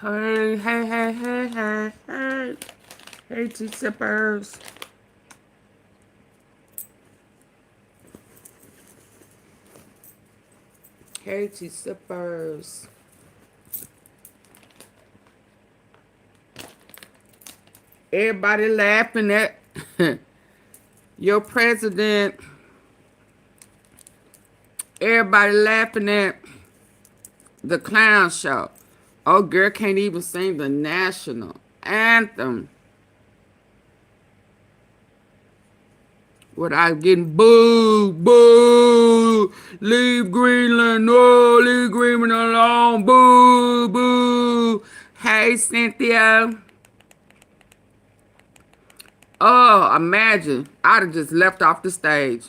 Hey, hey, hey, hey, hey, hey. Hey, tea sippers. Hey, tea sippers. Everybody laughing at your president. Everybody laughing at the clown show. Oh, girl can't even sing the national anthem without getting boo, boo. Leave Greenland, no, leave Greenland alone, boo, boo. Hey, Cynthia. Oh, imagine. I'd have just left off the stage.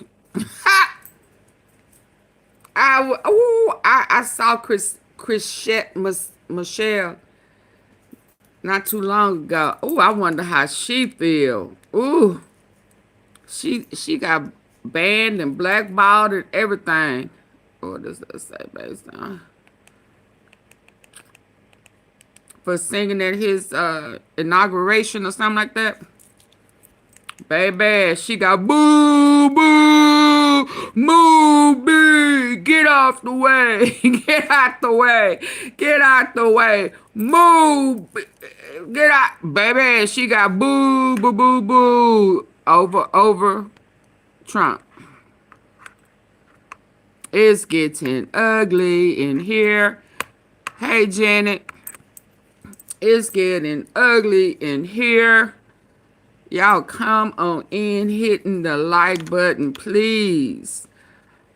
I saw Michelle not too long ago. Oh, I wonder how she feel. Ooh, she got banned and blackballed and everything. What does that say based on? For singing at his inauguration or something like that. Baby, she got boo, boo, move, big, get off the way, get out the way, get out the way, move, get out, baby, she got boo, boo, boo, boo, over Trump. It's getting ugly in here. Hey, Janet, it's getting ugly in here. Y'all come on in hitting the like button, please.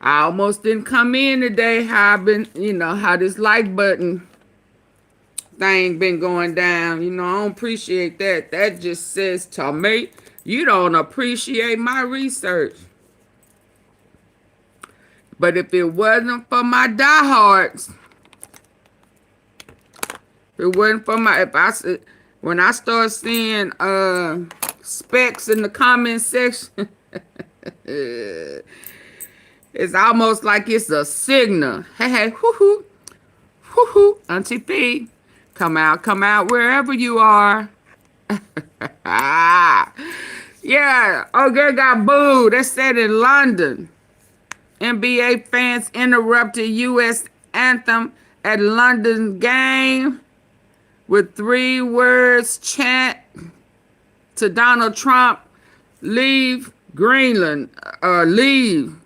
I almost didn't come in today. How I've been, how this like button thing been going down. I don't appreciate that. That just says to me, you don't appreciate my research. But if it wasn't for my diehards, when I start seeing specs in the comment section, it's almost like it's a signal. Hey, hey, hoo-hoo, hoo-hoo, Auntie P, come out wherever you are. Yeah, oh, girl got booed. They said in London. NBA fans interrupted U.S. anthem at London game with 3 words chant to Donald Trump, leave Greenland, leave.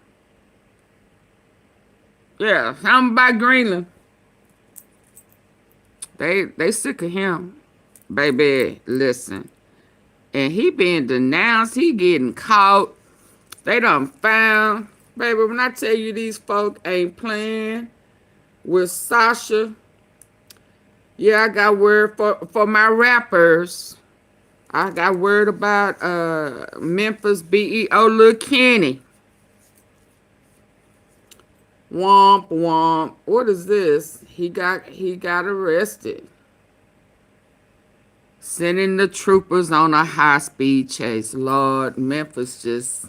Yeah, something about Greenland. They sick of him. Baby, listen. And he being denounced, he getting caught. They done found. Baby, when I tell you these folk ain't playing with Sasha, yeah, I got word for my rappers. I got word about Memphis BEO Lil Kenny. Womp womp. What is this? He got arrested. Sending the troopers on a high-speed chase. Lord, Memphis just.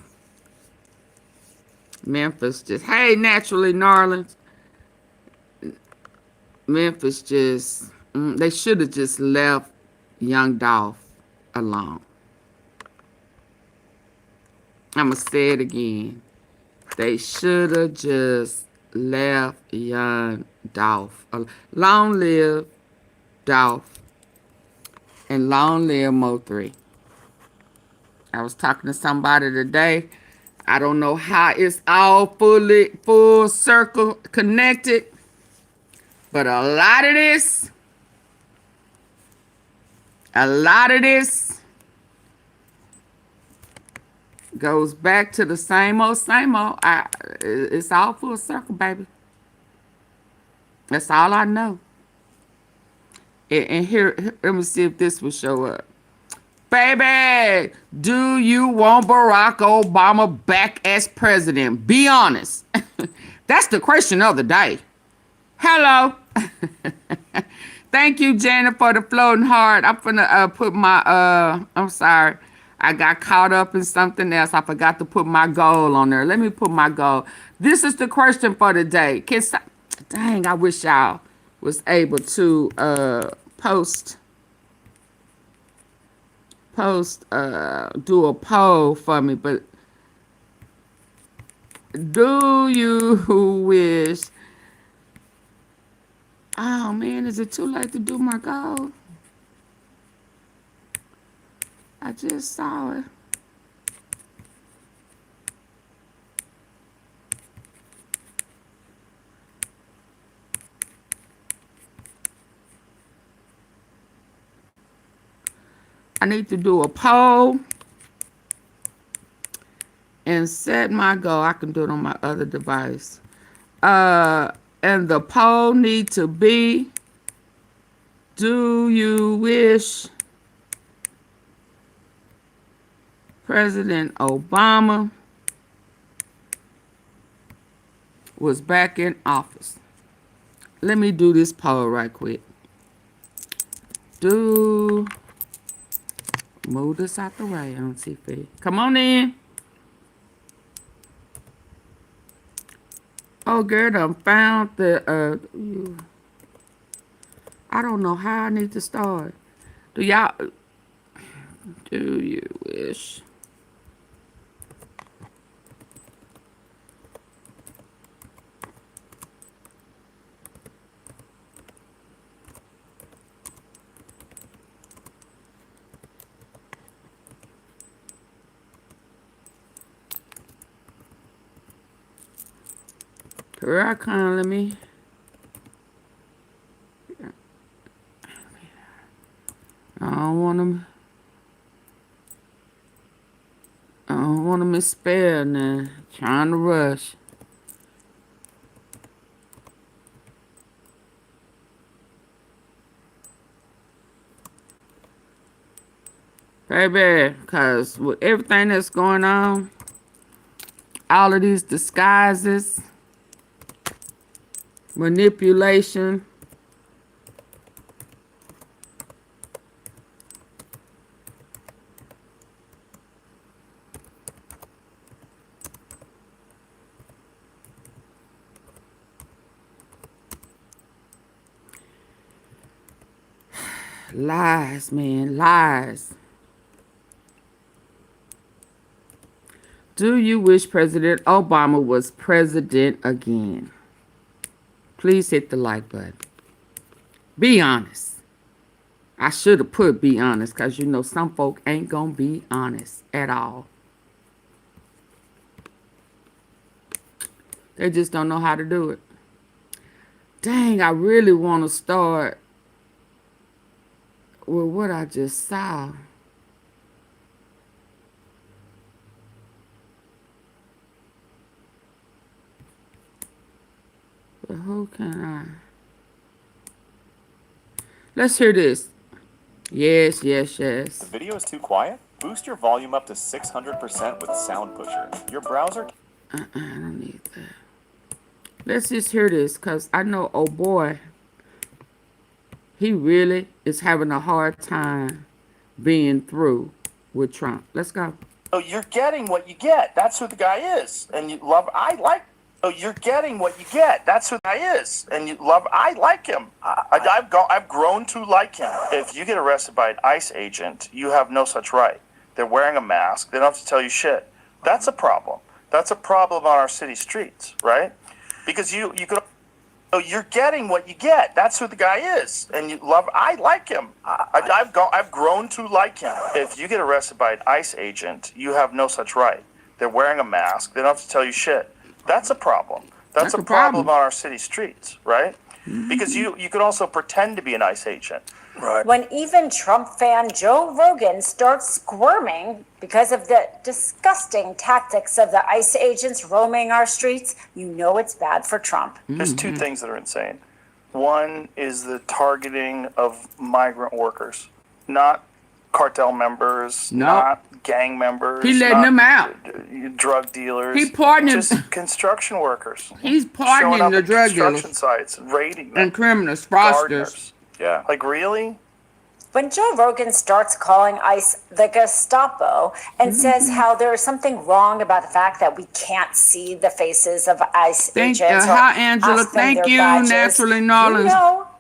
Hey, naturally, Narlins. Memphis just. They should have just left Young Dolph alone. I'm going to say it again. They should have just left Young Dolph alone. Long live Dolph. And long live Mo3. I was talking to somebody today. I don't know how it's all full circle connected. But a lot of this goes back to the same old. It's all full circle, baby. That's all I know. And here, let me see if this will show up. Baby, do you want Barack Obama back as president? Be honest. That's the question of the day. Hello. Thank you, Janet, for the floating heart. I'm finna put my, I'm sorry. I got caught up in something else. I forgot to put my goal on there. Let me put my goal. This is the question for the day. Dang, I wish y'all was able to post, do a poll for me, but do you wish, oh man, is it too late to do my goal? I just saw it. I need to do a poll and set my goal. I can do it on my other device. And the poll need to be, do you wish President Obama was back in office? Let me do this poll right quick. Move this out the way. I don't see feed. Come on in. Oh, girl, I found the, I don't know how I need to start. Do you wish? Her economy. I don't want to misspell now. Trying to rush. Baby, because with everything that's going on, all of these disguises, manipulation, lies, man, lies. Do you wish President Obama was president again? Please hit the like button. Be honest. I should have put be honest, because you know some folk ain't gonna be honest at all. They just don't know how to do it. Dang, I really want to start with what I just saw. But who can I? Let's hear this. Yes. The video is too quiet? Boost your volume up to 600% with Sound Pusher. Your browser... I don't need that. Let's just hear this, because I know, oh boy, he really is having a hard time being through with Trump. Let's go. Oh, you're getting what you get. That's who the guy is. And you love, I like, oh, you're getting what you get. That's who the guy is. And you love, I like him. I've grown to like him. If you get arrested by an ICE agent, you have no such right. They're wearing a mask. They don't have to tell you shit. That's a problem. That's a problem on our city streets, right? Because you could, oh, you're getting what you get. That's who the guy is. And you love, I like him. I've grown to like him. If you get arrested by an ICE agent, you have no such right. They're wearing a mask. They don't have to tell you shit. That's a problem. That's a problem on our city streets, right? Because you could also pretend to be an ICE agent. Right. When even Trump fan Joe Rogan starts squirming because of the disgusting tactics of the ICE agents roaming our streets, you know it's bad for Trump. There's two things that are insane. One is the targeting of migrant workers, not cartel members, not gang members. He letting them out. Drug dealers. He pardoning. Just construction workers. He's pardoning the drug dealers. Construction sites, raiding them. And criminals, fraudsters. Yeah. Like, really? When Joe Rogan starts calling ICE the Gestapo and says how there is something wrong about the fact that we can't see the faces of ICE agents. Hi, Angela. Thank you, Naturally Nolans.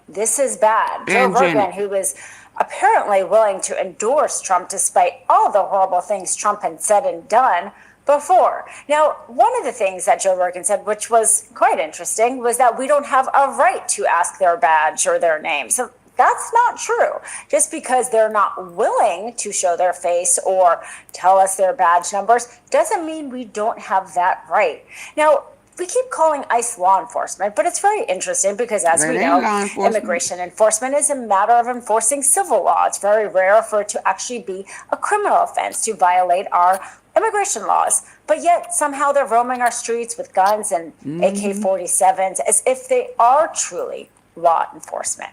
This is bad. Joe And Rogan, Janet. who was apparently willing to endorse Trump despite all the horrible things Trump had said and done before. Now, one of the things that Joe Rogan said, which was quite interesting, was that we don't have a right to ask their badge or their name. So that's not true. Just because they're not willing to show their face or tell us their badge numbers doesn't mean we don't have that right. Now, we keep calling ICE law enforcement, but it's very interesting because, as That we ain't know, law enforcement. immigration enforcement is a matter of enforcing civil law. It's very rare for it to actually be a criminal offense to violate our immigration laws. But yet, somehow they're roaming our streets with guns and AK-47s as if they are truly law enforcement.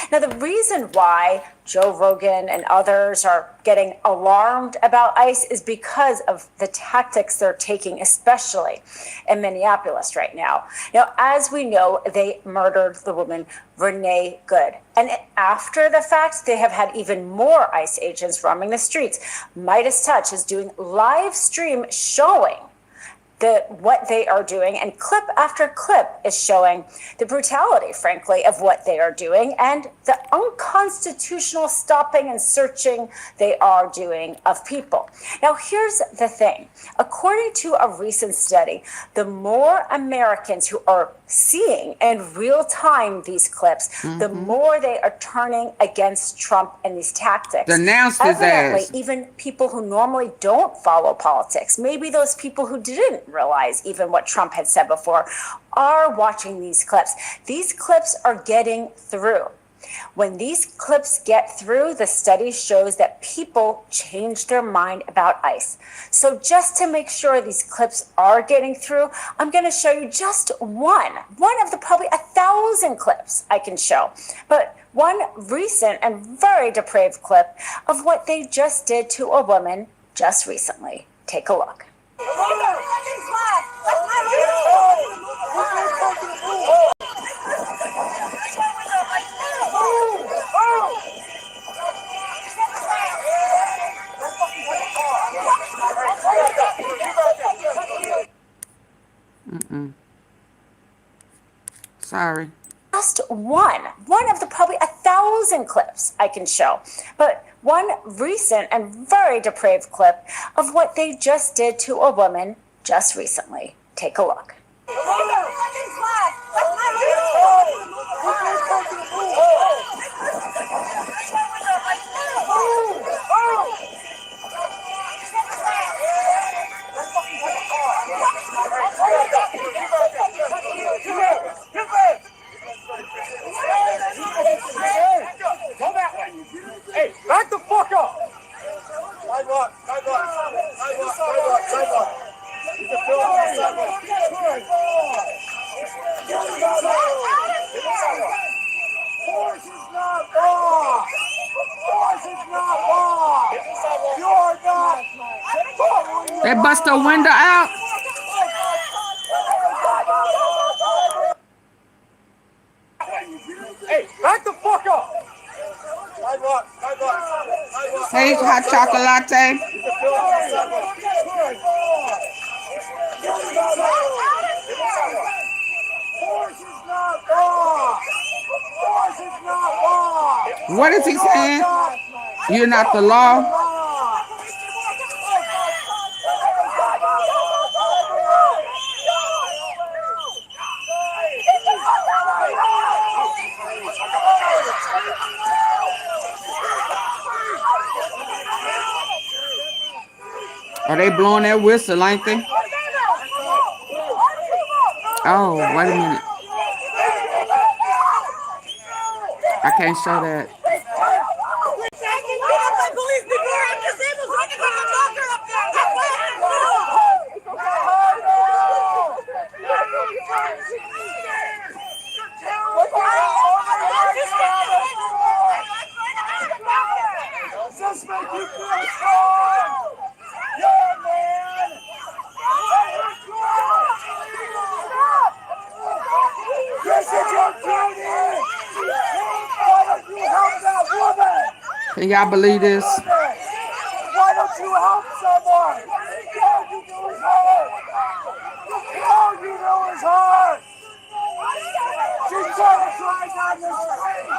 Now, the reason why Joe Rogan and others are getting alarmed about ICE is because of the tactics they're taking, especially in Minneapolis right now. Now, as we know, they murdered the woman Renee Good. And after the fact, they have had even more ICE agents roaming the streets. Midas Touch is doing live stream showing what they are doing, and clip after clip is showing the brutality, frankly, of what they are doing and the unconstitutional stopping and searching they are doing of people. Now, here's the thing. According to a recent study, the more Americans who are seeing in real time these clips, the more they are turning against Trump and these tactics. Denounced his Evidently, ass. even people who normally don't follow politics, maybe those people who didn't realize even what Trump had said before, are watching these clips. These clips are getting through. When these clips get through, the study shows that people change their mind about ICE. So just to make sure these clips are getting through, I'm going to show you just one of the probably 1,000 clips I can show. But one recent and very depraved clip of what they just did to a woman just recently. Take a look. Sorry. Just one of the probably 1,000 clips I can show. But one recent and very depraved clip of what they just did to a woman just recently. Take a look. Go that way. Hey, back the fuck up. Sidewalk, sidewalk, sidewalk, sidewalk, sidewalk. You can fill up the sidewalk. Force is not law. Force is not law. You're not. They bust the window out. Hey, back the fuck up. Sidewalk, sidewalk, sidewalk. Hey, hot chocolate latte. You can fill up the sidewalk. Force is not law. Force is not law. What is he saying? You're not the law. Are they blowing that whistle, ain't they? Oh, wait a minute. I can't show that. Does this make you feel strong? Yeah, man! This is your duty! Why don't you help that woman? Can y'all believe this? Why don't you help someone? All you do is hurt! All you do is hurt! She's trying to drive down the street!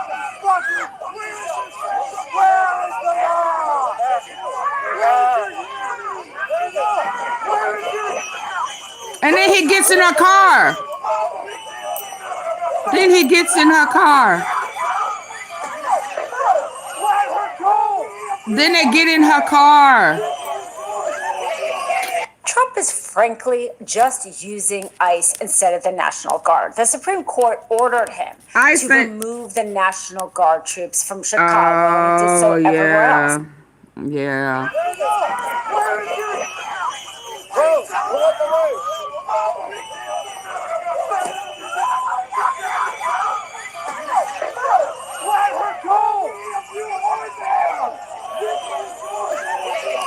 And then he gets in her car. Then he gets in her car. Then they get in her car. Trump is frankly just using ICE instead of the National Guard. The Supreme Court ordered him to remove the National Guard troops from Chicago, and he did so everywhere else. Yeah.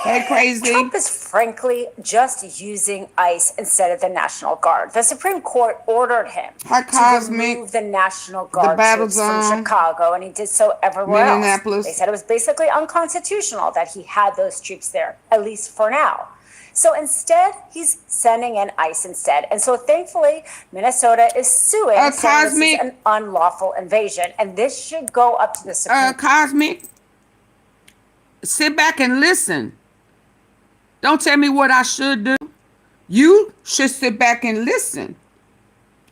Hey, crazy. Trump is frankly just using ICE instead of the National Guard. The Supreme Court ordered him to remove the National Guard troops from Chicago, and he did so everywhere else. They said it was basically unconstitutional that he had those troops there, at least for now. So instead, he's sending in ICE instead. And so thankfully, Minnesota is suing, saying this is an unlawful invasion. And this should go up to the Supreme Court. Cosmic, sit back and listen. Don't tell me what I should do. You should sit back and listen.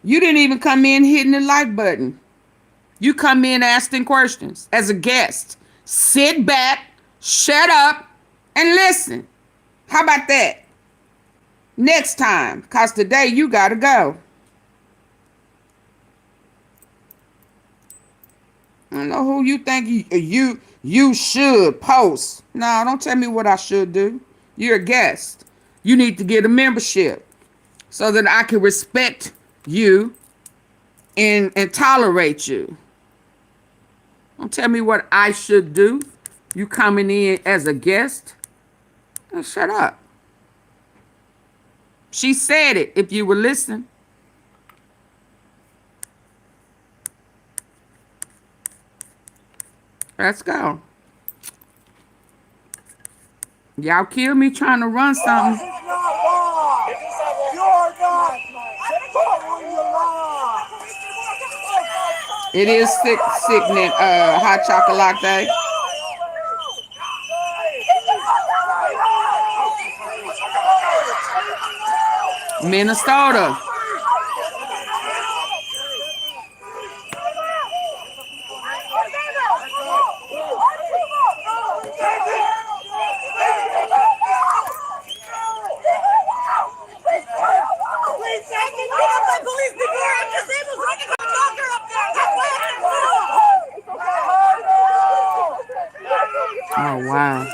You didn't even come in hitting the like button. You come in asking questions as a guest. Sit back, shut up, and listen. How about that? Next time, because today you got to go. I don't know who you think you should post. No, don't tell me what I should do. You're a guest. You need to get a membership so that I can respect you and tolerate you. Don't tell me what I should do. You coming in as a guest? Oh, shut up. She said it, if you were listening. Let's go. Y'all kill me trying to run something. It is sickening, hot chocolate latte. Minnesota. Oh, wow.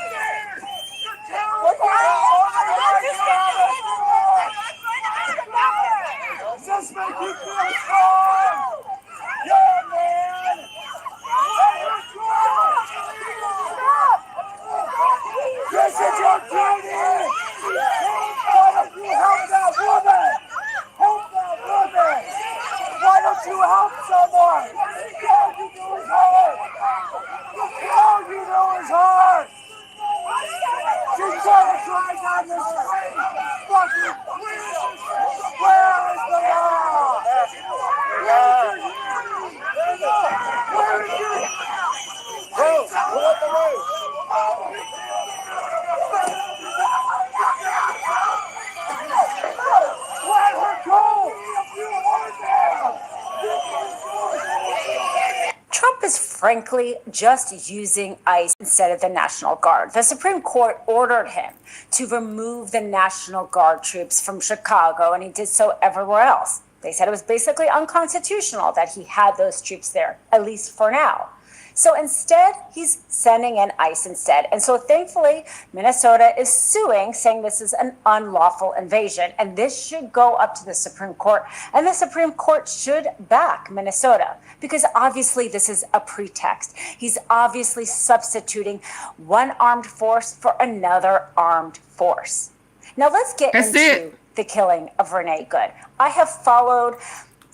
Trump is frankly just using ICE instead of the National Guard. The Supreme Court ordered him to remove the National Guard troops from Chicago, and he did so everywhere else. They said it was basically unconstitutional that he had those troops there, at least for now. So instead, he's sending in ICE instead. And so thankfully, Minnesota is suing, saying this is an unlawful invasion. And this should go up to the Supreme Court. And the Supreme Court should back Minnesota, because obviously this is a pretext. He's obviously substituting one armed force for another armed force. Now let's get into the killing of Renee Good. I have followed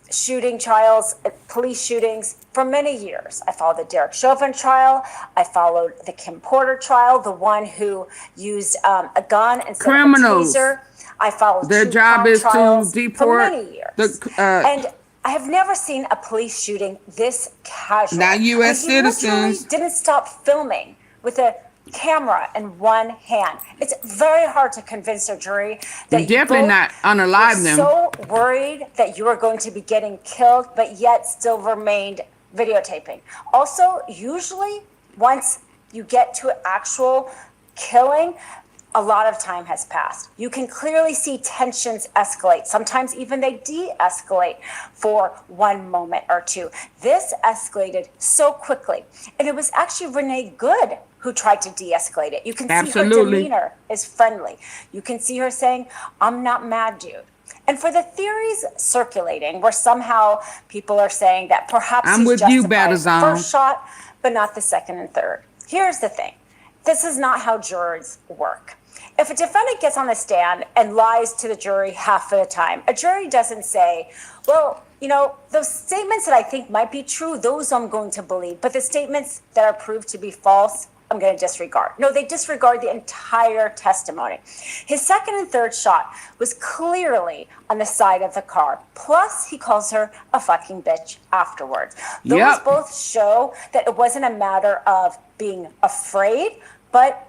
shooting trials, police shootings for many years. I followed the Derek Chauvin trial. I followed the Kim Porter trial, the one who used a gun instead of a taser. I followed their job is to deport for many years. And I have never seen a police shooting this casual. Not U.S. citizens. He didn't stop filming with a camera in one hand. It's very hard to convince a jury that you Definitely both not unalive were them. so worried that you were going to be getting killed, but yet still remained videotaping. Also, usually once you get to actual killing, a lot of time has passed. You can clearly see tensions escalate. Sometimes even they de-escalate for 1 moment or two. This escalated so quickly. And it was actually Renee Good who tried to de-escalate it. You can see her Absolutely. demeanor is friendly. You can see her saying, "I'm not mad, dude." And for the theories circulating, where somehow people are saying that perhaps I'm he's with you, justified the Batazon. first shot, but not the second and third. Here's the thing. This is not how jurors work. If a defendant gets on the stand and lies to the jury half of the time, a jury doesn't say, well, you know, those statements that I think might be true, those I'm going to believe. But the statements that are proved to be false, I'm going to disregard. No, they disregard the entire testimony. His second and third shot was clearly on the side of the car. Plus, he calls her a fucking bitch afterwards. Those Yep. both show that it wasn't a matter of being afraid, but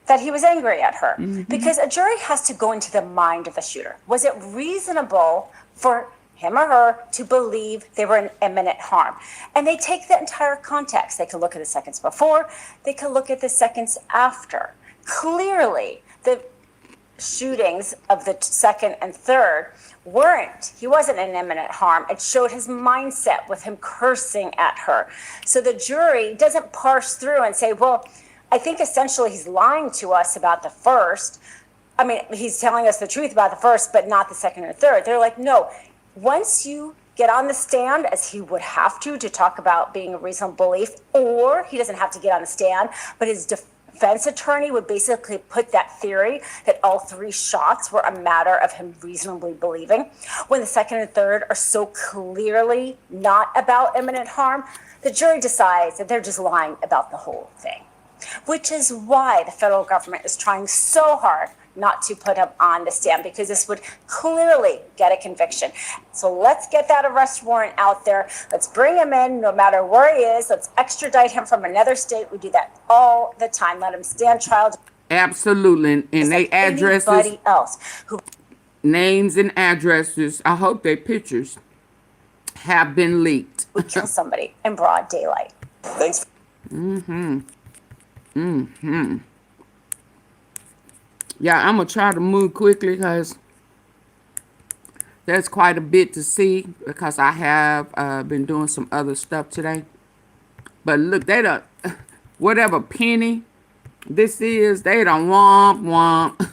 that he was angry at her. Because a jury has to go into the mind of the shooter. Was it reasonable for him or her to believe they were in imminent harm? And they take the entire context. They could look at the seconds before, they could look at the seconds after. Clearly, the shootings of the second and third he wasn't in imminent harm. It showed his mindset with him cursing at her. So the jury doesn't parse through and say, well, I think essentially he's lying to us about the first. I mean, he's telling us the truth about the first, but not the second or third. They're like, no, once you get on the stand, as he would have to talk about being a reasonable belief, or he doesn't have to get on the stand, but his defense attorney would basically put that theory that all 3 shots were a matter of him reasonably believing. When the second and third are so clearly not about imminent harm, the jury decides that they're just lying about the whole thing. Which is why the federal government is trying so hard not to put him on the stand, because this would clearly get a conviction. So let's get that arrest warrant out there. Let's bring him in no matter where he is. Let's extradite him from another state. We do that all the time. Let him stand trial. Absolutely. And they Like addresses, anybody else who names and addresses, I hope their pictures have been leaked. would kill somebody in broad daylight. Thanks. Yeah, I'm going to try to move quickly because there's quite a bit to see, because I have been doing some other stuff today. But look, they done, whatever penny this is, they done womp womp.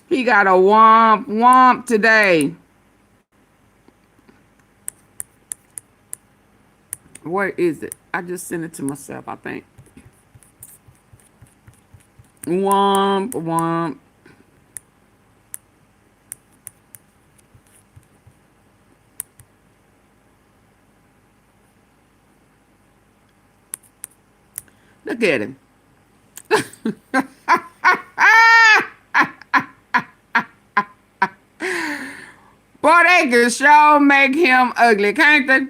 He got a womp womp today. Where is it? I just sent it to myself, I think. Womp womp. Look at him. Boy, they can sure make him ugly, can't they?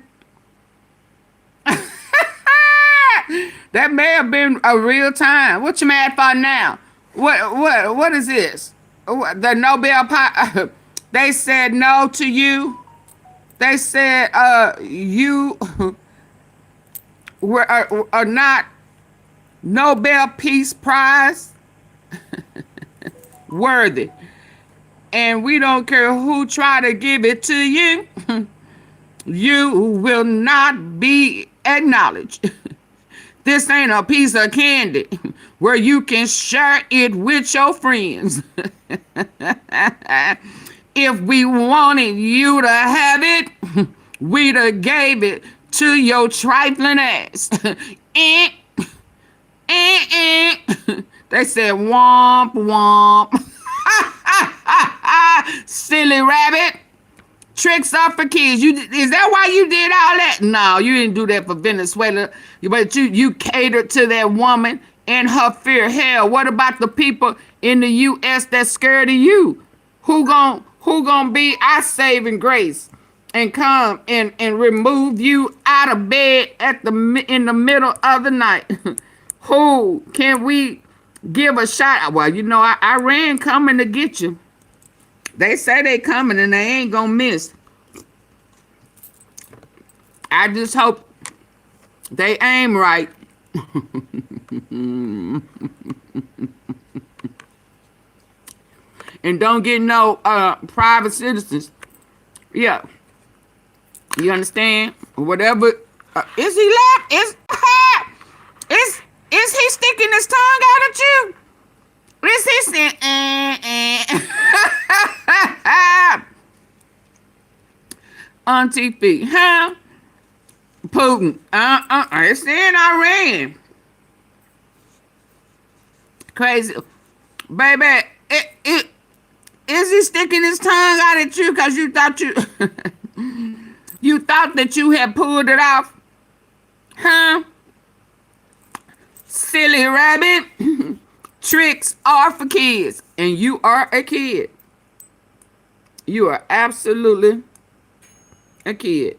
That may have been a real time. What you mad for now? What is this? The Nobel Prize. They said no to you. They said you are not Nobel Peace Prize worthy. And we don't care who try to give it to you. You will not be acknowledged. This ain't a piece of candy where you can share it with your friends. If we wanted you to have it, we'd have gave it to your trifling ass. They said womp womp. Silly rabbit. Tricks are for kids. Is that why you did all that? No, you didn't do that for Venezuela. But you catered to that woman and her fear. Hell, what about the people in the U.S. that's scared of you? Who gonna be our saving grace? and come and remove you out of bed in the middle of the night? Who can we give a shot? Well, you know, Iran coming to get you. They say they coming and they ain't gonna miss. I just hope they aim right. And don't get no private citizens. Yeah. You understand? Whatever. Is he laughing? Is he sticking his tongue out at you? Is he saying, Auntie feet, huh? Putin. It's in Iran. Crazy. Baby, is he sticking his tongue out at you because you thought you thought that you had pulled it off? Huh? Silly rabbit. Tricks are for kids. And you are a kid. You are absolutely a kid.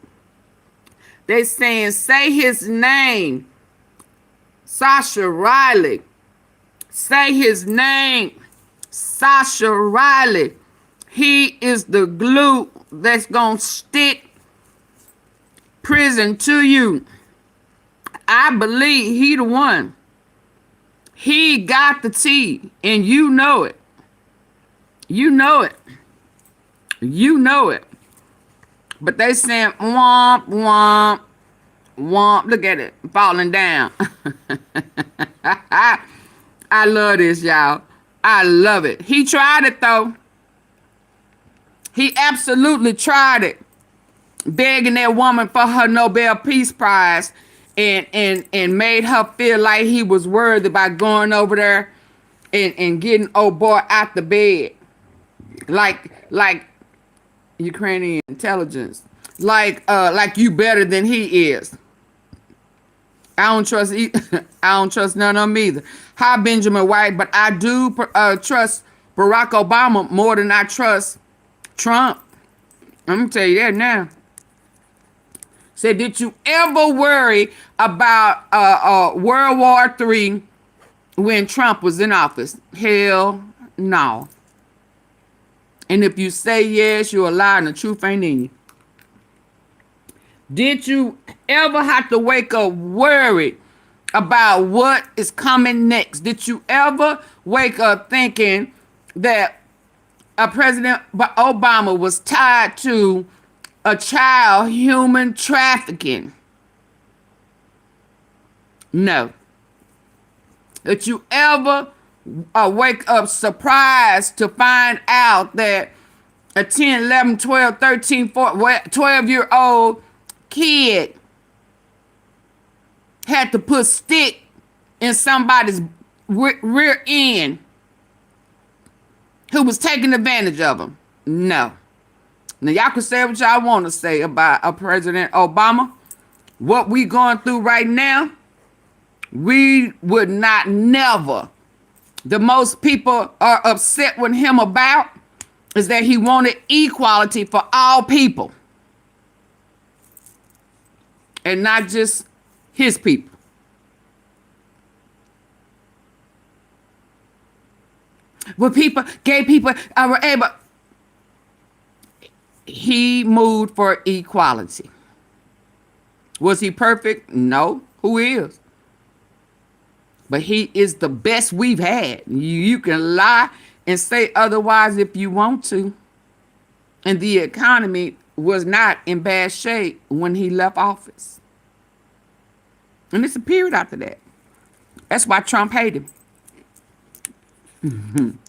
They saying, say his name. Sasha Riley. Say his name. Sasha Riley. He is the glue that's going to stick prison to you. I believe he the one. He got the tea, and you know it. You know it. You know it. But they saying, womp, womp, womp. Look at it, falling down. I love this, y'all. I love it. He tried it, though. He absolutely tried it. Begging that woman for her Nobel Peace Prize and made her feel like he was worthy by going over there and getting old boy out the bed. Like Ukrainian intelligence. Like you better than he is. I don't trust none of them either. Hi, Benjamin White, but I do trust Barack Obama more than I trust Trump. I'm gonna tell you that now. Said, did you ever worry about World War III when Trump was in office? Hell no. And if you say yes, you're a liar and the truth ain't in you. Did you ever have to wake up worried about what is coming next? Did you ever wake up thinking that President Obama was tied to a child human trafficking? No. Did you ever wake up surprised to find out that a 10, 11, 12, 13, 14, 12-year-old kid had to put stick in somebody's rear end who was taking advantage of him? No. Now, y'all can say what y'all want to say about President Obama. What we going through right now, we would not never. The most people are upset with him about is that he wanted equality for all people. And not just his people. But gay people were able. He moved for equality. Was he perfect? No. Who is? But he is the best we've had. You can lie and say otherwise if you want to. And the economy was not in bad shape when he left office. And it's a period after that. That's why Trump hated him.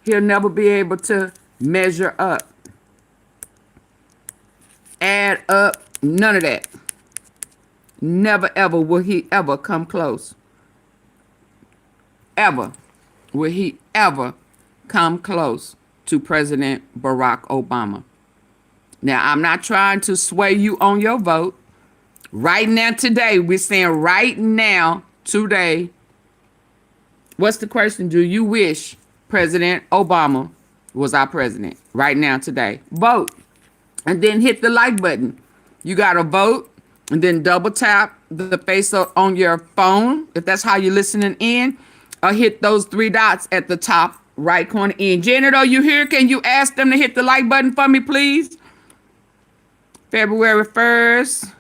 He'll never be able to measure up. Add up, none of that. Never ever will he ever come close. Ever will he ever come close to President Barack Obama. Now, I'm not trying to sway you on your vote. Right now, today, we're saying right now, today, what's the question? Do you wish President Obama was our president? Right now, today. Vote. and then hit the like button. You got to vote and then double tap the face on your phone, if that's how you're listening in, or hit those three dots at the top right corner in. Janet, are you here? Can you ask them to hit the like button for me, please? February 1st.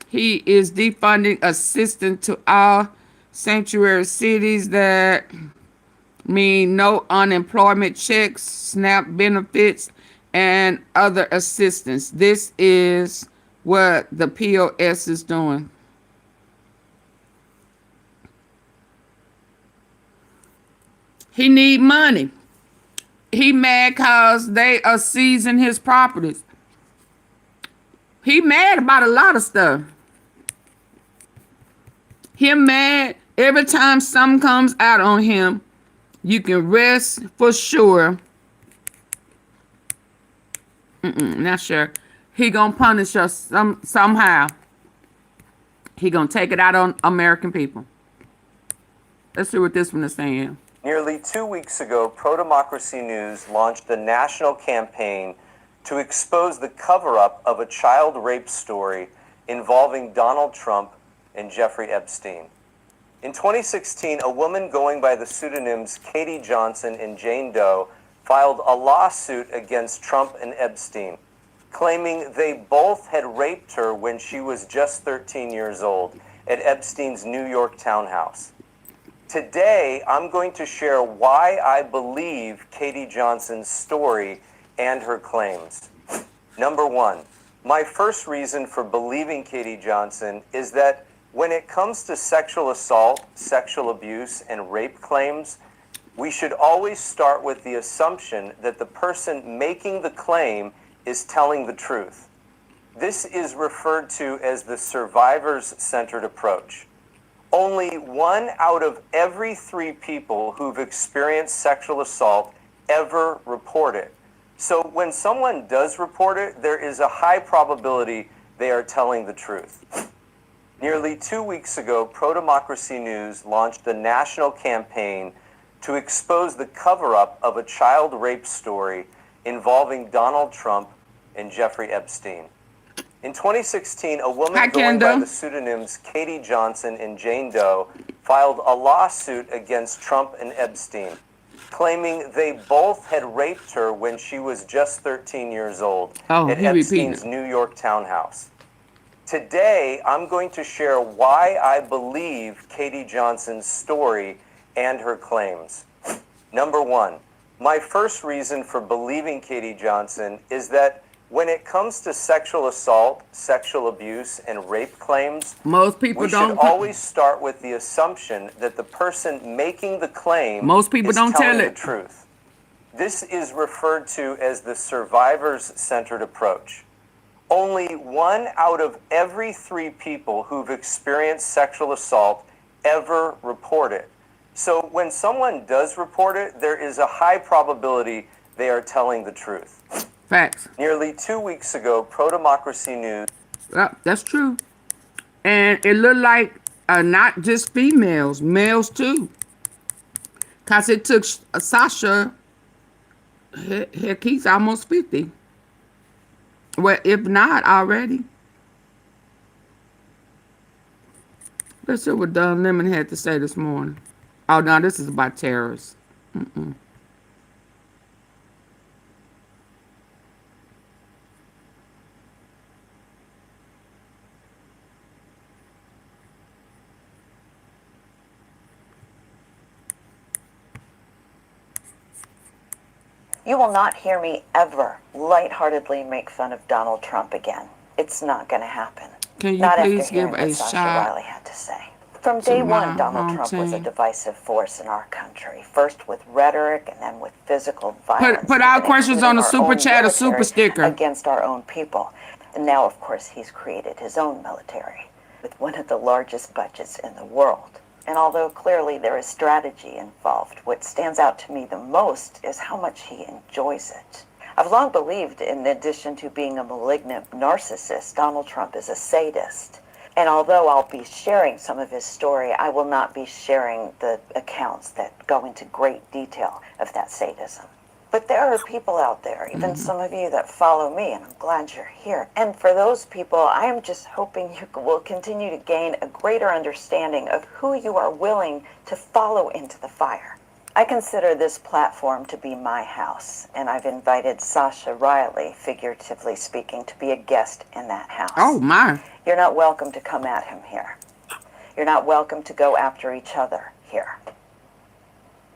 He is defunding assistance to all sanctuary cities that mean no unemployment checks, SNAP benefits, and other assistance. This is what the POS is doing. He need money. He mad cause they are seizing his properties. He mad about a lot of stuff. Him mad every time something comes out on him. You can rest for sure. Not sure. He gonna punish us somehow. He gonna take it out on American people. Let's see what this one is saying. Nearly 2 weeks ago, Pro-Democracy News launched a national campaign to expose the cover-up of a child rape story involving Donald Trump and Jeffrey Epstein. In 2016, a woman going by the pseudonyms Katie Johnson and Jane Doe filed a lawsuit against Trump and Epstein, claiming they both had raped her when she was just 13 years old at Epstein's New York townhouse. Today, I'm going to share why I believe Katie Johnson's story and her claims. Number one, my first reason for believing Katie Johnson is that when it comes to sexual assault, sexual abuse, and rape claims, we should always start with the assumption that the person making the claim is telling the truth. This is referred to as the survivors-centered approach. Only 1 out of every 3 people who've experienced sexual assault ever report it. So when someone does report it, there is a high probability they are telling the truth. Nearly 2 weeks ago, Pro-Democracy News launched a national campaign to expose the cover-up of a child rape story involving Donald Trump and Jeffrey Epstein. In 2016, a woman going by the pseudonyms Katie Johnson and Jane Doe filed a lawsuit against Trump and Epstein, claiming they both had raped her when she was just 13 years old at Epstein's New York townhouse. Today, I'm going to share why I believe Katie Johnson's story and her claims. Number one, my first reason for believing Katie Johnson is that when it comes to sexual assault, sexual abuse, and rape claims, we should always start with the assumption that the person making the claim is telling the truth. This is referred to as the survivors-centered approach. Only 1 out of every 3 people who've experienced sexual assault ever report it. So when someone does report it, there is a high probability they are telling the truth. Facts. Nearly 2 weeks ago, Pro-Democracy News. That's true. And it looked like not just females, males too. Because it took Sasha, heck, he's almost 50. Well, if not already. Let's see what Don Lemon had to say this morning. Oh, no, this is about terrorists. You will not hear me ever lightheartedly make fun of Donald Trump again. It's not going to happen. Can you not please after give hearing a what Sasha shot? Riley had to say. From day one, Donald Trump was a divisive force in our country. First with rhetoric and then with physical violence. Put our questions on the super chat or super sticker. Against our own people. And now, of course, he's created his own military with one of the largest budgets in the world. And although clearly there is strategy involved, what stands out to me the most is how much he enjoys it. I've long believed, in addition to being a malignant narcissist, Donald Trump is a sadist. And although I'll be sharing some of his story, I will not be sharing the accounts that go into great detail of that sadism. But there are people out there, even some of you that follow me, and I'm glad you're here. And for those people, I am just hoping you will continue to gain a greater understanding of who you are willing to follow into the fire. I consider this platform to be my house, and I've invited Sasha Riley, figuratively speaking, to be a guest in that house. Oh, my. You're not welcome to come at him here. You're not welcome to go after each other here.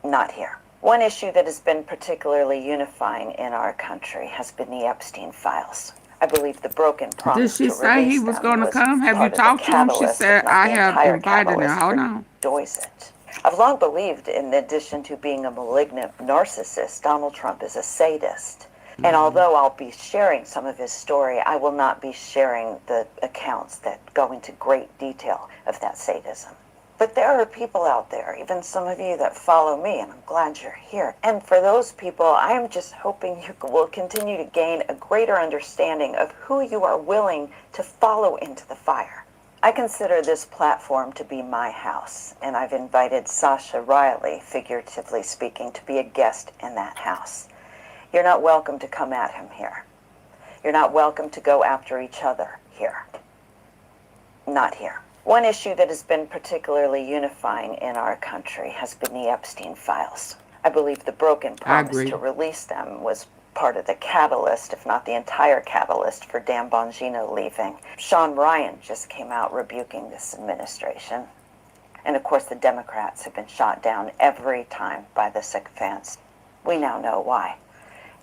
Not here. One issue that has been particularly unifying in our country has been the Epstein files. I believe the broken promise Did she to say he release was them going to was come? Have you part of the talked to him? She catalyst, said, if not I the have entire invited her. catalyst Hold for on. Doisett. I've long believed, in addition to being a malignant narcissist, Donald Trump is a sadist. And although I'll be sharing some of his story, I will not be sharing the accounts that go into great detail of that sadism. But there are people out there, even some of you that follow me, and I'm glad you're here. And for those people, I am just hoping you will continue to gain a greater understanding of who you are willing to follow into the fire. I consider this platform to be my house, and I've invited Sasha Riley, figuratively speaking, to be a guest in that house. You're not welcome to come at him here. You're not welcome to go after each other here. Not here. One issue that has been particularly unifying in our country has been the Epstein files. I believe the broken promise to release them was part of the catalyst, if not the entire catalyst, for Dan Bongino leaving. Sean Ryan just came out rebuking this administration. And of course the Democrats have been shot down every time by the sycophants. We now know why.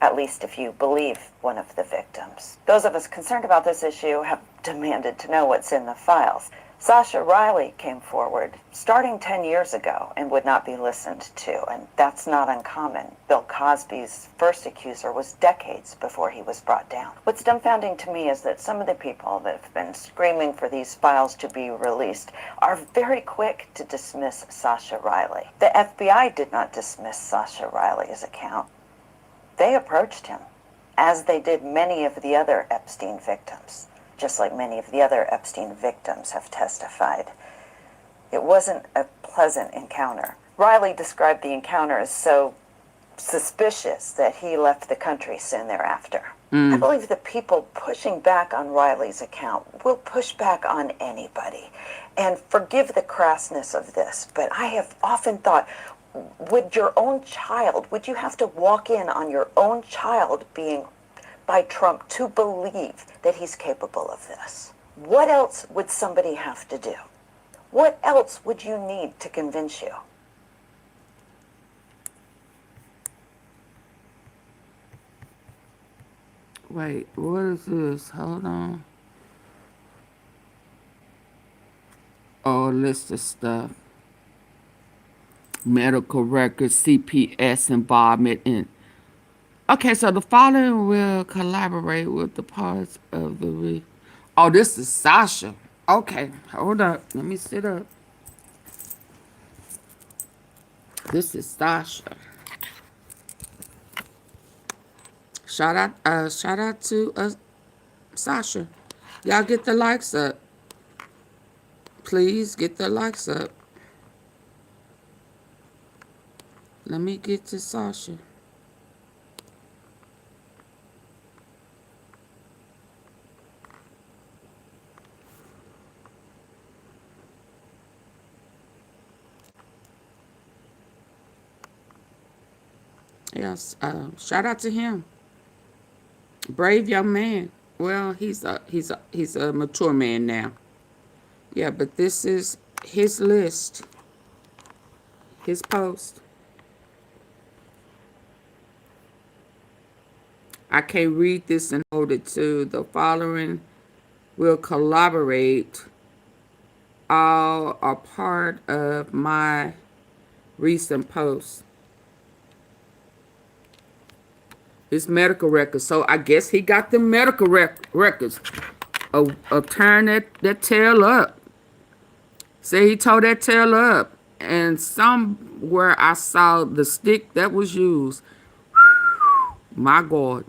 At least if you believe one of the victims. Those of us concerned about this issue have demanded to know what's in the files. Sasha Riley came forward starting 10 years ago and would not be listened to, and that's not uncommon. Bill Cosby's first accuser was decades before he was brought down. What's dumbfounding to me is that some of the people that have been screaming for these files to be released are very quick to dismiss Sasha Riley. The FBI did not dismiss Sasha Riley's account. They approached him, as they did many of the other Epstein victims. Just like many of the other Epstein victims have testified. It wasn't a pleasant encounter. Riley described the encounter as so suspicious that he left the country soon thereafter. I believe the people pushing back on Riley's account will push back on anybody. And forgive the crassness of this, but I have often thought, would your own child, would you have to walk in on your own child being by Trump to believe that he's capable of this? What else would somebody have to do? What else would you need to convince you? Wait, what is this? Hold on. Oh, list of stuff. Medical records, CPS involvement in. Okay, so the following will collaborate with the parts of the. Oh, this is Sasha. Okay, hold up. Let me sit up. This is Sasha. Shout out to Sasha. Y'all get the likes up. Please get the likes up. Let me get to Sasha. Yes, shout out to him. Brave young man. Well, he's a mature man now. Yeah, but this is his list. His post. I can't read this and hold it too. The following will collaborate. All are part of my recent post. His medical records. So I guess he got the medical records. Turn that tail up. Say he tore that tail up. And somewhere I saw the stick that was used. My God.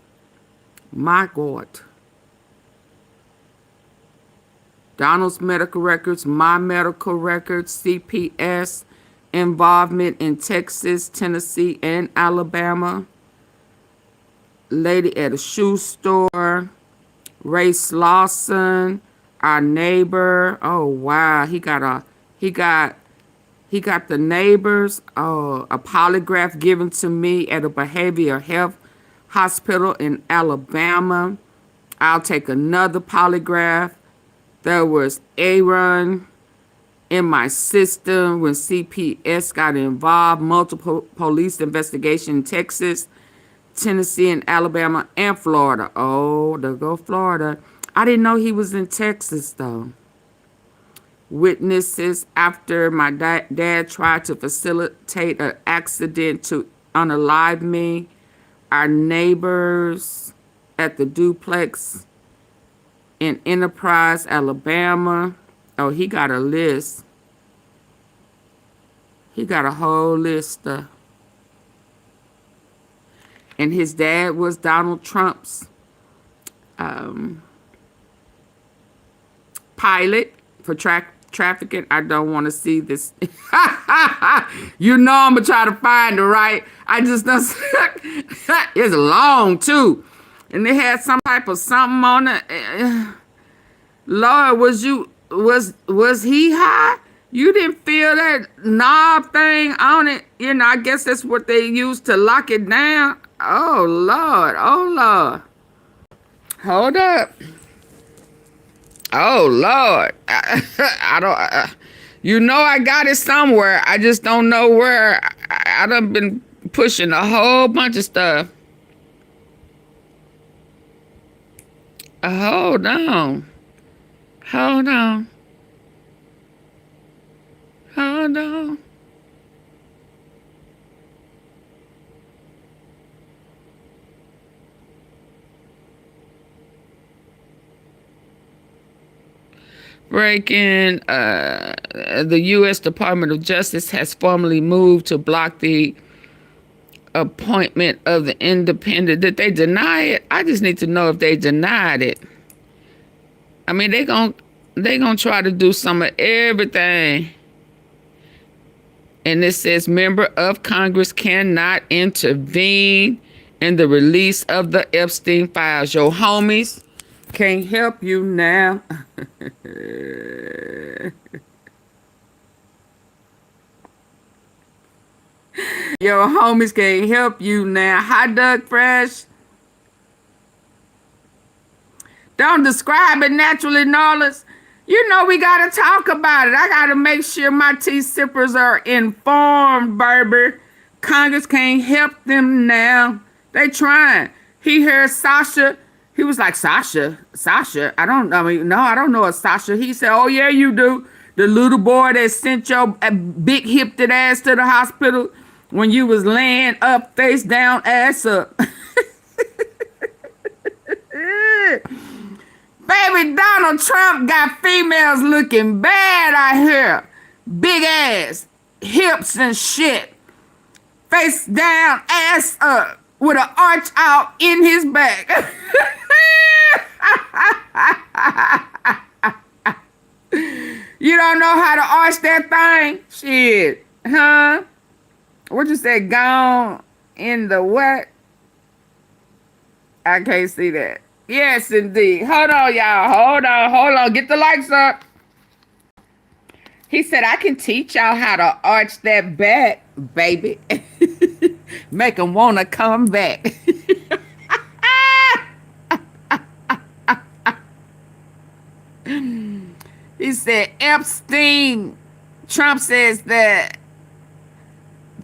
My God. Donald's medical records, my medical records, CPS, involvement in Texas, Tennessee, and Alabama. lady at a shoe store. Ray Slauson, our neighbor. Oh wow, he got the neighbors. Oh, a polygraph given to me at a behavioral health hospital in Alabama. I'll take another polygraph. There was Aaron in my system when CPS got involved. Multiple police investigation in Texas, Tennessee, and Alabama, and Florida. Oh, there go Florida. I didn't know he was in Texas, though. Witnesses after my dad tried to facilitate an accident to unalive me. Our neighbors at the duplex in Enterprise, Alabama. Oh, he got a list. He got a whole list of. And his dad was Donald Trump's pilot for trafficking. I don't want to see this. You know I'm going to try to find it, right? I just don't. It's long, too. And they had some type of something on it. Lord, was he high? You didn't feel that knob thing on it? You know, I guess that's what they used to lock it down. Oh, Lord. Oh, Lord. Hold up. Oh, Lord. I don't... you know I got it somewhere. I just don't know where. I done been pushing a whole bunch of stuff. Hold on. Hold on. Hold on. Breaking, the U.S. Department of Justice has formally moved to block the appointment of the independent. Did they deny it? I just need to know if they denied it. I mean, they gonna try to do some of everything. And it says member of Congress cannot intervene in the release of the Epstein files. Your homies can't help you now. Your homies can't help you now. Hot dog fresh. Don't describe it naturally, Norlis. You know we gotta talk about it. I gotta make sure my tea sippers are informed, baby. Congress can't help them now. They trying. He heard Sasha. He was like, Sasha? I don't know a Sasha. He said, oh yeah, you do. The little boy that sent your big hipped ass to the hospital when you was laying up, face down, ass up. Baby, Donald Trump got females looking bad out here. Big ass, hips and shit. Face down, ass up, with an arch out in his back. You don't know how to arch that thing? Shit. Huh? What you say, gone in the what? I can't see that. Yes, indeed. Hold on, y'all. Hold on. Get the likes up. He said, I can teach y'all how to arch that back, baby. Make them want to come back. He said, Epstein. Trump says that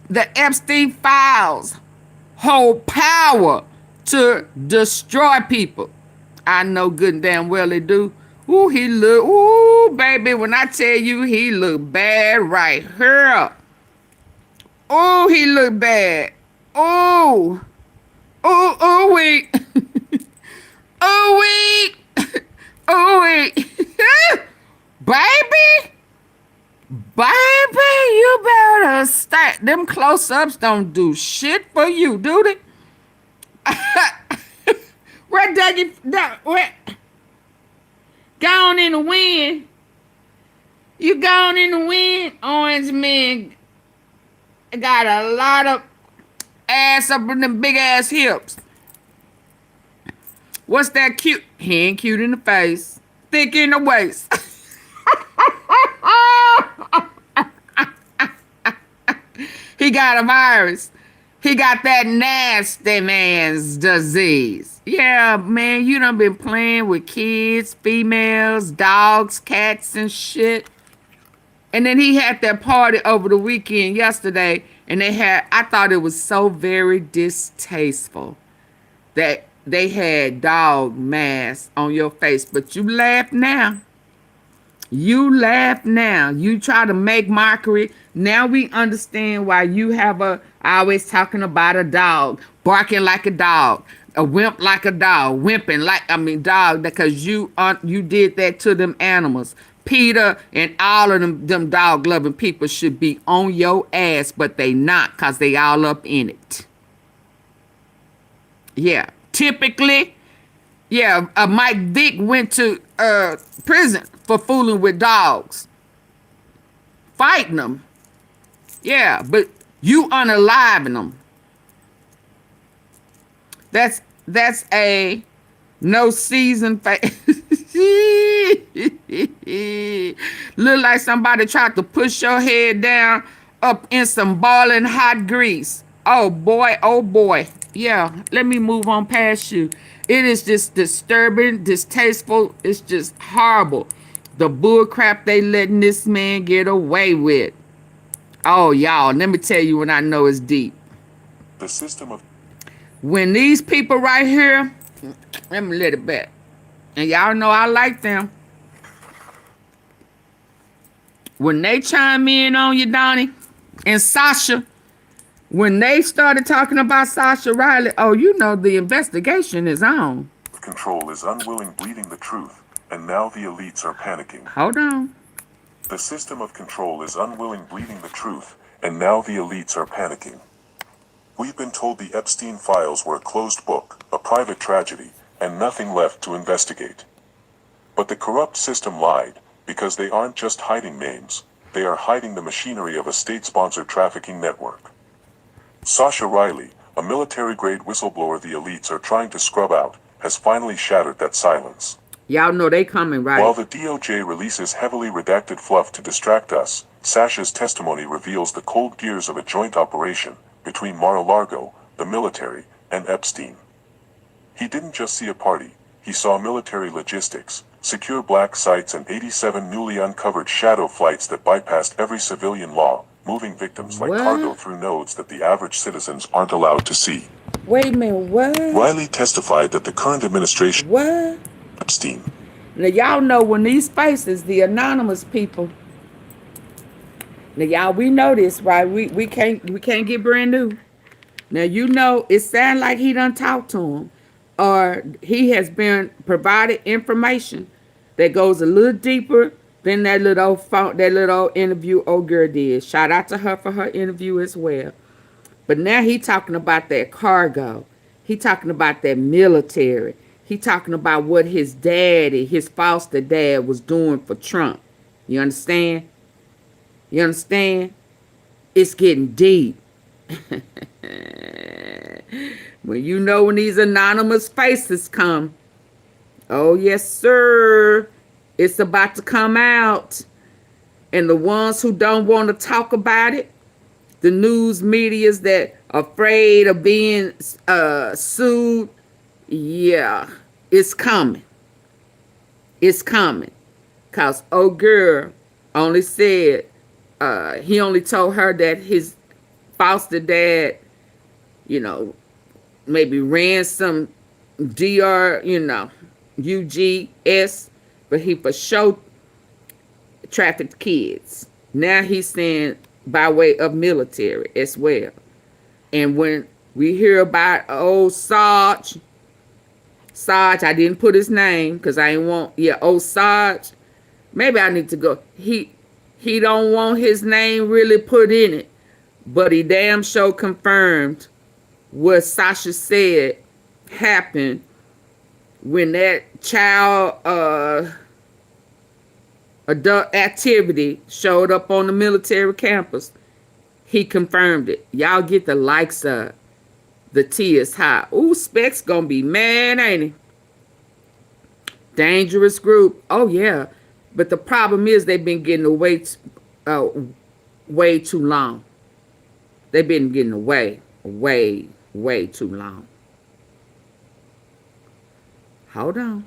the Epstein files hold power to destroy people. I know good and damn well they do. Ooh, baby, when I tell you he look bad right here. Oh, he look bad. Oh, wait. Wait. Baby, you better stay. Them close-ups don't do shit for you, do they? Where Dougie, where? Gone in the wind. You gone in the wind. Orange man got a lot of ass up in them big ass hips. What's that cute? He ain't cute in the face. Thick in the waist. He got a virus. He got that nasty man's disease. Yeah, man, you done been playing with kids, females, dogs, cats, and shit. And then he had that party over the weekend yesterday, and I thought it was so very distasteful that they had dog masks on your face, but you laugh now. You laugh now. You try to make mockery. Now we understand why you have always talking about a dog, barking like a dog, a wimp like a dog, dog, because you did that to them animals. Peter and all of them dog-loving people should be on your ass, but they not, because they all up in it. Yeah. Typically, Mike Vick went to prison for fooling with dogs, fighting them. Yeah, but you unaliving them. That's a no season face. Look like somebody tried to push your head down up in some boiling hot grease. Oh boy, oh boy. Yeah, let me move on past you. It is just disturbing, distasteful. It's just horrible. The bull crap they letting this man get away with. Oh, y'all, let me tell you when I know it's deep. The system of... When these people right here, let me let it back. And y'all know I like them. When they chime in on you, Donnie, and Sasha, when they started talking about Sasha Riley, oh, you know the investigation is on. Control is unwilling bleeding the truth, and now the elites are panicking. Hold on. The system of control is unwilling bleeding the truth, and now the elites are panicking. We've been told the Epstein files were a closed book, a private tragedy, and nothing left to investigate. But the corrupt system lied, because they aren't just hiding names, they are hiding the machinery of a state-sponsored trafficking network. Sasha Riley, a military-grade whistleblower the elites are trying to scrub out, has finally shattered that silence. Y'all know they coming, right? While the DOJ releases heavily redacted fluff to distract us, Sasha's testimony reveals the cold gears of a joint operation between Mar-a-Lago, the military, and Epstein. He didn't just see a party, he saw military logistics, secure black sites, and 87 newly uncovered shadow flights that bypassed every civilian law, moving victims like cargo through nodes that the average citizens aren't allowed to see. Wait a minute, what? Riley testified that the current administration... What? Epstein. Now, y'all know when these faces, the anonymous people... Now, y'all, we know this, right? We can't get brand new. Now, you know, it sounds like he done talked to him, or he has been provided information that goes a little deeper than that little interview old girl did. Shout out to her for her interview as well. But now he talking about that cargo. He talking about that military. He talking about what his daddy, his foster dad, was doing for Trump. You understand? You understand? It's getting deep. When you know when these anonymous faces come, oh yes sir, it's about to come out. And the ones who don't want to talk about it, the news medias that are afraid of being sued, yeah, it's coming. It's coming. Cause old girl only said, he only told her that his foster dad, you know, maybe ran some UGS, but he for sure trafficked kids. Now he's saying by way of military as well. And when we hear about old Sarge, I didn't put his name because I ain't want, old Sarge, maybe I need to go. He don't want his name really put in it, but he damn sure confirmed what Sasha said happened when that child adult activity showed up on the military campus. He confirmed it. Y'all get the likes up. The tea is hot. Ooh, Specs gonna be mad, ain't he? Dangerous group. Oh yeah, but the problem is they've been getting away way too long. They've been getting away way too long. Hold on.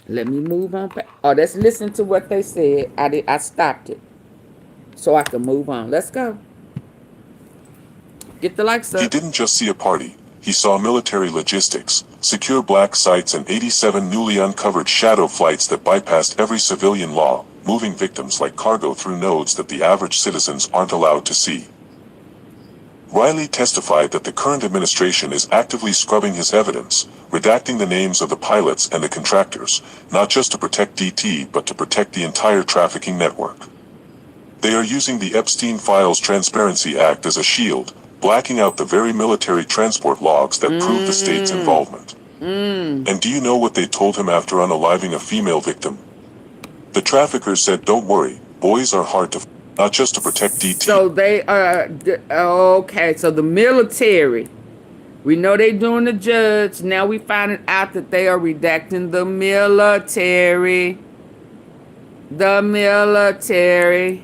Let me move on back. Oh, let's listen to what they said. I stopped it so I can move on. Let's go. Get the likes up. He didn't just see a party. He saw military logistics, secure black sites, and 87 newly uncovered shadow flights that bypassed every civilian law, moving victims like cargo through nodes that the average citizens aren't allowed to see. Riley testified that the current administration is actively scrubbing his evidence, redacting the names of the pilots and the contractors, not just to protect DT but to protect the entire trafficking network. They are using the Epstein Files Transparency Act as a shield, blacking out the very military transport logs that prove the state's involvement. And do you know what they told him after unaliving a female victim? The traffickers said, "Don't worry, boys are hard to find, not just to protect DT." So they are okay. So the military, we know they doing the judge. Now we finding out that they are redacting the military. The military.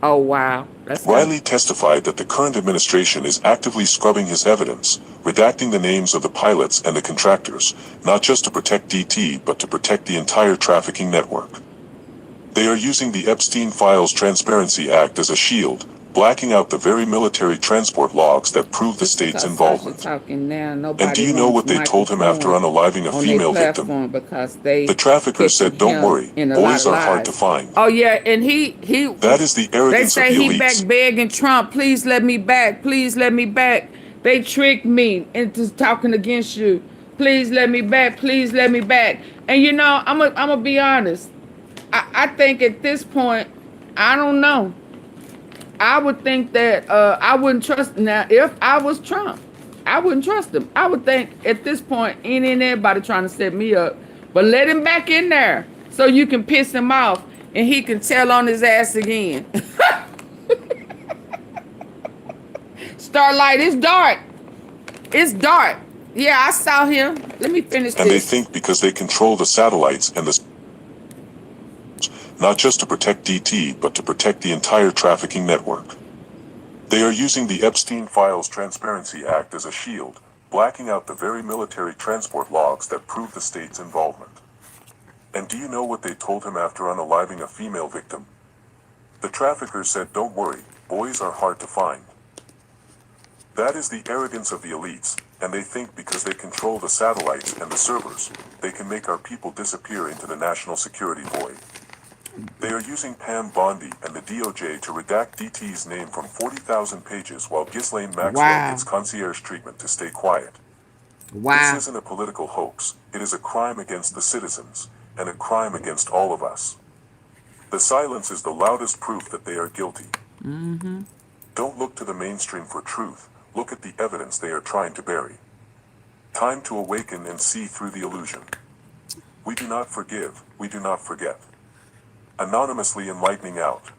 Oh wow. Riley testified that the current administration is actively scrubbing his evidence, redacting the names of the pilots and the contractors, not just to protect DT but to protect the entire trafficking network. They are using the Epstein Files Transparency Act as a shield, blacking out the very military transport logs that prove the state's involvement. And do you know what they told him after unaliving a female victim? The traffickers said, "Don't worry, boys are hard to find." Oh yeah, and he that is the arrogance they say of the elites. He back begging Trump, "Please let me back, please let me back." They tricked me into talking against you. Please let me back, please let me back. And you know, I'm gonna be honest. I think at this point, I don't know. I would think that I wouldn't trust. Now, if I was Trump, I wouldn't trust him. I would think at this point, ain't anybody trying to set me up. But let him back in there so you can piss him off and he can tell on his ass again. Starlight, it's dark. It's dark. Yeah, I saw him. Let me finish this. And they think because they control the satellites and the... not just to protect DT, but to protect the entire trafficking network. They are using the Epstein Files Transparency Act as a shield, blacking out the very military transport logs that prove the state's involvement. And do you know what they told him after unaliving a female victim? The traffickers said, "Don't worry, boys are hard to find." That is the arrogance of the elites, and they think because they control the satellites and the servers, they can make our people disappear into the national security void. They are using Pam Bondi and the DOJ to redact DT's name from 40,000 pages while Ghislaine Maxwell gets concierge treatment to stay quiet. This isn't a political hoax. It is a crime against the citizens, and a crime against all of us. The silence is the loudest proof that they are guilty. Don't look to the mainstream for truth. Look at the evidence they are trying to bury. Time to awaken and see through the illusion. We do not forgive. We do not forget. Anonymously enlightening out.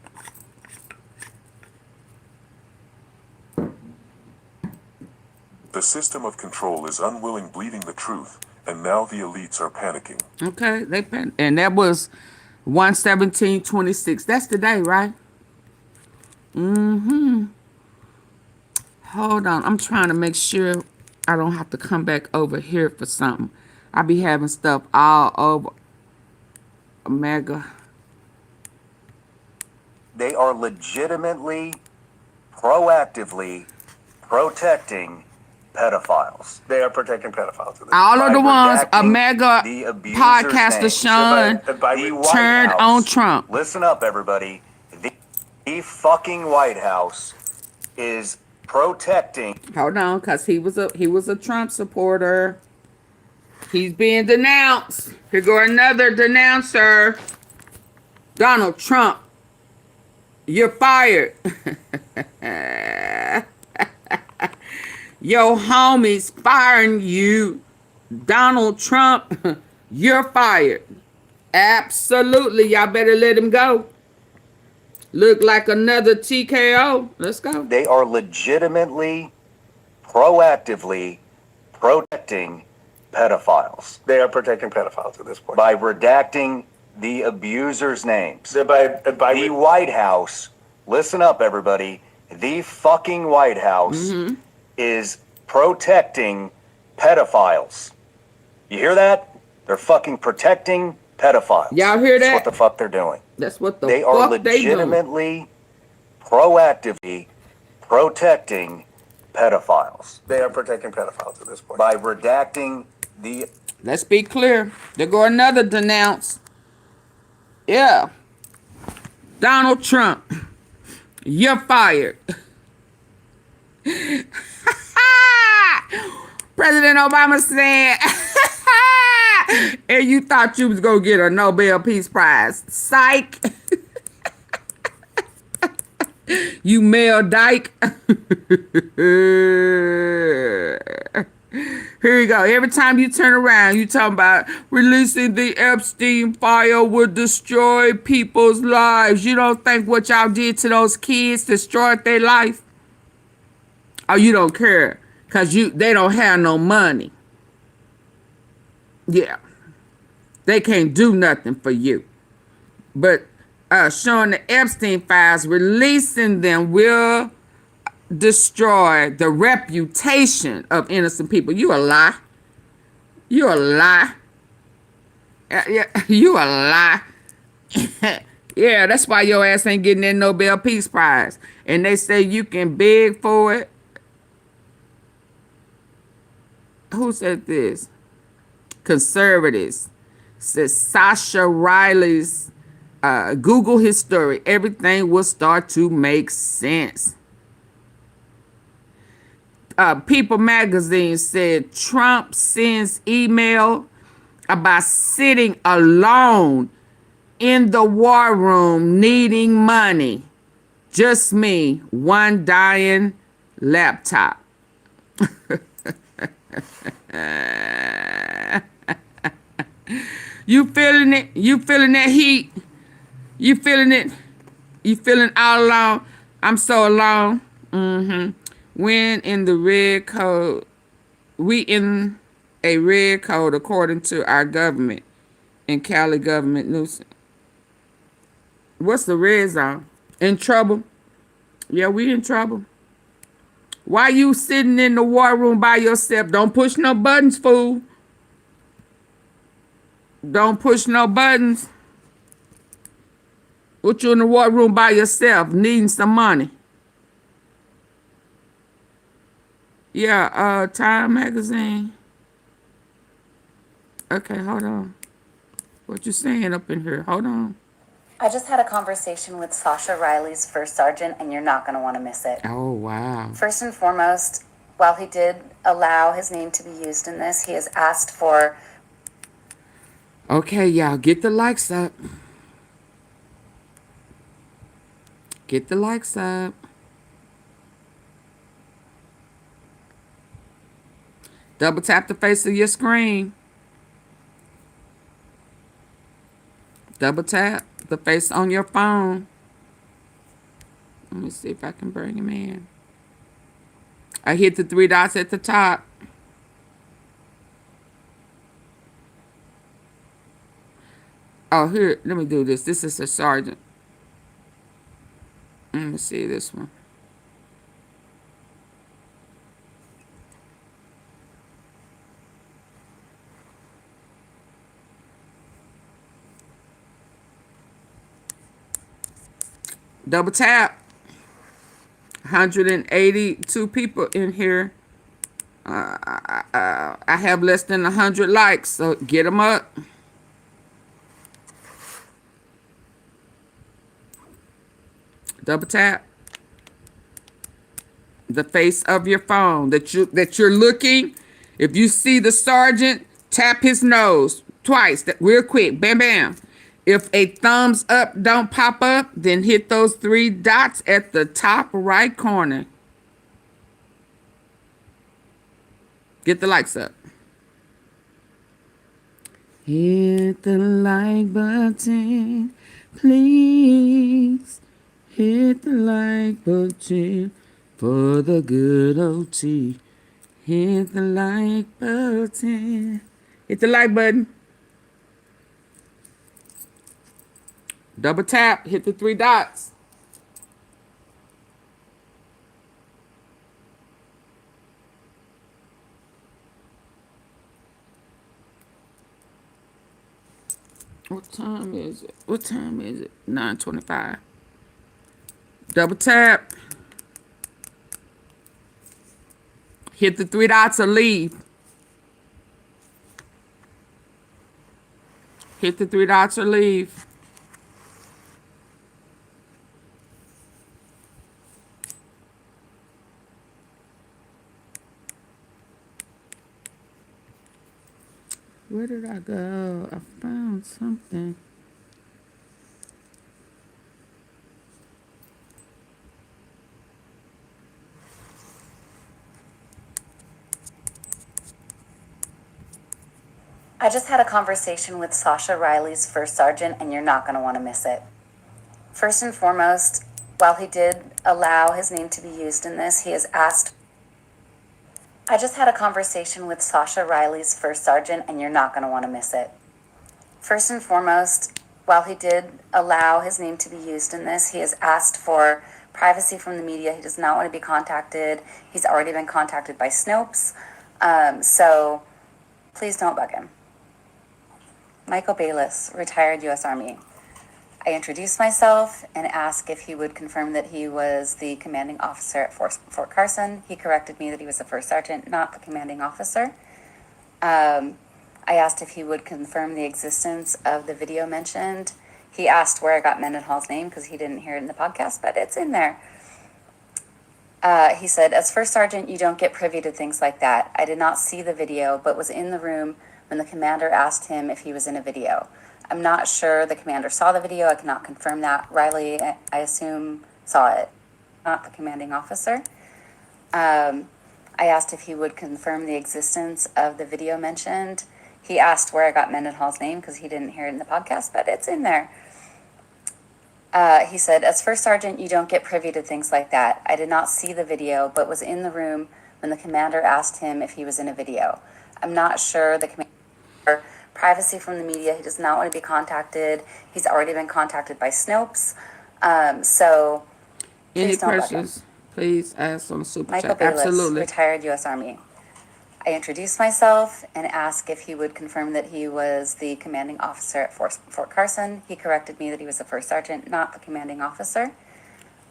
The system of control is unwilling bleeding the truth, and now the elites are panicking. Okay, and that was 1/17/26. That's today, right? Hold on, I'm trying to make sure I don't have to come back over here for something. I be having stuff all over Omega. They are legitimately, proactively protecting pedophiles. They are protecting pedophiles. All of the ones redacting Omega the abuser's podcaster name. Sean The White turned House, on Trump. Listen up, everybody. The fucking White House is protecting. Hold on, because he was a Trump supporter. He's being denounced. Here go another denouncer. Donald Trump, you're fired. Your homies firing you. Donald Trump, you're fired. Absolutely, y'all better let him go. Look like another TKO. Let's go. They are legitimately, proactively protecting pedophiles. They are protecting pedophiles at this point. By redacting the abusers' names. By The White House, listen up, everybody. The fucking White House is protecting pedophiles. You hear that? They're fucking protecting pedophiles. Y'all hear that? That's what the fuck they're doing. That's what the They are fuck they doing. legitimately, proactively protecting pedophiles. They are protecting pedophiles at this point. By redacting the... Let's be clear. There go another denounce. Yeah. Donald Trump, you're fired. President Obama said, and you thought you was going to get a Nobel Peace Prize. Psych. You male dyke. Here you go. Every time you turn around, you talking about releasing the Epstein file would destroy people's lives. You don't think what y'all did to those kids destroyed their life? Oh, you don't care because they don't have no money. Yeah. They can't do nothing for you. But showing the Epstein files, releasing them will destroy the reputation of innocent people. You a lie. You a lie. Yeah, you a lie. Yeah, that's why your ass ain't getting that Nobel Peace Prize. And they say you can beg for it. Who said this? Conservatives. Says Sasha Riley's Google his story. Everything will start to make sense. People magazine said Trump sends email about sitting alone in the war room needing money. Just me, one dying laptop. You feeling it? You feeling that heat? You feeling it? You feeling all alone? I'm so alone. When in the red code, we in a red code according to our government in Cali government news. What's the red zone? In trouble? Yeah, we in trouble. Why you sitting in the war room by yourself? Don't push no buttons, fool. Don't push no buttons. What you in the war room by yourself, needing some money? Yeah, Time magazine. Okay, hold on. What you saying up in here? Hold on. I just had a conversation with Sasha Riley's first sergeant, and you're not going to want to miss it. Oh, wow. First and foremost, while he did allow his name to be used in this, he has asked for... Okay, y'all, get the likes up. Get the likes up. Double tap the face of your screen. Double tap the face on your phone. Let me see if I can bring him in. I hit the 3 dots at the top. Oh, here, let me do this. This is a sergeant. Let me see this one. Double tap. 182 people in here. I have less than 100 likes, so get them up. Double tap the face of your phone that you're looking. If you see the sergeant, tap his nose twice, real quick, bam, bam. If a thumbs up don't pop up, then hit those 3 dots at the top right corner. Get the likes up. Hit the like button, please. Hit the like button for the good OT. Hit the like button. Hit the like button. Double tap. Hit the 3 dots. What time is it? What time is it? 9:25. Double tap. Hit the 3 dots or leave. Hit the 3 dots or leave. Where did I go? I found something. I just had a conversation with Sasha Riley's first sergeant, and you're not going to want to miss it. First and foremost, while he did allow his name to be used in this, he has asked. I just had a conversation with Sasha Riley's first sergeant, and you're not going to want to miss it. First and foremost, while he did allow his name to be used in this, he has asked for privacy from the media. He does not want to be contacted. He's already been contacted by Snopes. So please don't bug him. Michael Bayless, retired U.S. Army. I introduced myself and asked if he would confirm that he was the commanding officer at Fort Carson. He corrected me that he was the first sergeant, not the commanding officer. I asked if he would confirm the existence of the video mentioned. He asked where I got Mendenhall's name because he didn't hear it in the podcast, but it's in there. He said, as first sergeant, you don't get privy to things like that. I did not see the video, but was in the room when the commander asked him if he was in a video. I'm not sure the commander saw the video. I cannot confirm that. Riley, I assume, saw it, not the commanding officer. I asked if he would confirm the existence of the video mentioned. He asked where I got Mendenhall's name because he didn't hear it in the podcast, but it's in there. He said, as first sergeant, you don't get privy to things like that. I did not see the video, but was in the room when the commander asked him if he was in a video. I'm not sure the commander. Privacy from the media. He does not want to be contacted. He's already been contacted by Snopes. So Any please don't bug him. questions? Please ask on the super Michael chat. Bayless, Absolutely. retired U.S. Army. I introduced myself and asked if he would confirm that he was the commanding officer at Fort Carson. He corrected me that he was the first sergeant, not the commanding officer.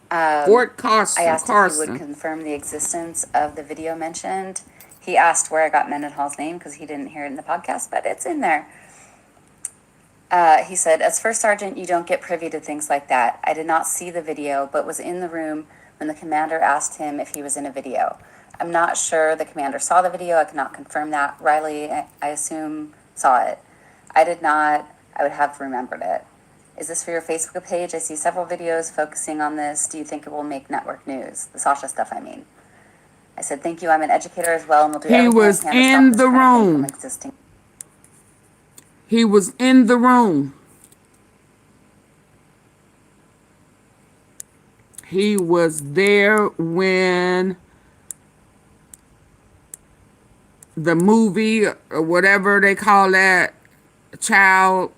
Fort Carson. I asked if he would confirm the existence of the video mentioned. He asked where I got Mendenhall's name because he didn't hear it in the podcast, but it's in there. He said, as first sergeant, you don't get privy to things like that. I did not see the video, but was in the room when the commander asked him if he was in a video. I'm not sure the commander saw the video. I cannot confirm that. Riley, I assume, saw it. I did not. I would have remembered it. Is this for your Facebook page? I see several videos focusing on this. Do you think it will make network news? The Sasha stuff, I mean. I said, thank you. I'm an educator as well, and we'll do everything we was can to in stop this the kind of thing room. from existing. He was in the room. He was there when the movie or whatever they call that child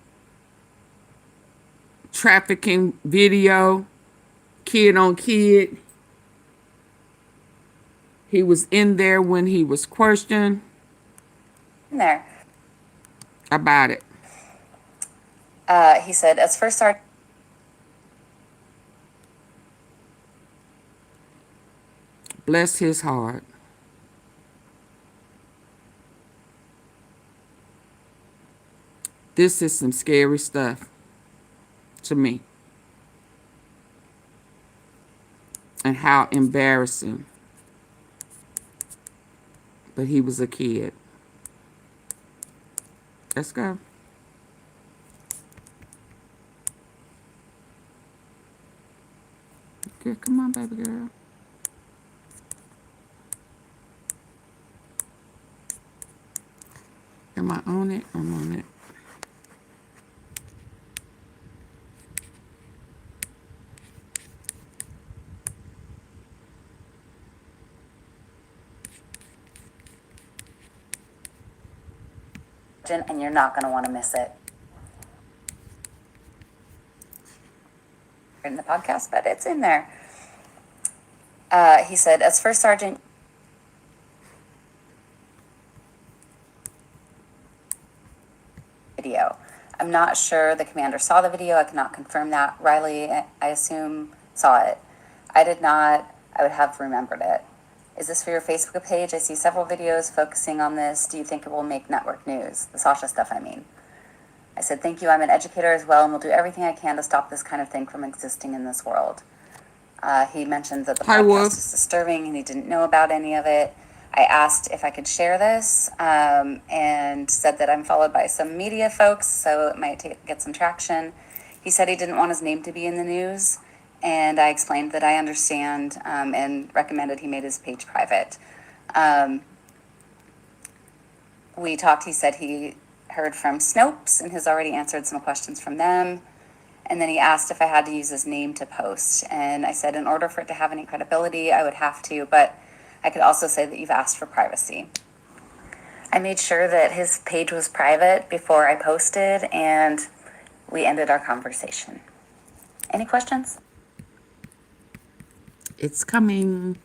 trafficking video, kid on kid. He was in there when he was questioned In there. about it. He said, as first sergeant. Bless his heart. This is some scary stuff to me. And how embarrassing. But he was a kid. Let's go. Okay, come on, baby girl. Am I on it? I'm on it. Sergeant, and you're not going to want to miss it. In the podcast, but it's in there. He said, as First Sergeant, video. I'm not sure the commander saw the video. I cannot confirm that. Riley, I assume, saw it. I did not. I would have remembered it. Is this for your Facebook page? I see several videos focusing on this. Do you think it will make network news? The Sasha stuff, I mean. I said, thank you. I'm an educator as well, and will do everything I can to stop this kind of thing from existing in this world. He mentioned that the podcast is disturbing, and he didn't know about any of it. I asked if I could share this, and said that I'm followed by some media folks, so it might get some traction. He said he didn't want his name to be in the news, and I explained that I understand, and recommended he made his page private. We talked, he said he heard from Snopes and has already answered some questions from them. And then he asked if I had to use his name to post. And I said, in order for it to have any credibility, I would have to, but I could also say that you've asked for privacy. I made sure that his page was private before I posted, and we ended our conversation. Any questions? It's coming.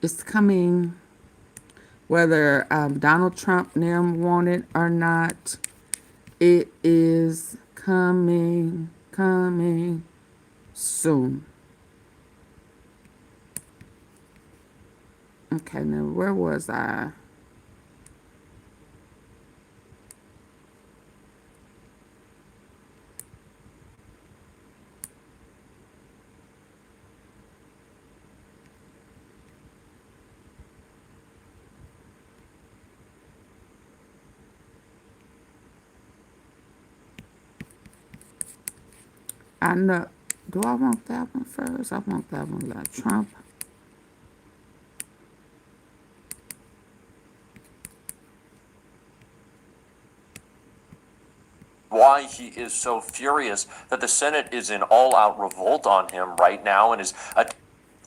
It's coming. Whether Donald Trump want it or not, it is coming soon. Okay, now where was I? I know. Do I want that one first? I want that one like Trump. Why he is so furious that the Senate is in all-out revolt on him right now and is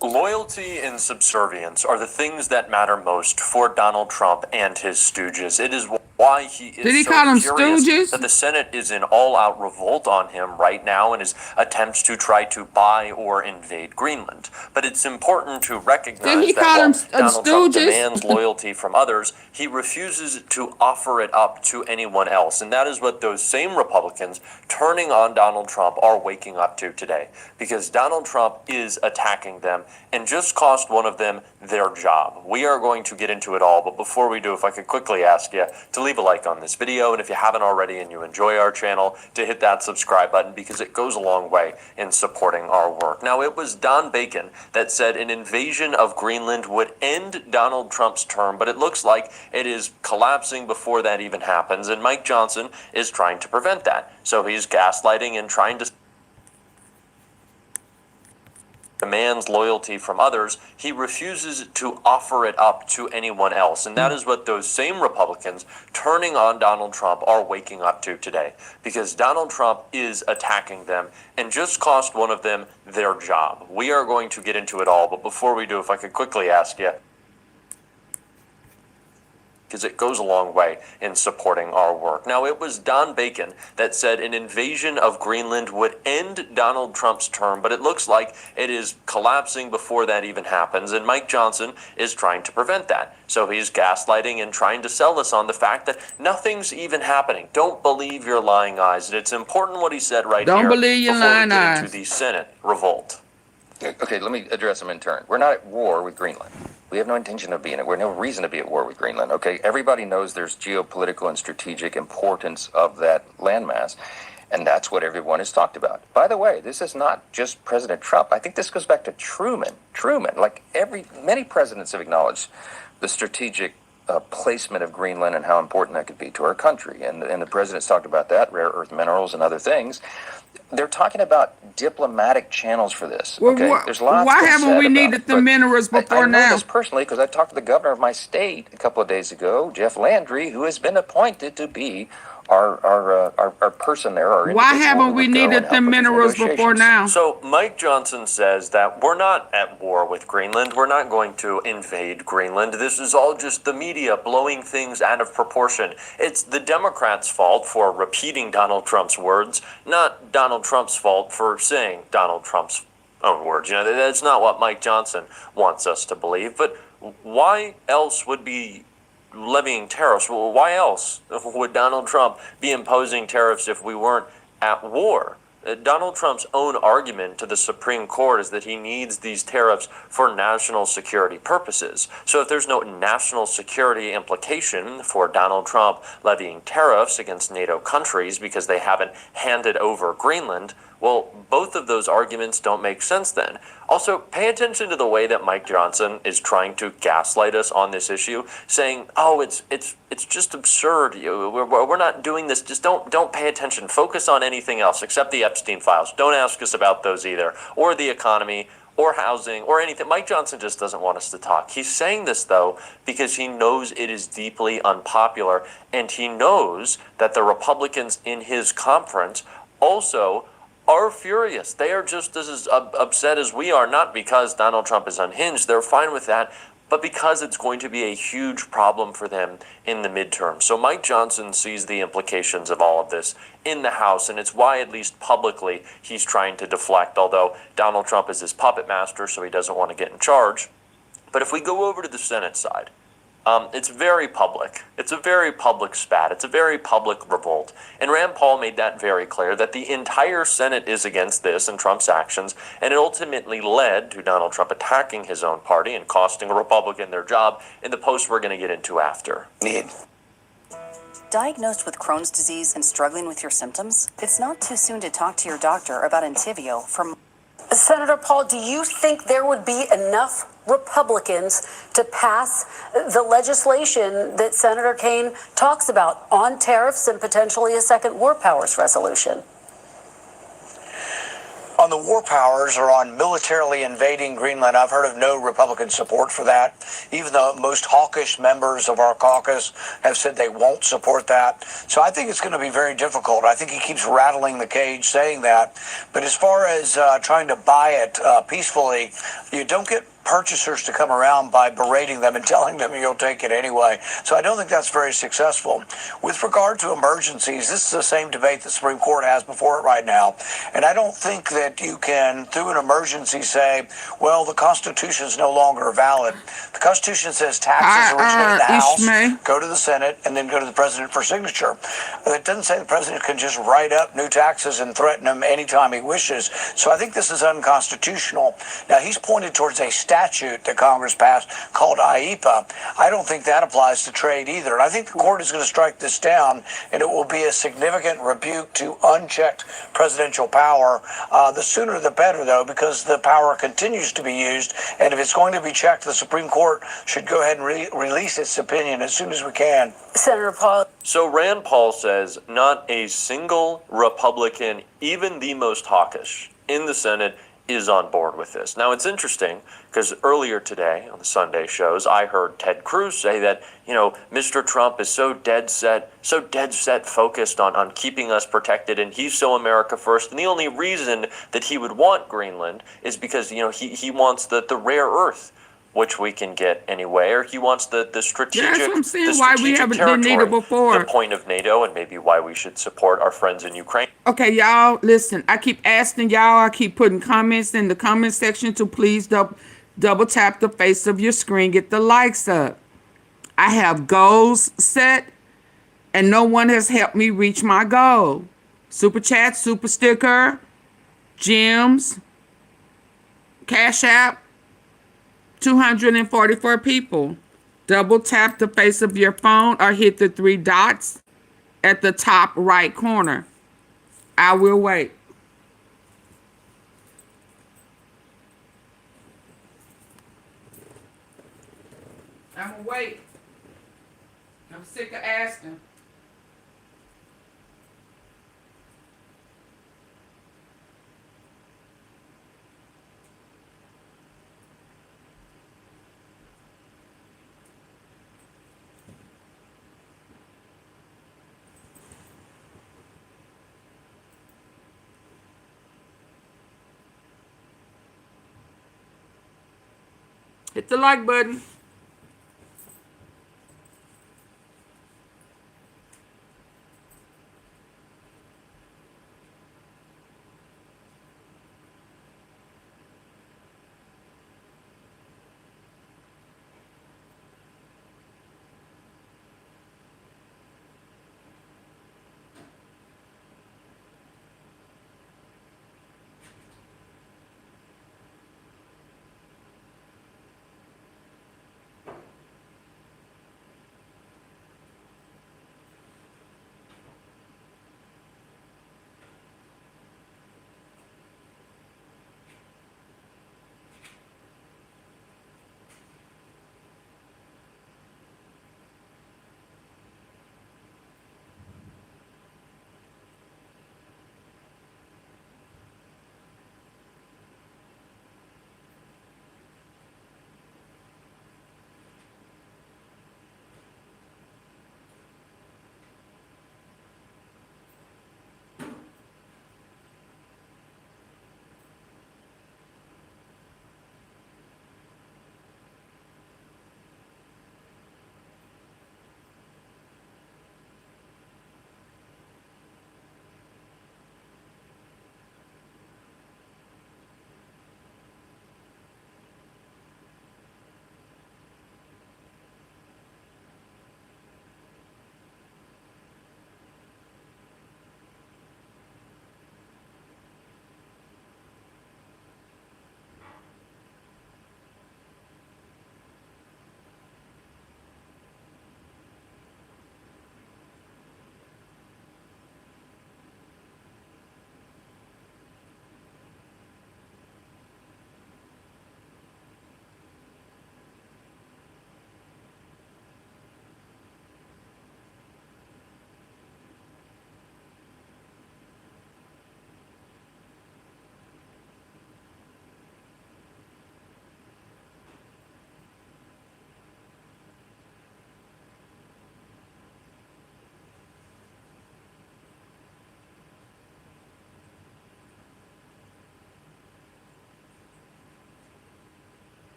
loyalty and subservience are the things that matter most for Donald Trump and his stooges. It is why he is Did he so call them furious stooges? that the Senate is in all-out revolt on him right now and his attempts to try to buy or invade Greenland. But it's important to recognize he that call while them Donald Trump stooges? demands loyalty from others, he refuses to offer it up to anyone else. And that is what those same Republicans turning on Donald Trump are waking up to today. Because Donald Trump is attacking them and just cost one of them their job. We are going to get into it all, but before we do, if I could quickly ask you to leave a like on this video, and if you haven't already and you enjoy our channel, to hit that subscribe button because it goes a long way in supporting our work. Now, it was Don Bacon that said an invasion of Greenland would end Donald Trump's term, but it looks like it is collapsing before that even happens, and Mike Johnson is trying to prevent that. So he's gaslighting and trying to demands loyalty from others, he refuses to offer it up to anyone else. And that is what those same Republicans turning on Donald Trump are waking up to today. Because Donald Trump is attacking them and just cost one of them their job. We are going to get into it all, but before we do, if I could quickly ask you, because it goes a long way in supporting our work. Now, it was Don Bacon that said an invasion of Greenland would end Donald Trump's term, but it looks like it is collapsing before that even happens, and Mike Johnson is trying to prevent that. So he's gaslighting and trying to sell us on the fact that nothing's even happening. Don't believe your lying eyes. And it's important what he said right here. Don't believe your lying before we get eyes. into the Senate revolt. Okay, let me address them in turn. We're not at war with Greenland. We have no intention of being it. We're no reason to be at war with Greenland. Okay, everybody knows there's geopolitical and strategic importance of that landmass, and that's what everyone has talked about. By the way, this is not just President Trump. I think this goes back to Truman. Like many presidents have acknowledged the strategic placement of Greenland and how important that could be to our country. And the president's talked about that, rare earth minerals and other things. They're talking about diplomatic channels for this. Well, Okay, there's lots why been haven't said we about needed it, the but minerals before I know now? this personally because I talked to the governor of my state a couple of days ago, Jeff Landry, who has been appointed to be our person there, our Why individual haven't who we would go and needed help them with these minerals before negotiations. now? So Mike Johnson says that we're not at war with Greenland. We're not going to invade Greenland. This is all just the media blowing things out of proportion. It's the Democrats' fault for repeating Donald Trump's words, not Donald Trump's fault for saying Donald Trump's own words. You know, that's not what Mike Johnson wants us to believe. But why else would be levying tariffs? Well, why else would Donald Trump be imposing tariffs if we weren't at war? Donald Trump's own argument to the Supreme Court is that he needs these tariffs for national security purposes. So if there's no national security implication for Donald Trump levying tariffs against NATO countries because they haven't handed over Greenland, well, both of those arguments don't make sense then. Also, pay attention to the way that Mike Johnson is trying to gaslight us on this issue, saying, "Oh, it's just absurd. We're not doing this. Just don't pay attention. Focus on anything else except the Epstein files. Don't ask us about those either, or the economy, or housing, or anything." Mike Johnson just doesn't want us to talk. He's saying this, though, because he knows it is deeply unpopular, and he knows that the Republicans in his conference also are furious. They are just as upset as we are, not because Donald Trump is unhinged. They're fine with that, but because it's going to be a huge problem for them in the midterm. So Mike Johnson sees the implications of all of this in the House, and it's why, at least publicly, he's trying to deflect, although Donald Trump is his puppet master, so he doesn't want to get in charge. But if we go over to the Senate side, it's very public. It's a very public spat. It's a very public revolt. And Rand Paul made that very clear, that the entire Senate is against this and Trump's actions, and it ultimately led to Donald Trump attacking his own party and costing a Republican their job in the post we're going to get into after. Diagnosed with Crohn's disease and struggling with your symptoms? It's not too soon to talk to your doctor about Entyvio from... Senator Paul, do you think there would be enough Republicans to pass the legislation that Senator Kaine talks about on tariffs and potentially a second war powers resolution? On the war powers or on militarily invading Greenland, I've heard of no Republican support for that. Even the most hawkish members of our caucus have said they won't support that. So I think it's going to be very difficult. I think he keeps rattling the cage saying that. But as far as trying to buy it peacefully, you don't get purchasers to come around by berating them and telling them you'll take it anyway. So I don't think that's very successful. With regard to emergencies, this is the same debate the Supreme Court has before it right now. And I don't think that you can, through an emergency, say, well, the Constitution is no longer valid. The Constitution says taxes originate in the House, go to the Senate, and then go to the President for signature. It doesn't say the President can just write up new taxes and threaten them anytime he wishes. So I think this is unconstitutional. Now, he's pointed towards a statute that Congress passed called IEPA. I don't think that applies to trade either. And I think the court is going to strike this down, and it will be a significant rebuke to unchecked presidential power. The sooner the better, though, because the power continues to be used. And if it's going to be checked, the Supreme Court should go ahead and release its opinion as soon as we can. Senator Paul. So Rand Paul says not a single Republican, even the most hawkish in the Senate, is on board with this. Now, it's interesting because earlier today on the Sunday shows, I heard Ted Cruz say that, you know, Mr. Trump is so dead set focused on keeping us protected, and he's so America first. And the only reason that he would want Greenland is because, you know, he wants the rare earth, which we can get anyway, or he wants the strategic, yeah, that's what I'm saying, why we haven't been NATO before. The point of NATO, and maybe why we should support our friends in Ukraine. Okay, y'all, listen, I keep asking y'all, I keep putting comments in the comment section to please double tap the face of your screen, get the likes up. I have goals set, and no one has helped me reach my goal. Super chat, super sticker, gems, Cash App, 244 people. Double tap the face of your phone or hit the 3 dots at the top right corner. I will wait. I'm gonna wait. I'm sick of asking. Hit the like button.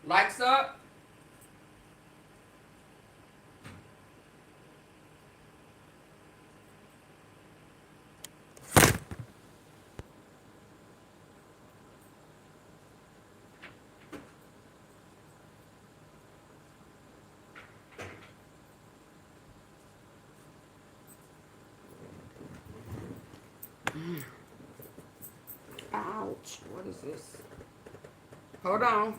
Likes up. Ouch. What is this? Hold on.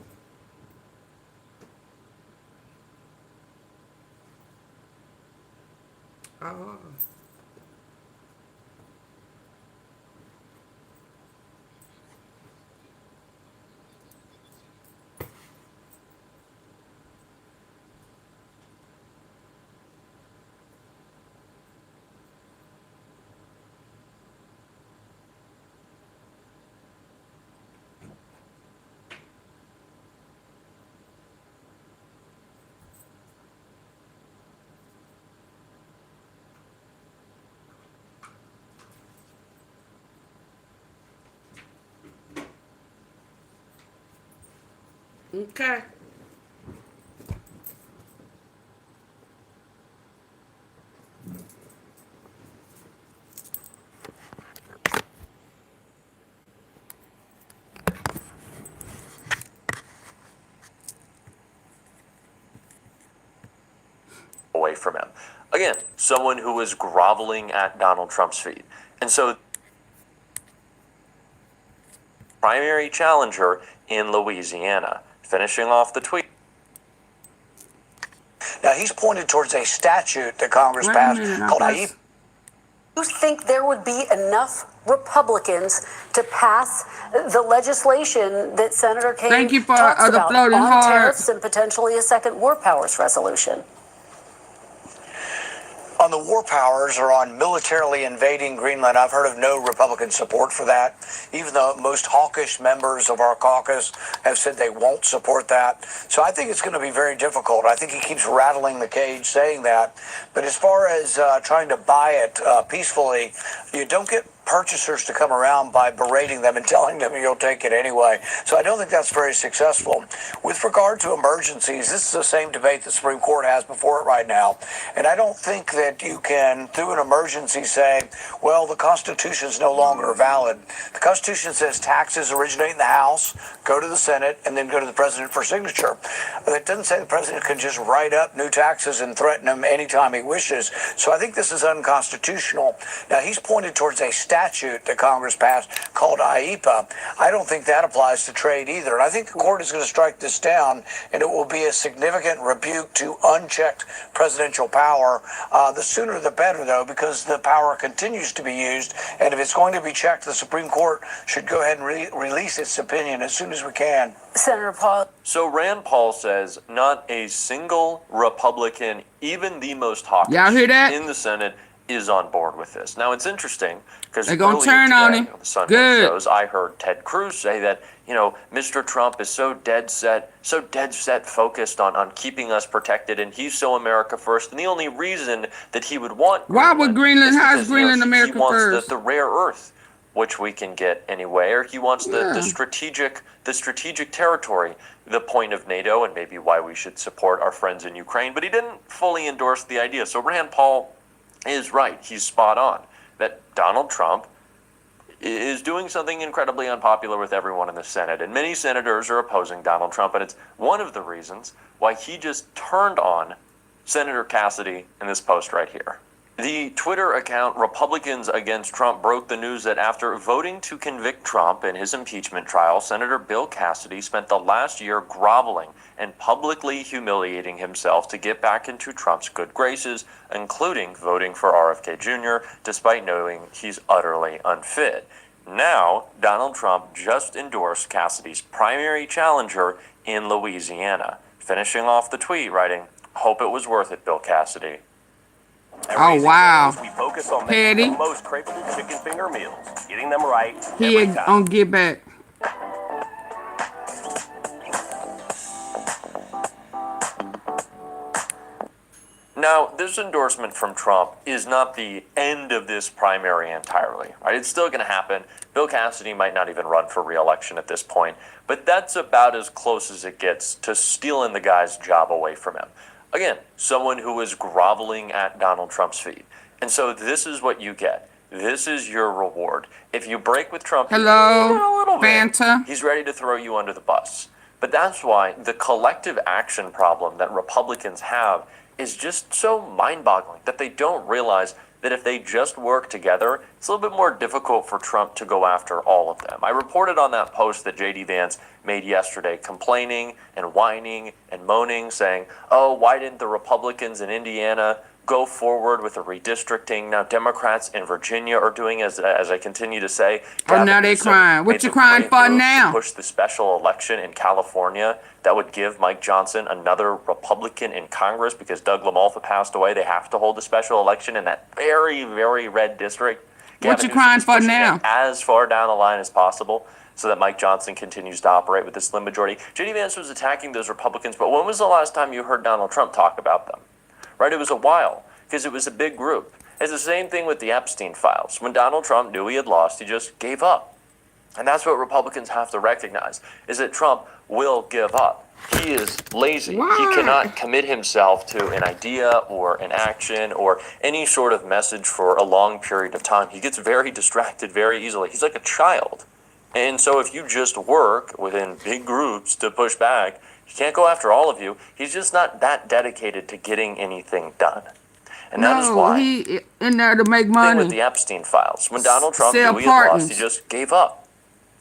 Oh. Okay. Away from him. Again, someone who was groveling at Donald Trump's feet. And so, primary challenger in Louisiana, finishing off the tweet. Now, he's pointed towards a statute that Congress Wait a passed minute, called I IEPA. thought- Do you think there would be enough Republicans to pass the legislation that Senator Kaine Thank you for talks the about floating on heart. tariffs and potentially a second war powers resolution? On the war powers or on militarily invading Greenland, I've heard of no Republican support for that, even though most hawkish members of our caucus have said they won't support that. So I think it's going to be very difficult. I think he keeps rattling the cage saying that. But as far as trying to buy it peacefully, you don't get purchasers to come around by berating them and telling them you'll take it anyway. So I don't think that's very successful. With regard to emergencies, this is the same debate the Supreme Court has before it right now. And I don't think that you can, through an emergency, say, well, the Constitution is no longer valid. The Constitution says taxes originate in the House, go to the Senate, and then go to the President for signature. It doesn't say the President can just write up new taxes and threaten them anytime he wishes. So I think this is unconstitutional. Now, he's pointed towards a statute that Congress passed called IEPA. I don't think that applies to trade either. And I think the court is going to strike this down, and it will be a significant rebuke to unchecked presidential power. The sooner the better, though, because the power continues to be used. And if it's going to be checked, the Supreme Court should go ahead and release its opinion as soon as we can. Senator Paul. So Rand Paul says not a single Republican, even the most hawkish Y'all hear that? in the Senate, is on board with this. Now it's interesting because They're gonna turn on him. the Sunday Good. shows, I heard Ted Cruz say that, you know, Mr. Trump is so dead set focused on keeping us protected, and he's so America first. And the only reason that he would want Why would Greenland? is How's because, Greenland he America wants first? the rare earth, which we can get anyway, or he wants the Yeah. strategic territory, the point of NATO, and maybe why we should support our friends in Ukraine. But he didn't fully endorse the idea. So Rand Paul is right. He's spot on that Donald Trump is doing something incredibly unpopular with everyone in the Senate. And many senators are opposing Donald Trump. And it's one of the reasons why he just turned on Senator Cassidy in this post right here. The Twitter account Republicans Against Trump broke the news that after voting to convict Trump in his impeachment trial, Senator Bill Cassidy spent the last year groveling and publicly humiliating himself to get back into Trump's good graces, including voting for RFK Jr., despite knowing he's utterly unfit. Now, Donald Trump just endorsed Cassidy's primary challenger in Louisiana, finishing off the tweet, writing, "Hope it was worth it, Bill Cassidy." Oh, wow. We focus on Petty. making the most craveable chicken finger meals, getting them right He every time. on Get Back. Now, this endorsement from Trump is not the end of this primary entirely, right? It's still going to happen. Bill Cassidy might not even run for re-election at this point, but that's about as close as it gets to stealing the guy's job away from him. Again, someone who is groveling at Donald Trump's feet. And so this is what you get. This is your reward. If you break with Trump, Hello, even a little bit, Fanta. he's ready to throw you under the bus. But that's why the collective action problem that Republicans have is just so mind-boggling that they don't realize that if they just work together, it's a little bit more difficult for Trump to go after all of them. I reported on that post that J.D. Vance made yesterday, complaining and whining and moaning, saying, oh, why didn't the Republicans in Indiana go forward with a redistricting? Now Democrats in Virginia are doing, as I continue to say. Oh, now they crying. What you crying for now? Push the special election in California that would give Mike Johnson another Republican in Congress, because Doug LaMalfa passed away. They have to hold a special election in that very, very red district. What you crying for now? As far down the line as possible, so that Mike Johnson continues to operate with this slim majority. J.D. Vance was attacking those Republicans, but when was the last time you heard Donald Trump talk about them? Right? It was a while, because it was a big group. It's the same thing with the Epstein files. When Donald Trump knew he had lost, he just gave up. And that's what Republicans have to recognize, is that Trump will give up. He is lazy. Why? He cannot commit himself to an idea or an action or any sort of message for a long period of time. He gets very distracted very easily. He's like a child. And so if you just work within big groups to push back, he can't go after all of you. He's just not that dedicated to getting anything done. And that is why he in there to make thing money. with the Epstein files. When Donald Trump Sell knew he had lost, pardons. he just gave up.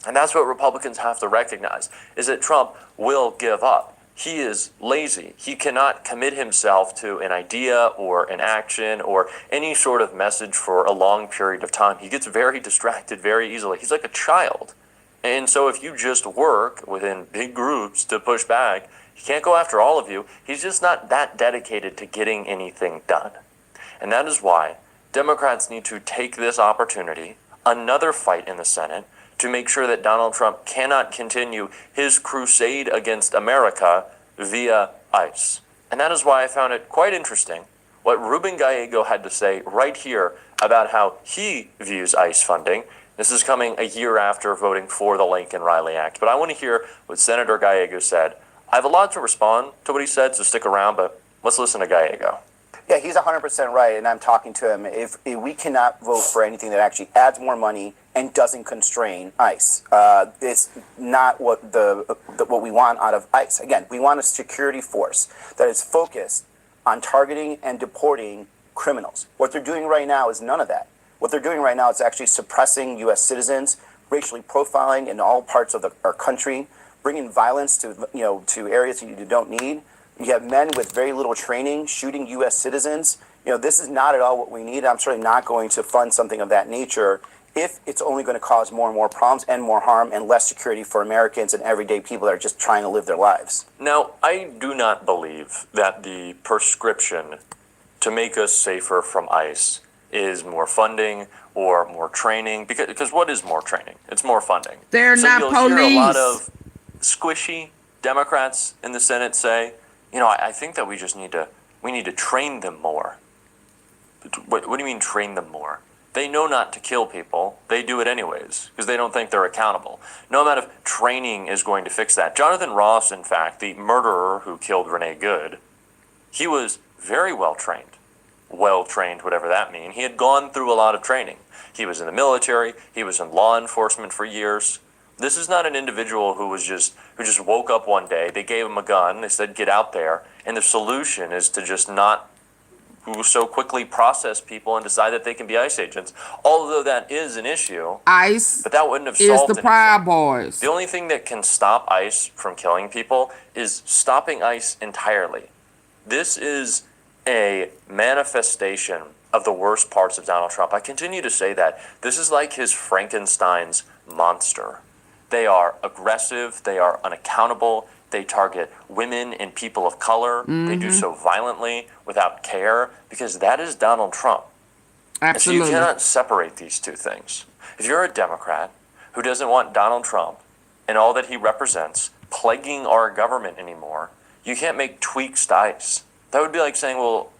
And that's what Republicans have to recognize, is that Trump will give up. he is lazy. He cannot commit himself to an idea or an action or any sort of message for a long period of time. He gets very distracted very easily. He's like a child. And so if you just work within big groups to push back, he can't go after all of you. He's just not that dedicated to getting anything done. And that is why Democrats need to take this opportunity, another fight in the Senate, to make sure that Donald Trump cannot continue his crusade against America via ICE. And that is why I found it quite interesting what Ruben Gallego had to say right here about how he views ICE funding. This is coming a year after voting for the Lincoln-Riley Act. But I want to hear what Senator Gallego said. I have a lot to respond to what he said, so stick around, but let's listen to Gallego. Yeah, he's 100% right, and I'm talking to him. If we cannot vote for anything that actually adds more money and doesn't constrain ICE, it's not what what we want out of ICE. Again, we want a security force that is focused on targeting and deporting criminals. What they're doing right now is none of that. What they're doing right now is actually suppressing U.S. citizens, racially profiling in all parts of our country, bringing violence to areas that you don't need. You have men with very little training shooting U.S. citizens. This is not at all what we need. I'm certainly not going to fund something of that nature if it's only going to cause more and more problems and more harm and less security for Americans and everyday people that are just trying to live their lives. Now, I do not believe that the prescription to make us safer from ICE is more funding or more training, because what is more training? It's more funding. They're so not you'll police. Hear a lot of squishy Democrats in the Senate say, I think that we need to train them more. What do you mean train them more? They know not to kill people. They do it anyways because they don't think they're accountable. No amount of training is going to fix that. Jonathan Ross, in fact, the murderer who killed Renee Good, he was very well trained. Well trained, whatever that means. He had gone through a lot of training. He was in the military. He was in law enforcement for years. This is not an individual who just woke up one day. They gave him a gun. They said, get out there. And the solution is to just not so quickly process people and decide that they can be ICE agents. Although that is an issue. ICE but that wouldn't have is solved the Proud Boys. The only thing that can stop ICE from killing people is stopping ICE entirely. This is a manifestation of the worst parts of Donald Trump. I continue to say that. This is like his Frankenstein's monster. They are aggressive. They are unaccountable. They target women and people of color. They do so violently without care because that is Donald Trump. Absolutely. And so you cannot separate these two things. If you're a Democrat who doesn't want Donald Trump and all that he represents plaguing our government anymore, you can't make tweaks to ICE. That would be like saying, well,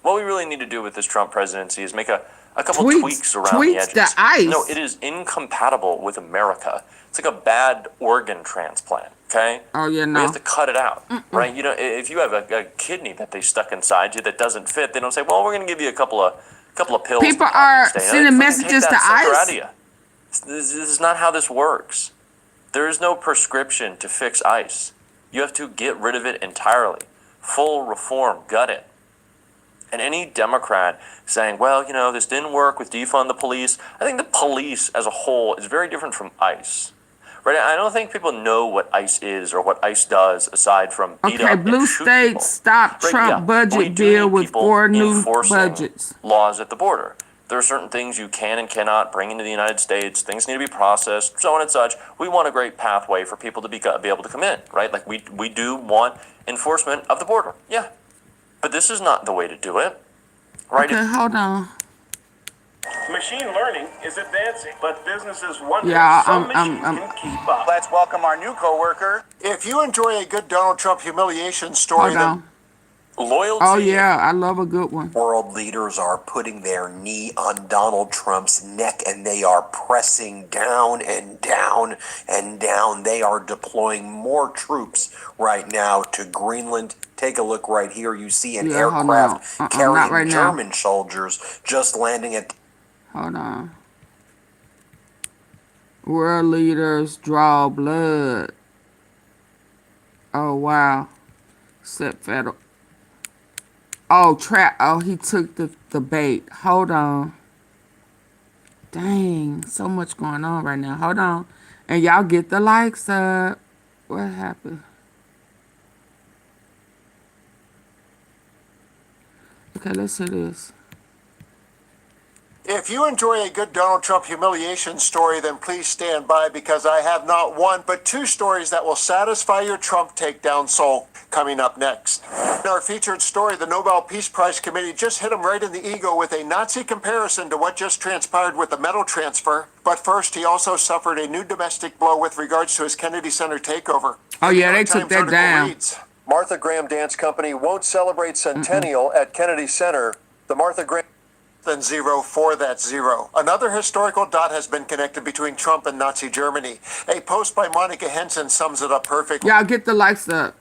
what we really need to do with this Trump presidency is make a couple tweaks around the edges. To ICE. No, it is incompatible with America. It's like a bad organ transplant, okay? Oh, yeah, no. We have to cut it out, right? If you have a kidney that they stuck inside you that doesn't fit, they don't say, well, we're going to give you a couple of pills. People are sending messages to ICE. This is not how this works. There is no prescription to fix ICE. You have to get rid of it entirely. Full reform, gut it. And any Democrat saying, well, this didn't work with defund the police. I think the police as a whole is very different from ICE. Right? I don't think people know what ICE is or what ICE does aside from beat up and blue shoot states people. stop Trump budget bill with 4 new budgets. Laws at the border. There are certain things you can and cannot bring into the United States. Things need to be processed, so on and such. We want a great pathway for people to be able to come in, right? Like we do want enforcement of the border. Yeah. But this is not the way to do it, right? Okay, hold on. Machine learning is advancing, but businesses wonder Yeah, if some machines can keep up. Let's welcome our new coworker. If you enjoy a good Donald Trump humiliation story, Hold on. Loyalty. Oh, yeah, I love a good one. World leaders are putting their knee on Donald Trump's neck and they are pressing down and down and down. They are deploying more troops right now to Greenland. Take a look right here. You see an aircraft carrying German soldiers just landing at... Hold on. World leaders draw blood. Oh, wow. Except federal. Oh, oh, he took the bait. Hold on. Dang, so much going on right now. Hold on. And y'all get the likes up. What happened? Okay, let's hear this. If you enjoy a good Donald Trump humiliation story, then please stand by, because I have not one, but two stories that will satisfy your Trump takedown soul coming up next. In our featured story, the Nobel Peace Prize Committee just hit him right in the ego with a Nazi comparison to what just transpired with the medal transfer. But first, he also suffered a new domestic blow with regards to his Kennedy Center takeover. Oh yeah, they took that down. Reads, Martha Graham Dance Company won't celebrate centennial at Kennedy Center. The Martha Graham than zero for that zero. Another historical dot has been connected between Trump and Nazi Germany. A post by Monica Henson sums it up perfectly. Y'all get the likes up.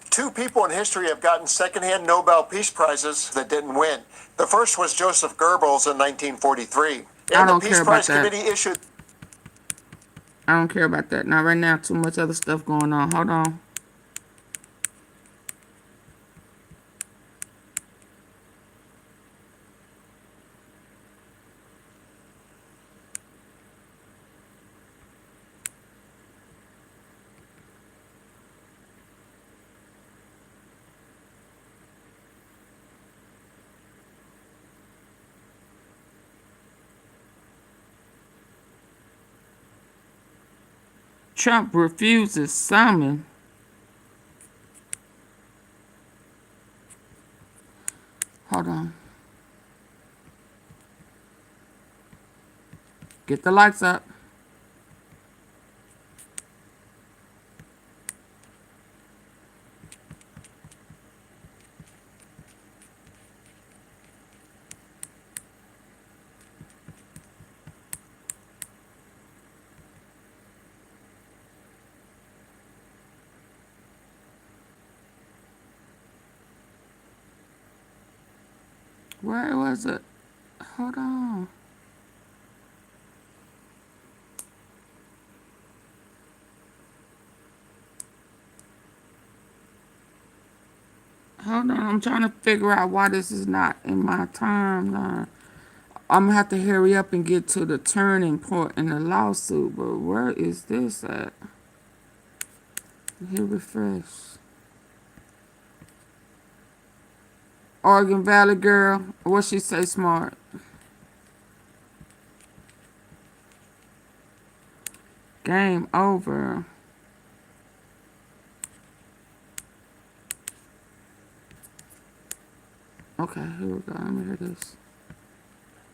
Two people in history have gotten secondhand Nobel Peace Prizes that didn't win. The first was Joseph Goebbels in 1943. I don't the care Peace about Prize that. Committee issued. I don't care about that. Not right now. Too much other stuff going on. Hold on. Trump refuses summon. Hold on. Get the lights up. Where was it? Hold on. Hold on. I'm trying to figure out why this is not in my timeline. I'm going to have to hurry up and get to the turning point in the lawsuit. But where is this at? Hit refresh. Oregon Valley girl. What she say smart? Game over. Okay, here we go. Let me hear this.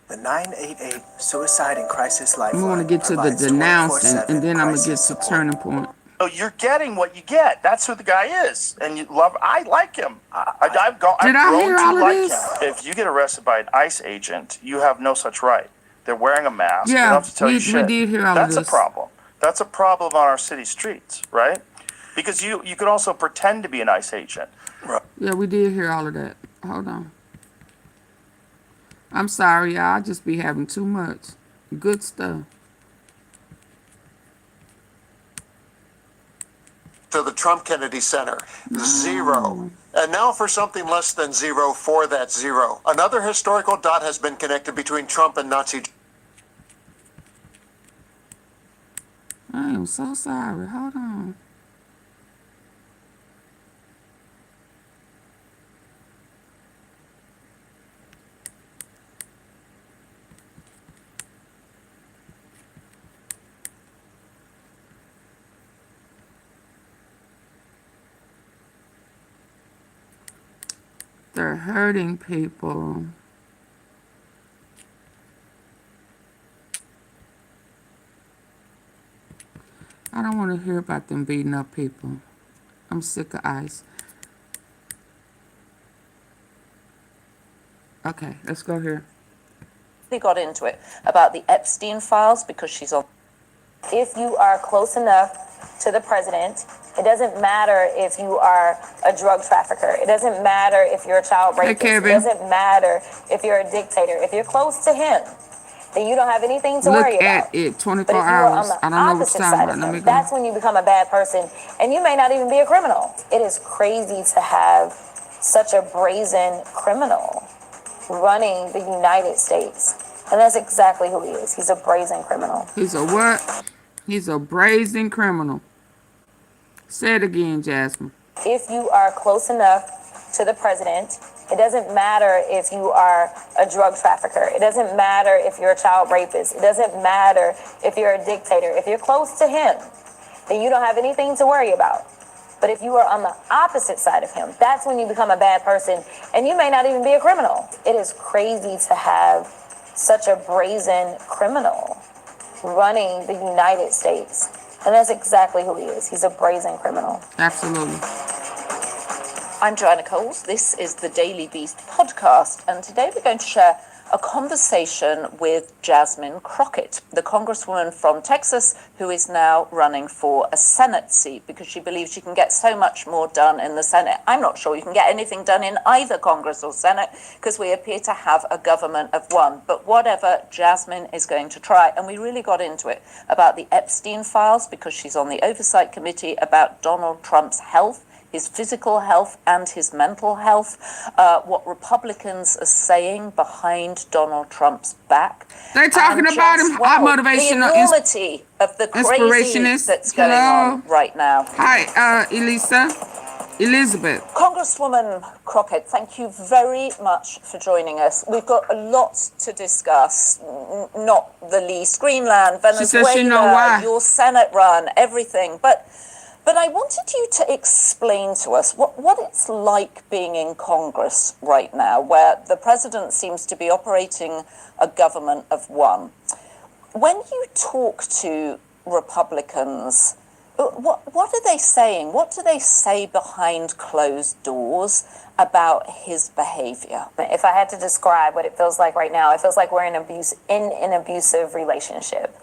The 988 Suicide and Crisis Lifeline. We want to get to the denounced, and then I'm going to get to turning point. So you're getting what you get. That's who the guy is, and you love. I like him. I've grown to like him. If you get arrested by an ICE agent, you have no such right. They're wearing a mask. Yeah, they don't have to tell you shit. We did hear all of this. That's a problem. That's a problem on our city streets, right? Because you could also pretend to be an ICE agent. Right. Yeah, we did hear all of that. Hold on. I'm sorry, y'all. I just be having too much good stuff. To the Trump Kennedy Center, zero. And now for something less than zero for that zero. Another historical dot has been connected between Trump and Nazi. I am so sorry. Hold on. They're hurting people. I don't want to hear about them beating up people. I'm sick of ICE. Okay, let's go here. They got into it about the Epstein files because she's on. If you are close enough to the president, it doesn't matter if you are a drug trafficker. It doesn't matter if you're a child rapist. It doesn't matter if you're a dictator. If you're close to him, then you don't have anything to worry about. Look at it, 24 but if hours. You are I on the don't know what opposite time. side of him, that's when you become a bad person, and you may not even be a criminal. It is crazy to have such a brazen criminal running the United States. And that's exactly who he is. He's a brazen criminal. He's a what? He's a brazen criminal. Say it again, Jasmine. If you are close enough to the president, It doesn't matter if you are a drug trafficker. It doesn't matter if you're a child rapist. It doesn't matter if you're a dictator. If you're close to him, then you don't have anything to worry about. But if you are on the opposite side of him, that's when you become a bad person, and you may not even be a criminal. It is crazy to have such a brazen criminal running the United States. And that's exactly who he is. He's a brazen criminal. Absolutely. I'm Joanna Coles. This is the Daily Beast podcast, and today we're going to share a conversation with Jasmine Crockett, the congresswoman from Texas who is now running for a Senate seat because she believes she can get so much more done in the Senate. I'm not sure you can get anything done in either Congress or Senate because we appear to have a government of one. But whatever, Jasmine is going to try. And we really got into it about the Epstein files because she's on the Oversight Committee about Donald Trump's health, his physical health and his mental health, what Republicans are saying behind Donald Trump's back. They're talking about him, our motivational the enormity of the crazy that's going on right now. Hi, Elizabeth. Congresswoman Crockett, thank you very much for joining us. We've got a lot to discuss, not the least Greenland, Venezuela, your Senate run, everything. But I wanted you to explain to us what it's like being in Congress right now, where the president seems to be operating a government of one. When you talk to Republicans, what are they saying? What do they say behind closed doors about his behavior? If I had to describe what it feels like right now, it feels like we're in an abusive relationship.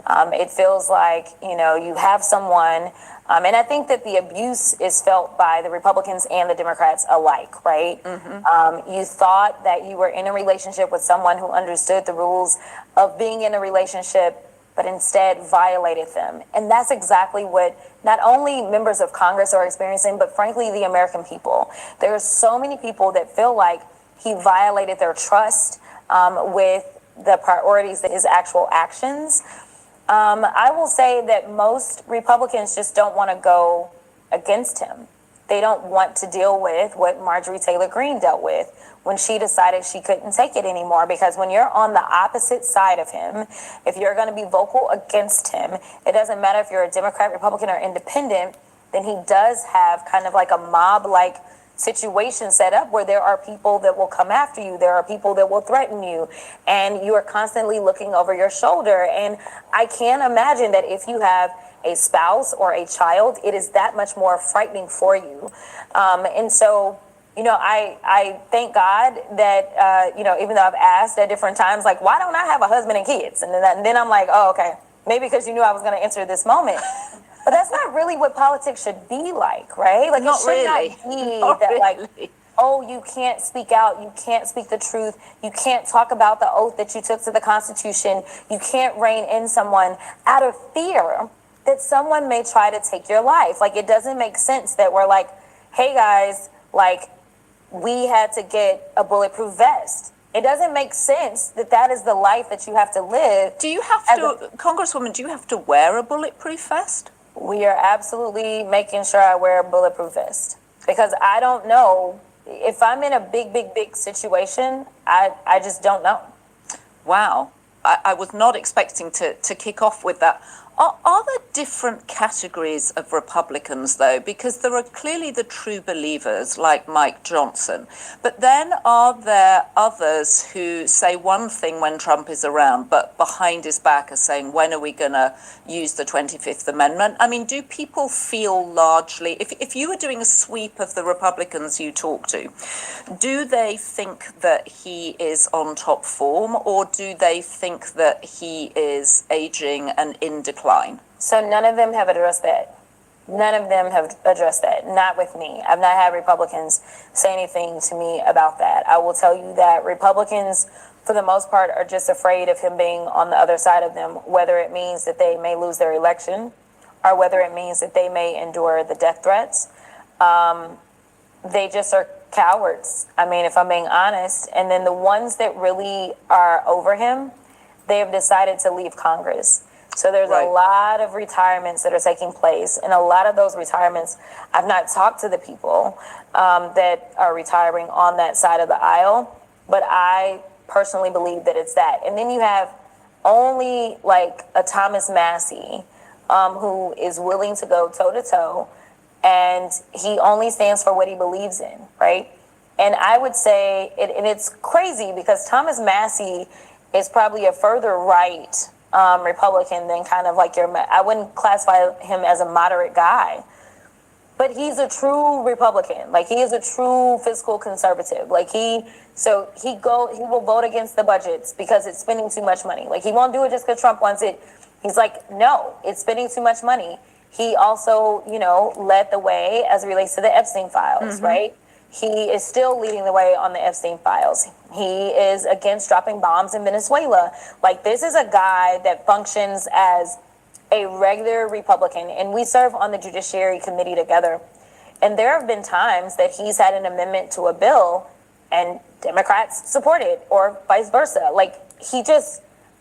It feels like, you have someone, and I think that the abuse is felt by the Republicans and the Democrats alike, right? Mm-hmm. You thought that you were in a relationship with someone who understood the rules of being in a relationship, but instead violated them. And that's exactly what not only members of Congress are experiencing, but frankly, the American people. There are so many people that feel like he violated their trust with the priorities of his actual actions. I will say that most Republicans just don't want to go against him. They don't want to deal with what Marjorie Taylor Greene dealt with when she decided she couldn't take it anymore. Because when you're on the opposite side of him, if you're going to be vocal against him, it doesn't matter if you're a Democrat, Republican, or independent, then he does have kind of like a mob-like situation set up where there are people that will come after you. There are people that will threaten you, and you are constantly looking over your shoulder. And I can't imagine that if you have a spouse or a child, it is that much more frightening for you. And so, I thank God that, even though I've asked at different times, like, why don't I have a husband and kids? And then I'm like, oh, okay, maybe because you knew I was going to enter this moment. But that's not really what politics should be like, right? Like, not it should really. not be that, like, oh, you can't speak out, you can't speak the truth, you can't talk about the oath that you took to the Constitution, you can't rein in someone out of fear that someone may try to take your life. Like, it doesn't make sense that we're like, hey guys, like, we had to get a bulletproof vest. It doesn't make sense that that is the life that you have to live. Do you have to, Congresswoman, do you have to wear a bulletproof vest? We are absolutely making sure I wear a bulletproof vest, because I don't know if I'm in a big situation. I just don't know. Wow. I was not expecting to kick off with that. Are there different categories of Republicans, though? Because there are clearly the true believers, like Mike Johnson. But then are there others who say one thing when Trump is around, but behind his back are saying, when are we going to use the 25th Amendment? I mean, do people feel largely, if you were doing a sweep of the Republicans you talk to, do they think that he is on top form, or do they think that he is aging and in decline? So none of them have addressed that. None of them have addressed that. Not with me. I've not had Republicans say anything to me about that. I will tell you that Republicans, for the most part, are just afraid of him being on the other side of them, whether it means that they may lose their election or whether it means that they may endure the death threats. They just are cowards. I mean, if I'm being honest. And then the ones that really are over him, they have decided to leave Congress. So there's Right. a lot of retirements that are taking place, and a lot of those retirements, I've not talked to the people that are retiring on that side of the aisle, but I personally believe that it's that. And then you have only like a Thomas Massey who is willing to go toe to toe, and he only stands for what he believes in, right? And I would say, and it's crazy because Thomas Massey is probably a further right Republican than kind of like I wouldn't classify him as a moderate guy, but he's a true Republican. Like, he is a true fiscal conservative. Like, he will vote against the budgets because it's spending too much money. Like, he won't do it just because Trump wants it. He's like, no, it's spending too much money. He also, led the way as it relates to the Epstein files, right? He is still leading the way on the Epstein files. He is against dropping bombs in Venezuela. Like, this is a guy that functions as a regular Republican, and we serve on the Judiciary Committee together. And there have been times that he's had an amendment to a bill and Democrats support it, or vice versa. Like,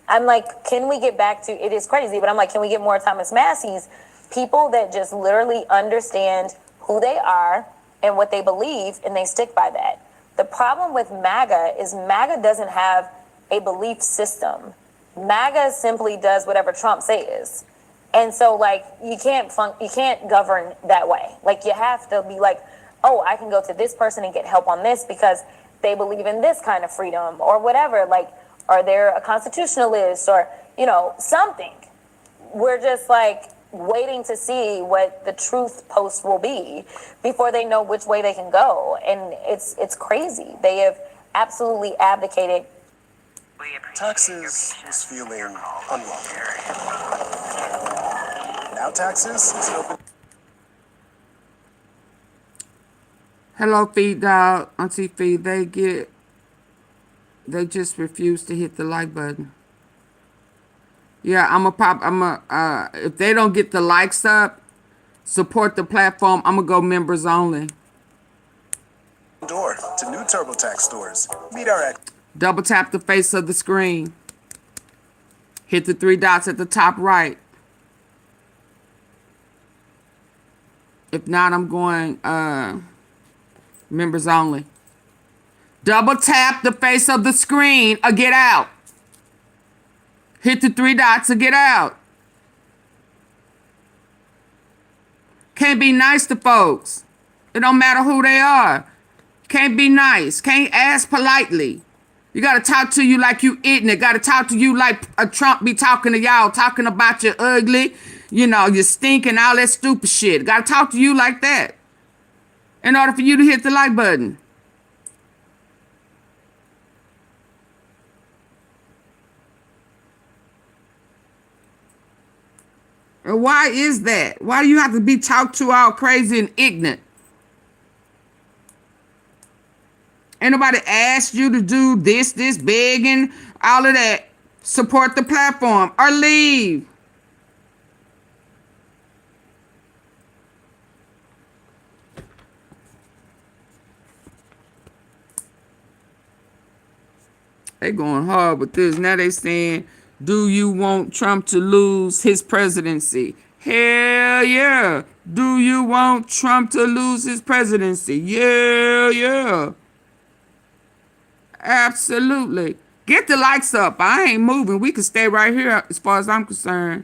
I'm like, can we get back to, it is crazy, but I'm like, can we get more Thomas Massey's? People that just literally understand who they are and what they believe, and they stick by that. The problem with MAGA is MAGA doesn't have a belief system. MAGA simply does whatever Trump says. And so, like, you can't govern that way. Like, you have to be like, oh, I can go to this person and get help on this because they believe in this kind of freedom or whatever. Like, are they a constitutionalist or, something? We're just like waiting to see what the truth post will be before they know which way they can go. And it's crazy. They have absolutely abdicated. Taxes was feeling unwelcome. Now taxes is an open. Hello, Feed Dog, Auntie Feed. They just refuse to hit the like button. Yeah, if they don't get the likes up, support the platform, I'm gonna go members only. Door to new TurboTax stores. Meet our Double tap the face of the screen. Hit the 3 dots at the top right. If not, I'm going members only. Double tap the face of the screen or get out. Hit the 3 dots or get out. Can't be nice to folks. It don't matter who they are. Can't be nice. Can't ask politely. You got to talk to you like you ignorant. Got to talk to you like a Trump be talking to y'all, talking about you ugly, you stink and all that stupid shit. Got to talk to you like that in order for you to hit the like button. And why is that? Why do you have to be talked to all crazy and ignorant? Ain't nobody asked you to do this, begging, all of that. Support the platform or leave. They going hard with this. Now they saying, do you want Trump to lose his presidency? Hell yeah. Do you want Trump to lose his presidency? Yeah. Absolutely. Get the likes up. I ain't moving. We can stay right here as far as I'm concerned.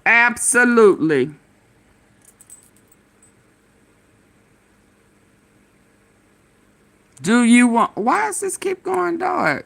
Absolutely. Do you want... Why does this keep going dark?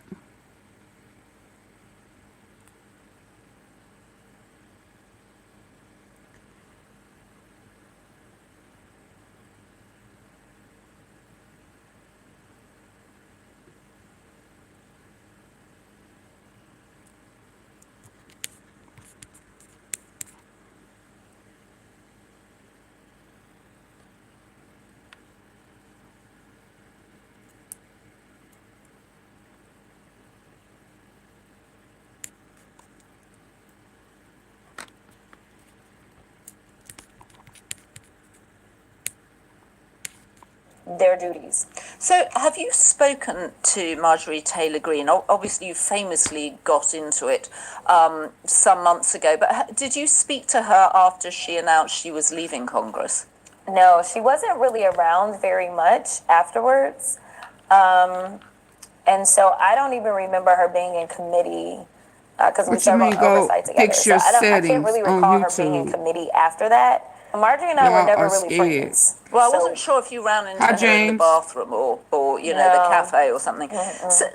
their duties. So, have you spoken to Marjorie Taylor Greene? Obviously, you famously got into it some months ago, but did you speak to her after she announced she was leaving Congress? No, she wasn't really around very much afterwards. And so I don't even remember her being in committee because we What you serve on mean go oversight together. fix So your I can't settings really on recall her being in YouTube? committee after that. Marjorie and I were Y'all never are really scared. friends. Well, I So- wasn't sure if you ran into Hi, her in the James. bathroom or you know, the No. cafe or something.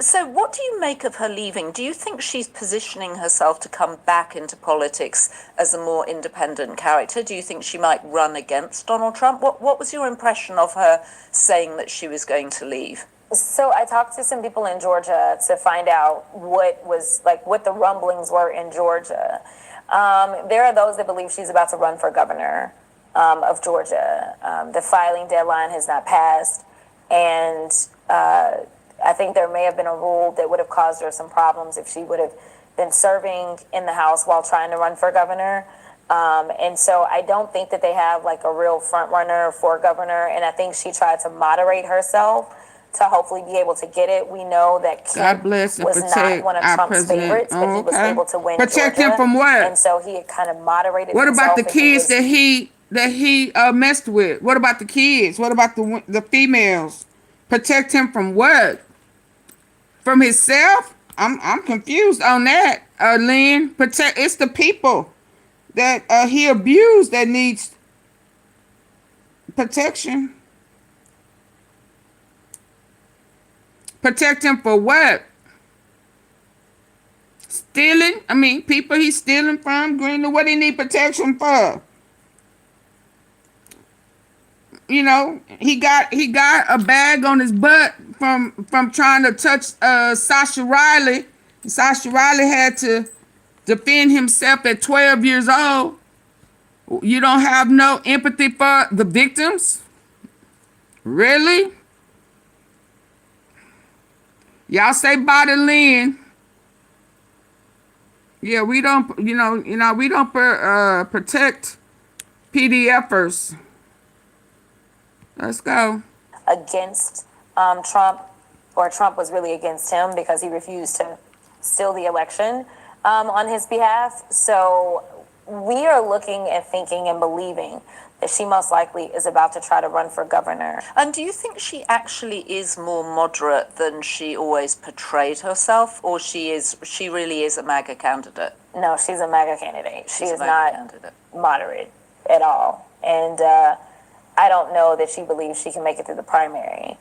So, what do you make of her leaving? Do you think she's positioning herself to come back into politics as a more independent character? Do you think she might run against Donald Trump? What was your impression of her saying that she was going to leave? So I talked to some people in Georgia to find out what the rumblings were in Georgia. There are those that believe she's about to run for governor of Georgia. The filing deadline has not passed, and I think there may have been a rule that would have caused her some problems if she would have been serving in the House while trying to run for governor. And so I don't think that they have like a real front runner for governor, and I think she tried to moderate herself to hopefully be able to get it. We know that God Kemp bless and was not protect one of our Trump's president. favorites, but Oh, he was okay. able to win Protect Georgia. him from what? And so he had kind of moderated What about himself. the and he kids was- that he messed with? What about the kids? What about the females? Protect him from what? From himself? I'm confused on that, Lynn. Protect. It's the people that he abused that needs protection. Protect him for what? Stealing? I mean, people he's stealing from. Greenland, what he need protection for? You know, he got a bag on his butt from trying to touch Sasha Riley. Sasha Riley had to defend himself at 12 years old. You don't have no empathy for the victims? Really? Y'all say bye to Lynn. Yeah, we don't, we don't protect PDFers. Let's go. against Trump, or Trump was really against him because he refused to steal the election on his behalf. So we are looking and thinking and believing that she most likely is about to try to run for governor. And do you think she actually is more moderate than she always portrayed herself, or she really is a MAGA candidate? No, she's a MAGA candidate. She She's a is MAGA not candidate. moderate at all. And I don't know that she believes she can make it through the primary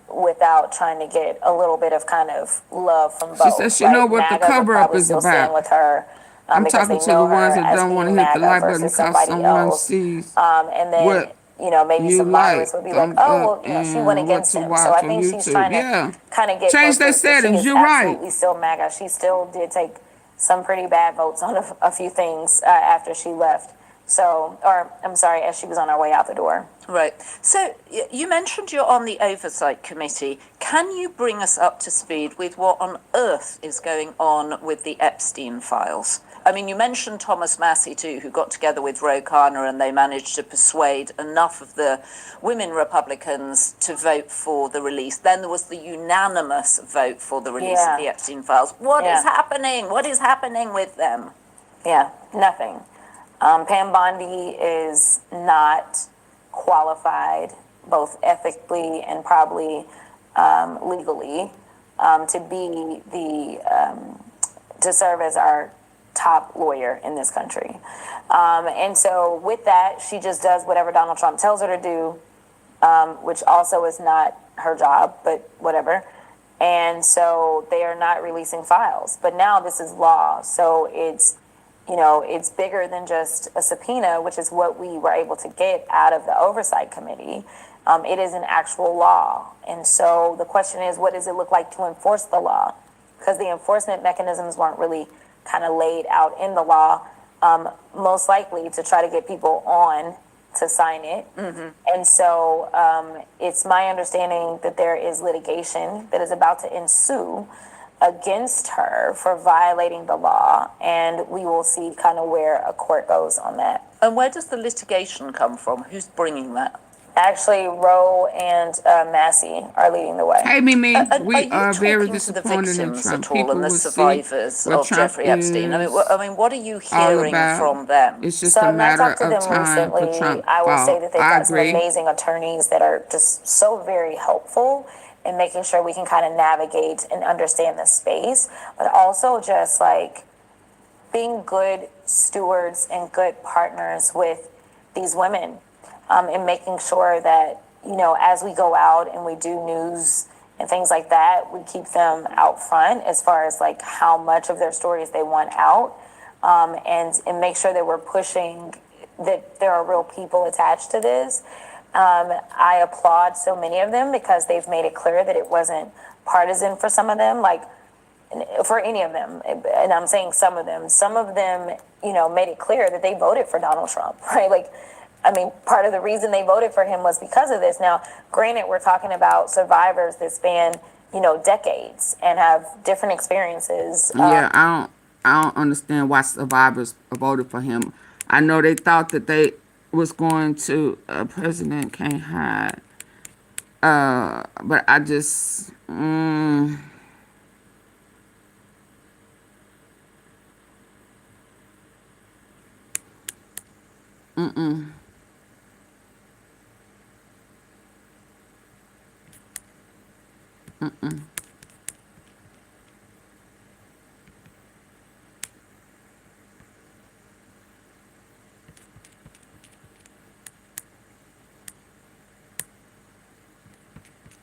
without trying to get a little bit of kind of love from both. She said she know what the MAGA would cover-up probably is still stand about. with her. I'm Because talking they to the know ones her that as don't want to being hit the MAGA like button versus because somebody someone else. sees And then, what maybe you some like, moderates would be like, thumbs oh, well, up, she went and against what to him. watch So I on think she's YouTube. trying Yeah. to kind of get Change their folks that she settings. is You're right. absolutely still MAGA. She still did take some pretty bad votes on a few things after she left. So, or I'm sorry, as she was on her way out the door. Right. So you mentioned you're on the Oversight Committee. Can you bring us up to speed with what on earth is going on with the Epstein files? I mean, you mentioned Thomas Massey, too, who got together with Ro Khanna and they managed to persuade enough of the women Republicans to vote for the release. Then there was the unanimous vote for the release of the Epstein files. What is happening? What is happening with them? Yeah, nothing. Pam Bondi is not qualified, both ethically and probably legally, to serve as our top lawyer in this country. And so with that, she just does whatever Donald Trump tells her to do, which also is not her job, but whatever. And so they are not releasing files. But now this is law. So it's bigger than just a subpoena, which is what we were able to get out of the Oversight Committee. It is an actual law. And so the question is, what does it look like to enforce the law? Because the enforcement mechanisms weren't really kind of laid out in the law, most likely to try to get people on to sign it. Mm-hmm. And so it's my understanding that there is litigation that is about to ensue against her for violating the law, and we will see kind of where a court goes on that. And where does the litigation come from? Who's bringing that? Actually, Roe and Massey are leading the way. Hey, Mimi, we Are are you very talking to the disappointed in victims Trump. at all and People the will see survivors what of Trump Jeffrey Epstein? is I mean, what are you all hearing about. from them? It's just So a I've not matter talked to of them time for recently. Trump I will say fall. that they've I got some agree. amazing attorneys that are just so very helpful in making sure we can kind of navigate and understand the space, but also just like being good stewards and good partners with these women, and making sure that, you know, as we go out and we do news and things like that, we keep them out front as far as like how much of their stories they want out, and make sure that we're pushing that there are real people attached to this. I applaud so many of them because they've made it clear that it wasn't partisan for some of them, like for any of them. And I'm saying some of them, you know, made it clear that they voted for Donald Trump, right? Like, I mean, part of the reason they voted for him was because of this. Now, granted, we're talking about survivors that span, you know, decades and have different experiences. Yeah, I don't understand why survivors voted for him. I know they thought that they was going to president can't hide. But I just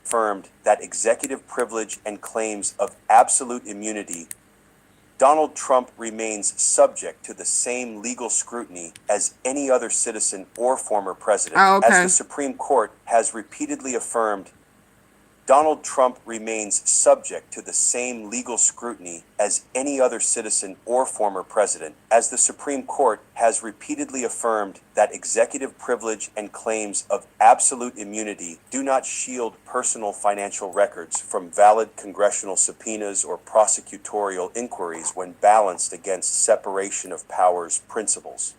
Affirmed that executive privilege and claims of absolute immunity, Donald Trump remains subject to the same legal scrutiny as any other citizen or former president. Oh, okay. As the Supreme Court has repeatedly affirmed, Donald Trump remains subject to the same legal scrutiny as any other citizen or former president, as the Supreme Court has repeatedly affirmed that executive privilege and claims of absolute immunity do not shield personal financial records from valid congressional subpoenas or prosecutorial inquiries when balanced against separation of powers principles.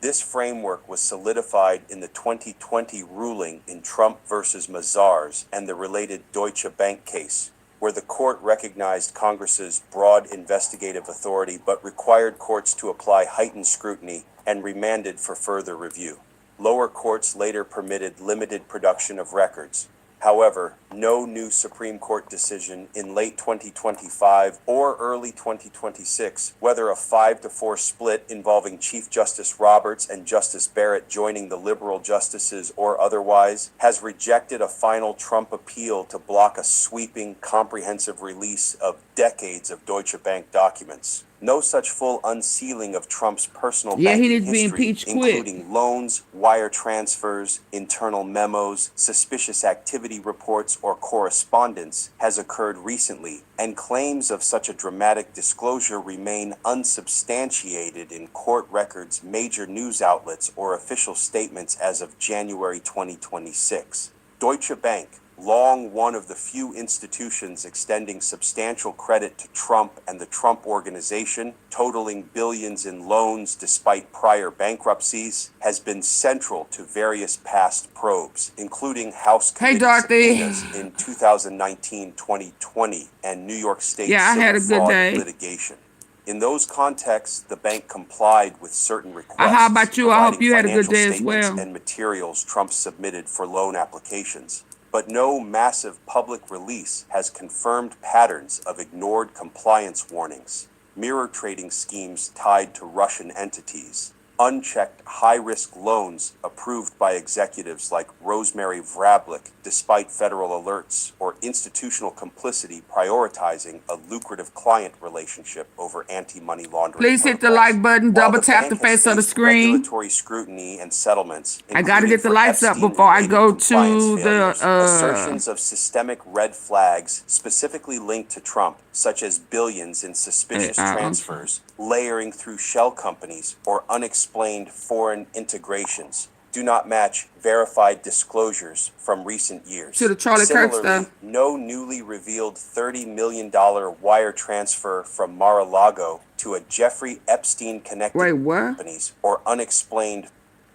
This framework was solidified in the 2020 ruling in Trump versus Mazars and the related Deutsche Bank case, where the court recognized Congress's broad investigative authority but required courts to apply heightened scrutiny and remanded for further review. Lower courts later permitted limited production of records. However, no new Supreme Court decision in late 2025 or early 2026, whether a 5-4 split involving Chief Justice Roberts and Justice Barrett joining the liberal justices or otherwise, has rejected a final Trump appeal to block a sweeping, comprehensive release of decades of Deutsche Bank documents. No such full unsealing of Trump's personal yeah, he banking needs to be history, impeached quick. including loans, wire transfers, internal memos, suspicious activity reports, or correspondence, has occurred recently, and claims of such a dramatic disclosure remain unsubstantiated in court records, major news outlets, or official statements as of January 2026. Deutsche Bank, long one of the few institutions extending substantial credit to Trump and the Trump Organization, totaling billions in loans despite prior bankruptcies, has been central to various past probes, including House committee subpoenas in 2019-2020 and New York State civil fraud litigation. In those contexts, the bank complied with certain requests. How about you? I hope you had a good day as financial well. statements and materials Trump submitted for loan applications. But no massive public release has confirmed patterns of ignored compliance warnings, mirror trading schemes tied to Russian entities, unchecked high-risk loans approved by executives like Rosemary Vrablic despite federal alerts, or institutional complicity prioritizing a lucrative client relationship over anti-money laundering. Please hit the like button, While double the tap bank the has face of the faced screen. regulatory scrutiny and settlements, I gotta get the including for lights up Epstein before I go related to compliance the failures, assertions of systemic red flags specifically linked to Trump, such as billions in suspicious transfers, layering through shell companies, or unexplained foreign integrations, do not match verified disclosures from recent years. To the Charlie Kirk Similarly, stuff. no newly revealed $30 million wire transfer from Mar-a-Lago to a Jeffrey Epstein connected companies or unexplained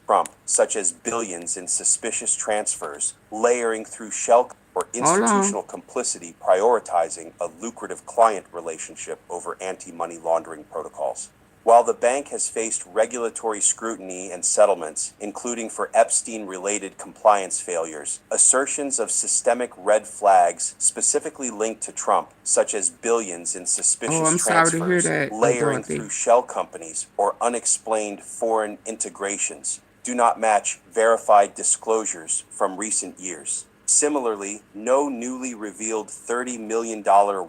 Trump, such as billions in suspicious transfers, layering through shell or institutional complicity, prioritizing a lucrative client relationship over anti-money laundering protocols. While the bank has faced regulatory scrutiny and settlements, including for Epstein-related compliance failures, assertions of systemic red flags specifically linked to Trump, such as billions in suspicious transfers, layering through shell companies, or unexplained foreign integrations, do not match verified disclosures from recent years. Similarly, no newly revealed $30 million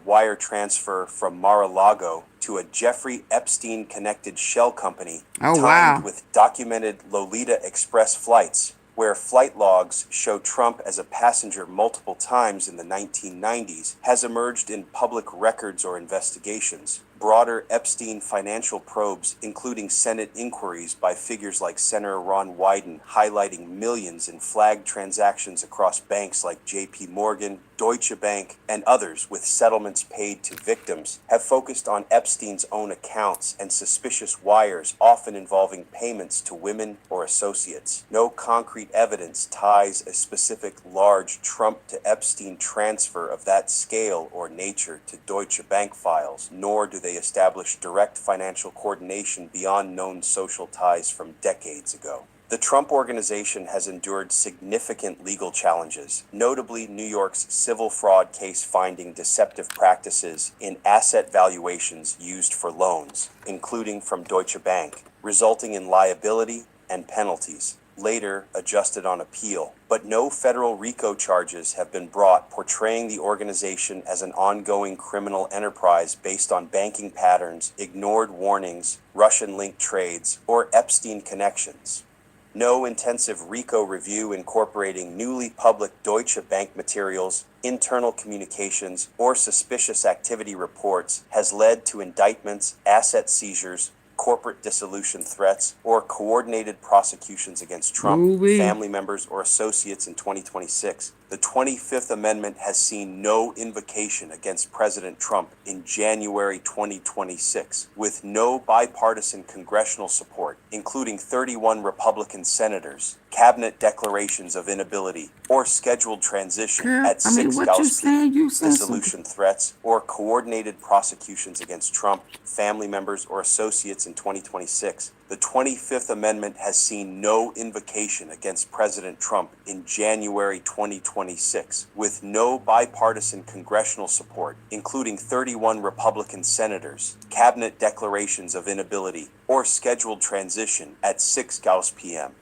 wire transfer from Mar-a-Lago to a Jeffrey Epstein-connected shell company timed with documented Lolita Express flights, where flight logs show Trump as a passenger multiple times in the 1990s, has emerged in public records or investigations. Broader Epstein financial probes, including Senate inquiries by figures like Senator Ron Wyden, highlighting millions in flagged transactions across banks like J.P. Morgan, Deutsche Bank, and others with settlements paid to victims, have focused on Epstein's own accounts and suspicious wires, often involving payments to women or associates. No concrete evidence ties a specific large Trump to Epstein transfer of that scale or nature to Deutsche Bank files, nor do they establish direct financial coordination beyond known social ties from decades ago. The Trump Organization has endured significant legal challenges, notably New York's civil fraud case finding deceptive practices in asset valuations used for loans, including from Deutsche Bank, resulting in liability and penalties, later adjusted on appeal. But no federal RICO charges have been brought portraying the organization as an ongoing criminal enterprise based on banking patterns, ignored warnings, Russian-linked trades, or Epstein connections. No intensive RICO review incorporating newly public Deutsche Bank materials, internal communications, or suspicious activity reports has led to indictments, asset seizures, corporate dissolution threats, or coordinated prosecutions against Trump, family members, or associates in 2026. The 25th Amendment has seen no invocation against President Trump in January 2026, with no bipartisan congressional support, including 31 Republican senators, cabinet declarations of inability, or scheduled transition at 6 Gauss dissolution threats, or coordinated prosecutions against Trump, family members, or associates in 2026. The 25th Amendment has seen no invocation against President Trump in January 2026, with no bipartisan congressional support, including 31 Republican senators, cabinet declarations of inability, or scheduled transition at 6 Gauss p.m.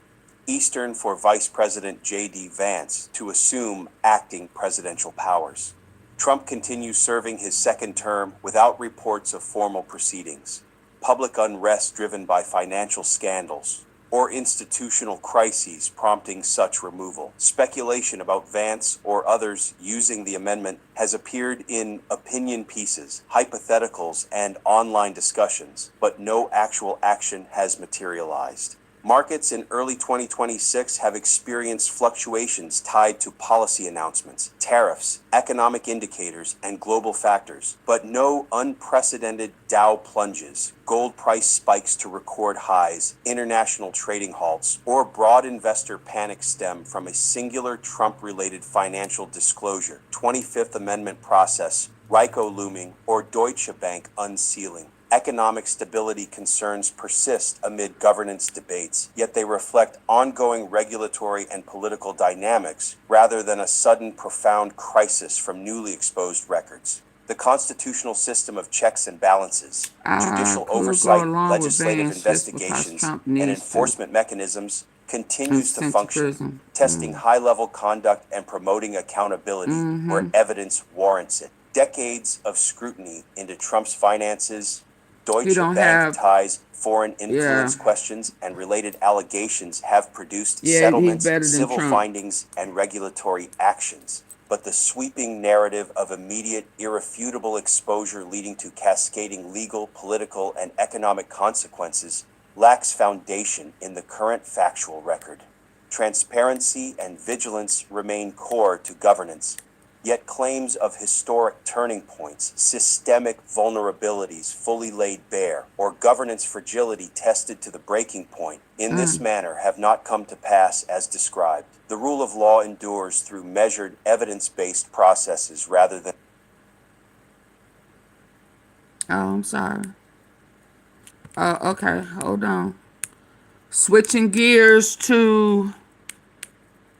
Eastern for Vice President J.D. Vance to assume acting presidential powers. Trump continues serving his second term without reports of formal proceedings. Public unrest driven by financial scandals, or institutional crises prompting such removal. Speculation about Vance or others using the amendment has appeared in opinion pieces, hypotheticals, and online discussions, but no actual action has materialized. Markets in early 2026 have experienced fluctuations tied to policy announcements, tariffs, economic indicators, and global factors, but no unprecedented Dow plunges, gold price spikes to record highs, international trading halts, or broad investor panic stem from a singular Trump-related financial disclosure, 25th Amendment process, RICO looming, or Deutsche Bank unsealing. Economic stability concerns persist amid governance debates, yet they reflect ongoing regulatory and political dynamics rather than a sudden profound crisis from newly exposed records. The constitutional system of checks and balances, judicial oversight, legislative investigations, and enforcement mechanisms continues to function, testing high-level conduct and promoting accountability where evidence warrants it. Decades of scrutiny into Trump's finances, Deutsche Bank ties, foreign influence questions, and related allegations have produced settlements, civil findings, and regulatory actions. But the sweeping narrative of immediate, irrefutable exposure leading to cascading legal, political, and economic consequences lacks foundation in the current factual record. Transparency and vigilance remain core to governance. Yet claims of historic turning points, systemic vulnerabilities fully laid bare, or governance fragility tested to the breaking point in this manner have not come to pass as described. The rule of law endures through measured, evidence-based processes rather than... Oh, I'm sorry. Okay, hold on. Switching gears to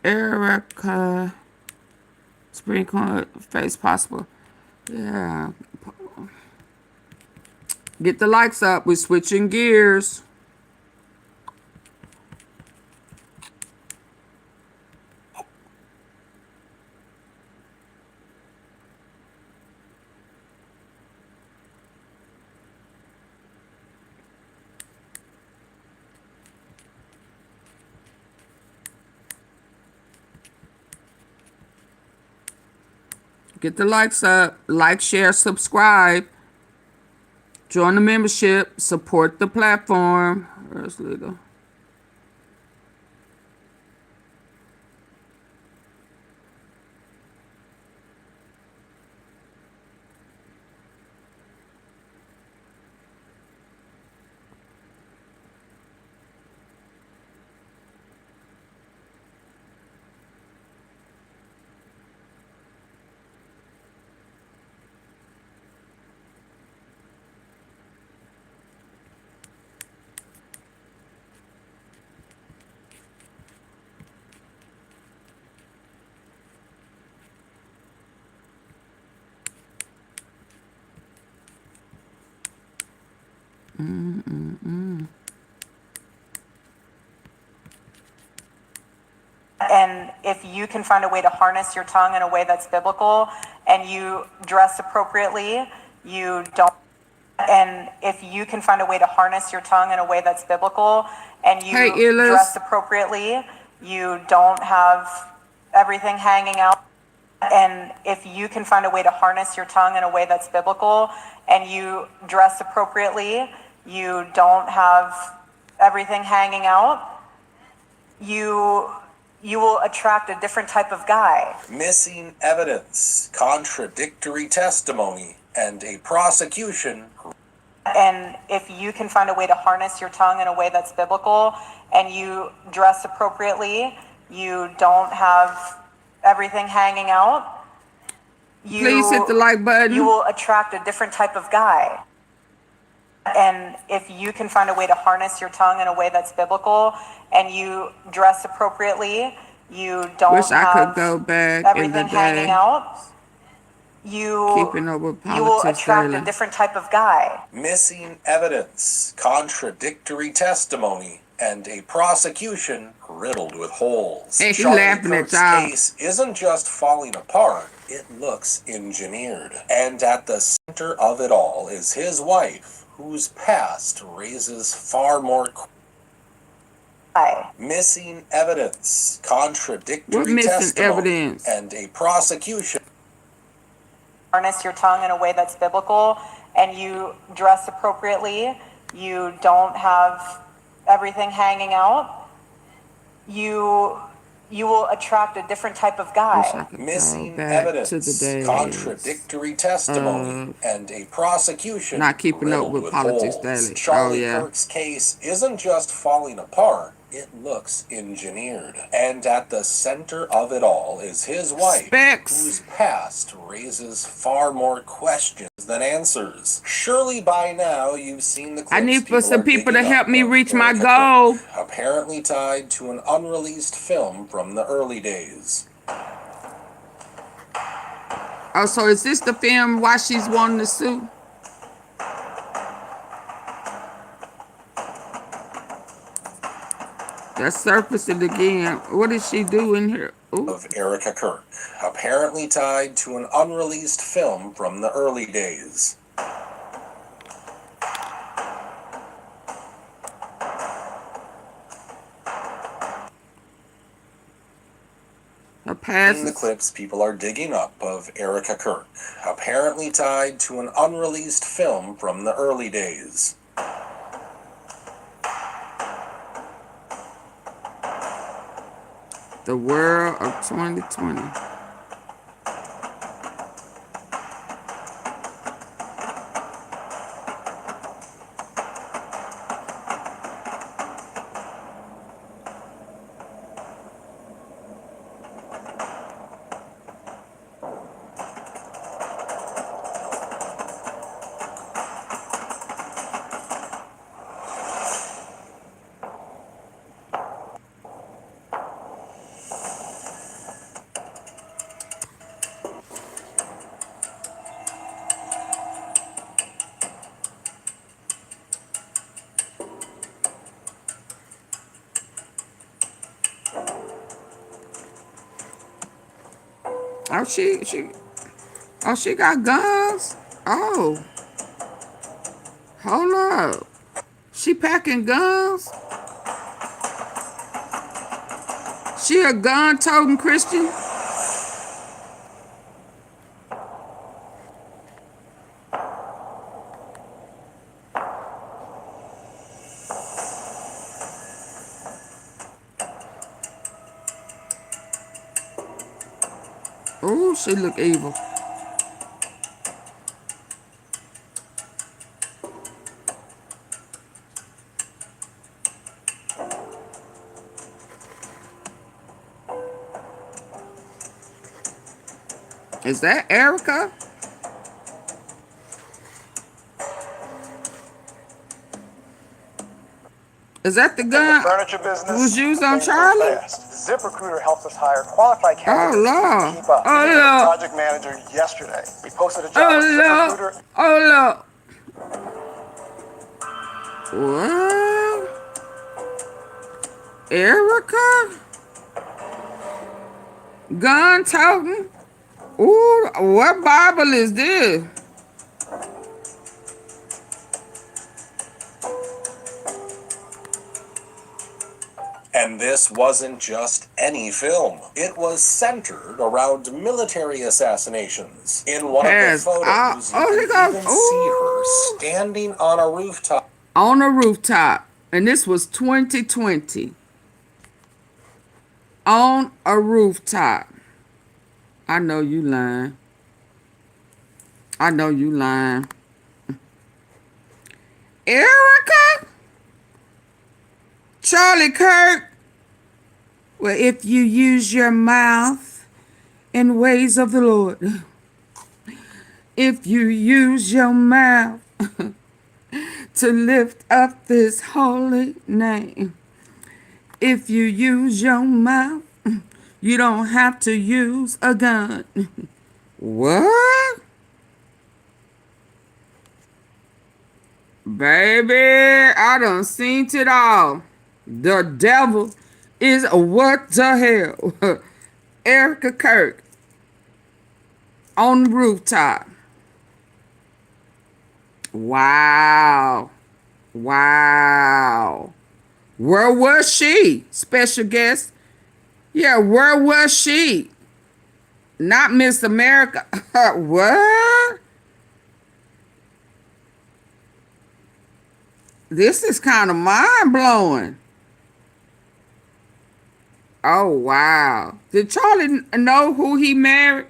Erika Spring Court face possible. Yeah. Get the likes up. We're switching gears. Get the likes up. Like, share, subscribe. Join the membership. Support the platform. Where's legal? And if you can find a way to harness your tongue in a way that's biblical and you dress appropriately, you don't. And if you can find a way to harness your tongue in a way that's biblical and you dress appropriately, you don't have everything hanging out. And if you can find a way to harness your tongue in a way that's biblical and you dress appropriately, you don't have everything hanging out, you will attract a different type of guy. Missing evidence, contradictory testimony, and a prosecution. And if you can find a way to harness your tongue in a way that's biblical and you dress appropriately, you don't have everything hanging out, Please hit the like button. You will attract a different type of guy. And if you can find a way to harness your tongue in a way that's biblical and you dress appropriately, you don't Wish I have could go back everything in the hanging day. out, you will attract a different type of guy. Missing evidence, contradictory testimony, and a prosecution riddled with holes. Hey, Charlie laughing at Kirk's y'all. case isn't just falling apart, it looks engineered. And at the center of it all is his wife, whose past raises far more missing evidence, contradictory testimony, and a prosecution. Harness your tongue in a way that's biblical and you dress appropriately, you don't have everything hanging out, you will attract a different type of guy. Missing evidence, contradictory testimony, and a prosecution Not keeping up with Politics Daily. Charlie Oh, yeah. Kirk's case isn't just falling apart, it looks engineered. And at the center of it all is his wife, whose past raises far more questions than answers. Surely by now you've seen the clips I need for some people to digging help up me of reach my Erika goal. Kirk, apparently tied to an unreleased film from the early days. Oh, so is this the film why she's wanting to sue? Let's surface it again. What did she do in here? Ooh. Of Erika Kirk, apparently tied to an unreleased film from the early days. In the clips people are digging up of Erika Kirk, apparently tied to an unreleased film from the early days. The world of 2020. Oh, she got guns. Oh, hold up. She packing guns. She a gun-toting Christian. Oh, she look evil. Is that Erika? Is that the gun furniture business who's used on things move Charlie? fast. ZipRecruiter helps us hire qualified candidates Lord. to keep up. Oh, We had a Lord. project manager yesterday. We posted a job on ZipRecruiter. Oh, look. What? Erika? Gun toting? Ooh, what Bible is this? And this wasn't just any film. It was centered around military assassinations. In one of the photos, you can even see her standing on a rooftop. On a rooftop. And this was 2020. On a rooftop. I know you lying. I know you lying. Erika? Charlie Kirk? Well, if you use your mouth in ways of the Lord, if you use your mouth to lift up this holy name, if you use your mouth, you don't have to use a gun. What? Baby, I done seen it all. The devil is what the hell? Erika Kirk on the rooftop. Wow. Wow. Where was she? Special guest. Yeah, where was she? Not Miss America. What? This is kind of mind-blowing. Oh, wow. Did Charlie know who he married?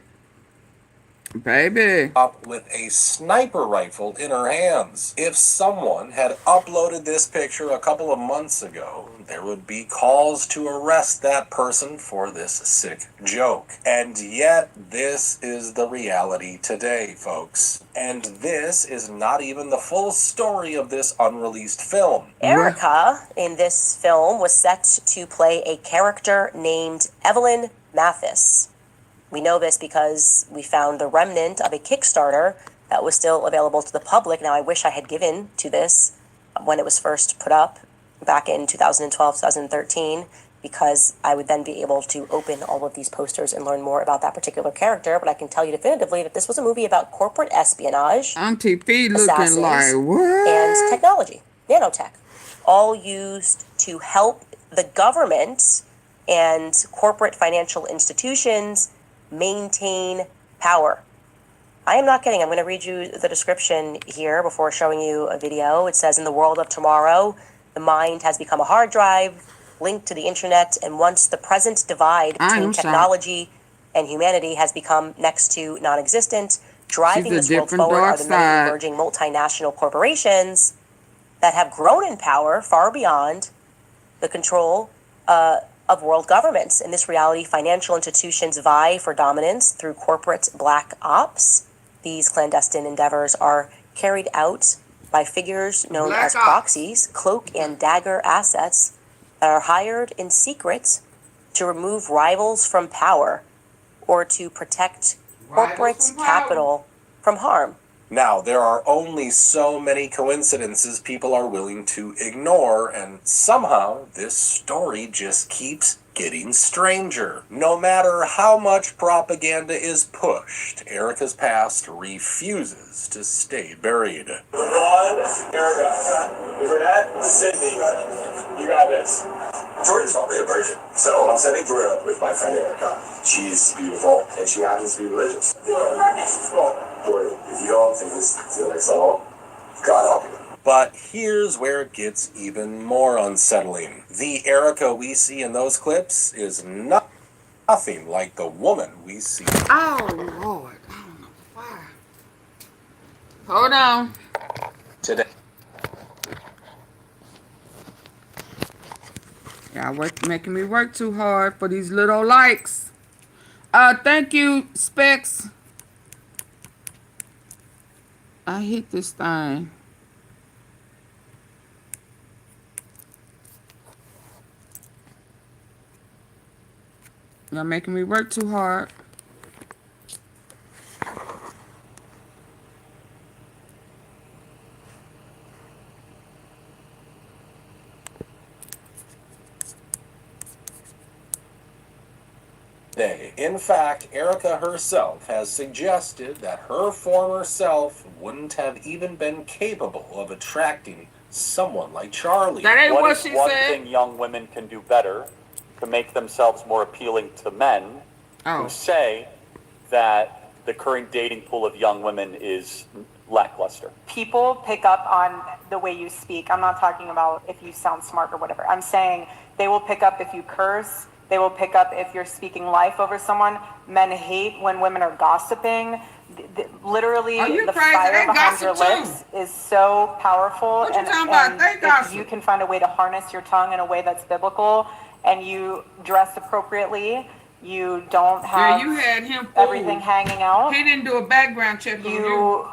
Baby. Up with a sniper rifle in her hands. If someone had uploaded this picture a couple of months ago, there would be calls to arrest that person for this sick joke. And yet, this is the reality today, folks. And this is not even the full story of this unreleased film. Erika in this film was set to play a character named Evelyn Mathis. We know this because we found the remnant of a Kickstarter that was still available to the public. Now, I wish I had given to this when it was first put up back in 2012, 2013, because I would then be able to open all of these posters and learn more about that particular character. But I can tell you definitively that this was a movie about corporate espionage, Auntie P looking like what? And technology, nanotech, all used to help the government and corporate financial institutions maintain power. I am not kidding. I'm going to read you the description here before showing you a video. It says, in the world of tomorrow, the mind has become a hard drive linked to the internet, and once the present divide between technology and humanity has become next to non-existent, driving this world forward are the many emerging multinational corporations that have grown in power far beyond the control of world governments. In this reality, financial institutions vie for dominance through corporate black ops. These clandestine endeavors are carried out by figures known as proxies, cloak and dagger assets that are hired in secret to remove rivals from power or to protect corporate capital from harm. Now, there are only so many coincidences people are willing to ignore, and somehow this story just keeps getting stranger. No matter how much propaganda is pushed, Erika's past refuses to stay buried. Ron, Erika, Burnett, Sydney, you got this. Jordan's not really a virgin, so I'm setting Jordan up with my friend Erika. She's beautiful, and she happens to be religious. Well, Jordan, if you don't think this feels like so, God help you. But here's where it gets even more unsettling. The Erika we see in those clips is nothing like the woman we see. Oh, Lord. I don't know why. Hold on. Today. Y'all making me work too hard for these little likes. Thank you, Specs. I hit this thing. Y'all making me work too hard. In fact, Erika herself has suggested that her former self wouldn't have even been capable of attracting someone like Charlie. That ain't what she one said. thing young women can do better to make themselves more appealing to men who say that the current dating pool of young women is lackluster? People pick up on the way you speak. I'm not talking about if you sound smart or whatever. I'm saying they will pick up if you curse. They will pick up if you're speaking life over someone. Men hate when women are gossiping. Literally, the fire behind your lips is so powerful. What you talking about? They gossip. If you can find a way to harness your tongue in a way that's biblical, and you dress appropriately, you don't have you had him everything hanging out. He didn't do a background check on you.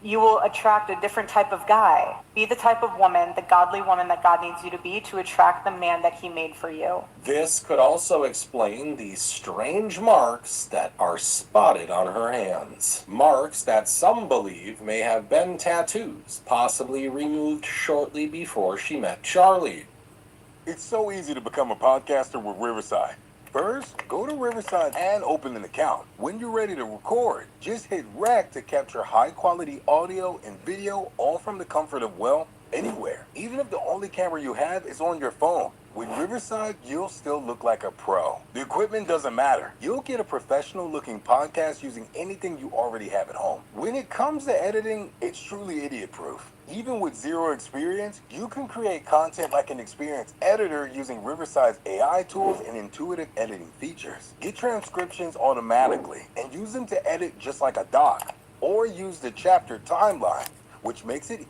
You will attract a different type of guy. Be the type of woman, the godly woman that God needs you to be to attract the man that he made for you. This could also explain the strange marks that are spotted on her hands. Marks that some believe may have been tattoos, possibly removed shortly before she met Charlie. It's so easy to become a podcaster with Riverside. First, go to Riverside and open an account. When you're ready to record, just hit rec to capture high-quality audio and video, all from the comfort of, well, anywhere. Even if the only camera you have is on your phone. With Riverside, you'll still look like a pro. The equipment doesn't matter. You'll get a professional-looking podcast using anything you already have at home. When it comes to editing, it's truly idiot-proof. Even with zero experience, you can create content like an experienced editor using Riverside's AI tools and intuitive editing features. Get transcriptions automatically and use them to edit just like a doc, or use the chapter timeline, which makes it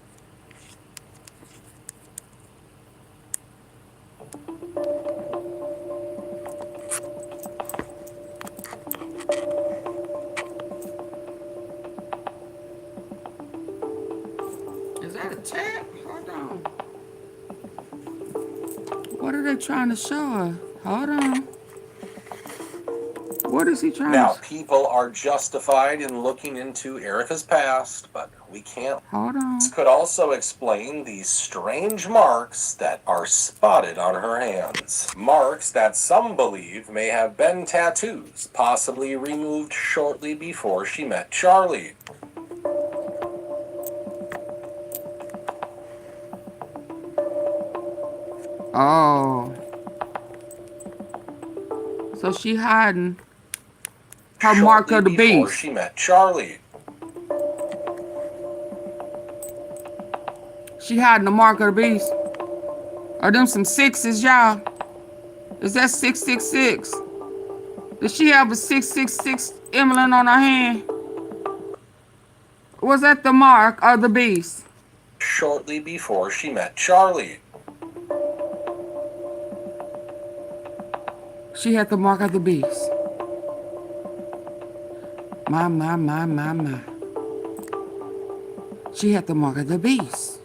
Is that a tap? Hold on. What are they trying to show her? Hold on. What is he trying Now, to... people are justified in looking into Erika's past, but we can't. Hold on. This could also explain these strange marks that are spotted on her hands. Marks that some believe may have been tattoos, possibly removed shortly before she met Charlie. Oh. So she hiding her mark of the Before beast. she met Charlie. She hiding the mark of the beast. Are them some sixes, y'all? Is that 666? Does she have a 666 emblem on her hand? Was that the mark of the beast? Shortly before she met Charlie. She had the mark of the beast. My. She had the mark of the beast.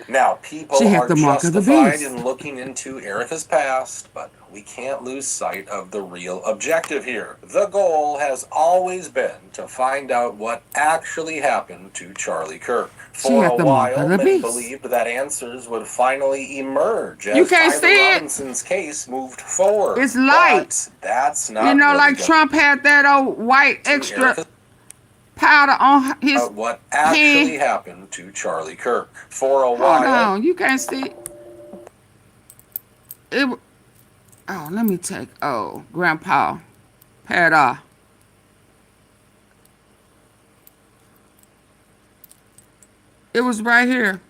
Now, people She had are the mark of the justified beast. in looking into Erika's past, but we can't lose sight of the real objective here. The goal has always been to find out what actually happened to Charlie Kirk. For a while, many believed that answers would finally emerge as Tyler Robinson's case moved forward. It's light. But that's not you know, really like Trump had that old white extra powder on his what actually happened to Charlie Kirk. For a while. Hold on, you can't see. It. Oh, let me take. Oh, Grandpa, pad off. It was right here.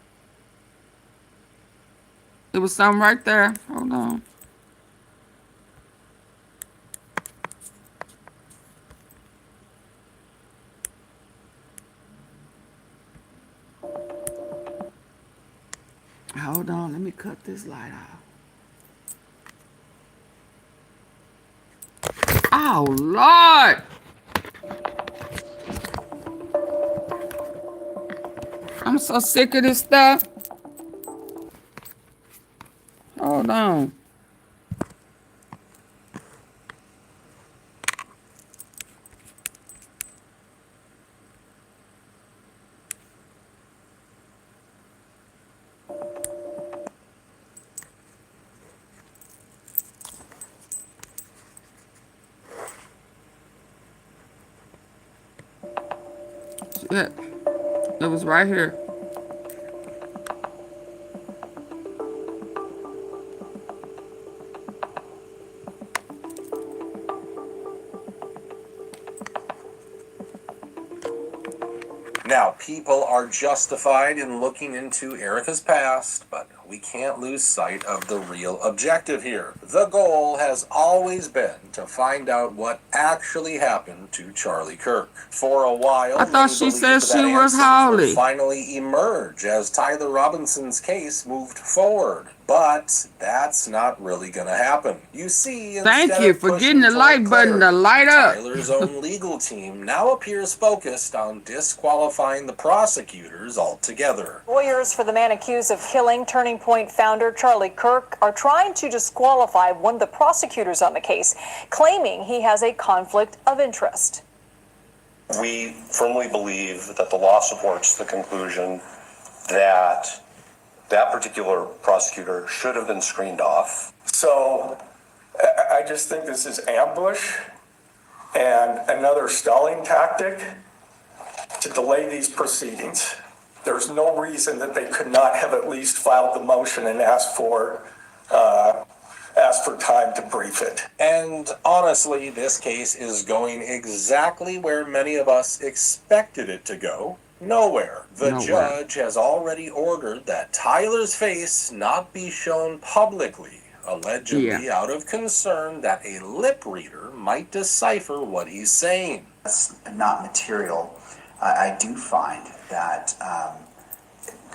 It was something right there. Hold on. Hold on, let me cut this light off. Oh, Lord. I'm so sick of this stuff. Hold on. Yeah, it was right here. Now, people are justified in looking into Erika's past, but we can't lose sight of the real objective here. The goal has always been to find out what actually happened to Charlie Kirk. For a while, I thought she said she was holy. Finally emerge as Tyler Robinson's case moved forward. But that's not really going to happen. You see, thank you for getting the like button to light up. Tyler's own legal team now appears focused on disqualifying the prosecutors altogether. Lawyers for the man accused of killing Turning Point founder Charlie Kirk are trying to disqualify one of the prosecutors on the case, claiming he has a conflict of interest. We firmly believe that the law supports the conclusion that that particular prosecutor should have been screened off. So I just think this is ambush and another stalling tactic to delay these proceedings. There's no reason that they could not have at least filed the motion and asked for time to brief it. And honestly, this case is going exactly where many of us expected it to go. Nowhere. The judge has already ordered that Tyler's face not be shown publicly, allegedly out of concern that a lip reader might decipher what he's saying. That's not material. I do find that,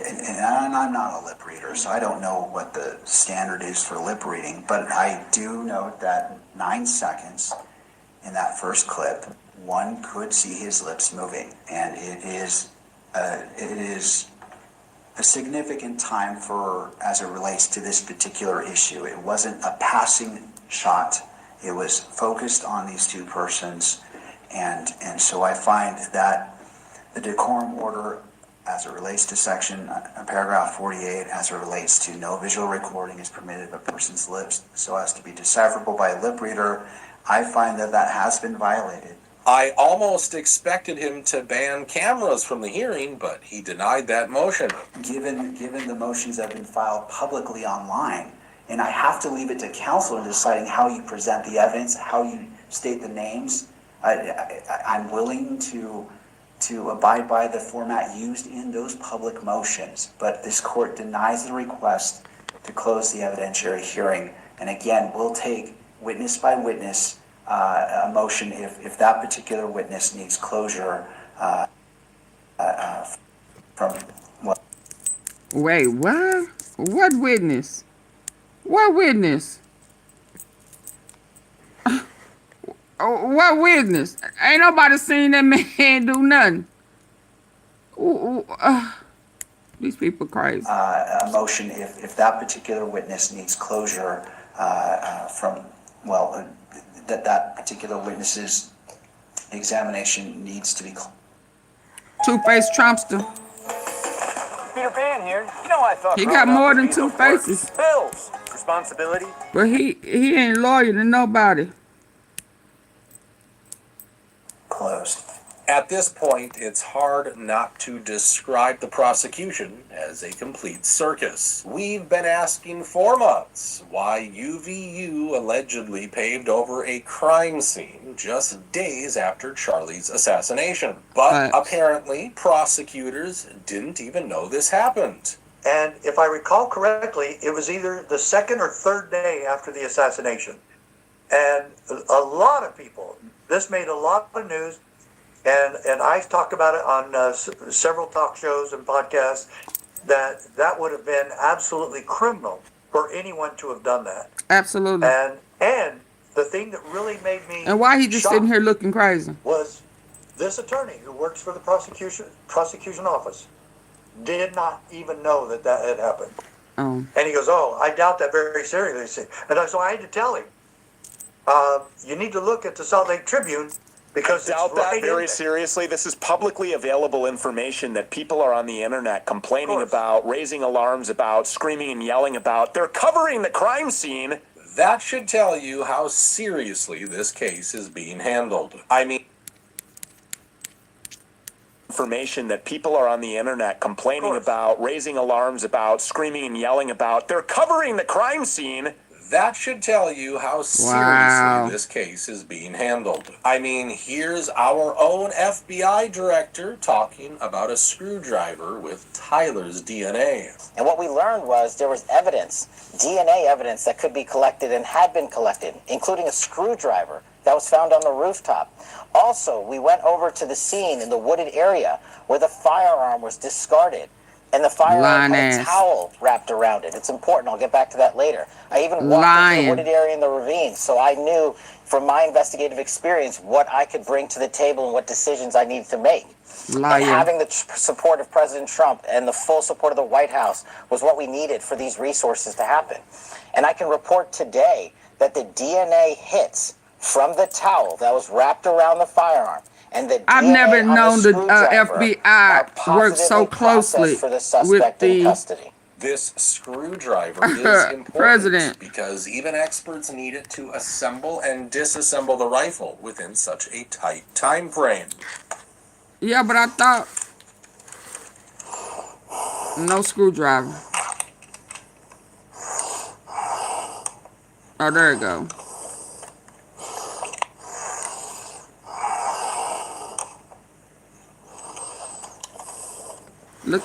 and I'm not a lip reader, so I don't know what the standard is for lip reading, but I do note that 9 seconds in that first clip, one could see his lips moving, and it is a significant time as it relates to this particular issue. It wasn't a passing shot. It was focused on these two persons, and so I find that the decorum order, as it relates to section paragraph 48, as it relates to no visual recording is permitted of a person's lips so as to be decipherable by a lip reader, I find that has been violated. I almost expected him to ban cameras from the hearing, but he denied that motion. Given the motions that have been filed publicly online, and I have to leave it to counsel in deciding how you present the evidence, how you state the names. I'm willing to abide by the format used in those public motions, but this court denies the request to close the evidentiary hearing. And again, we'll take witness by witness a motion if that particular witness needs closure from what? Wait, what? What witness? What witness? What witness? Ain't nobody seen that man do nothing. These people crazy. A motion if that particular witness needs closure that particular witness's examination needs to be. Two-faced Trumpster. Peter Pan here. You know, I thought He got growing up more would than be two the worst. faces. Bills, responsibility. But he ain't loyal to nobody. Closed. At this point, it's hard not to describe the prosecution as a complete circus. We've been asking for months why UVU allegedly paved over a crime scene just days after Charlie's assassination. But apparently, prosecutors didn't even know this happened. And if I recall correctly, it was either the second or third day after the assassination. And a lot of people, this made a lot of news. And I talked about it on several talk shows and podcasts, that would have been absolutely criminal for anyone to have done that. Absolutely. And the thing that really made me And why he just sitting here looking crazy? Was this attorney who works for the prosecution office did not even know that had happened. Oh. And he goes, "Oh, I doubt that very seriously." And so I had to tell him, you need to look at the Salt Lake Tribune. Because I doubt that very seriously. This is publicly available information that people are on the internet complaining about, raising alarms about, screaming and yelling about. They're covering the crime scene. That should tell you how seriously this case is being handled. I mean, information that people are on the internet complaining about, raising alarms about, screaming and yelling about. They're covering the crime scene. That should tell you how seriously this case is being handled. I mean, here's our own FBI director talking about a screwdriver with Tyler's DNA. And what we learned was there was evidence, DNA evidence that could be collected and had been collected, including a screwdriver that was found on the rooftop. Also, we went over to the scene in the wooded area where the firearm was discarded. And the firearm had a towel wrapped around it. It's important. I'll get back to that later. I even walked into the wooded area in the ravine, so I knew from my investigative experience what I could bring to the table and what decisions I needed to make. And having the support of President Trump and the full support of the White House was what we needed for these resources to happen. And I can report today that the DNA hits from the towel that was wrapped around the firearm and the I've DNA never known the screwdriver FBI work so closely for the with suspect in the custody. This screwdriver is important president because even experts need it to assemble and disassemble the rifle within such a tight time frame. Yeah, but I thought no screwdriver. Oh, there you go. Look.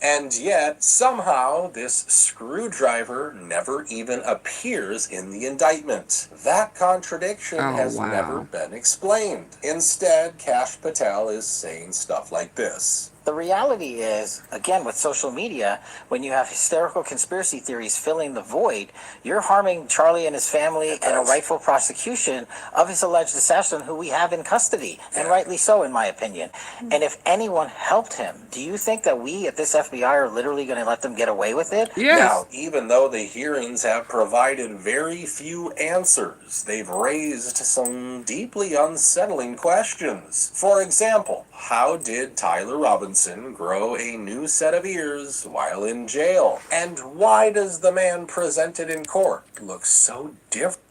And yet, somehow, this screwdriver never even appears in the indictment. That contradiction has never been explained. Instead, Kash Patel is saying stuff like this. The reality is, again, with social media, when you have hysterical conspiracy theories filling the void, you're harming Charlie and his family and a rightful prosecution of his alleged assassin who we have in custody, and rightly so, in my opinion. And if anyone helped him, do you think that we at this FBI are literally going to let them get away with it? Yes. Now, even though the hearings have provided very few answers, they've raised some deeply unsettling questions. For example, how did Tyler Robinson grow a new set of ears while in jail? And why does the man presented in court look so different?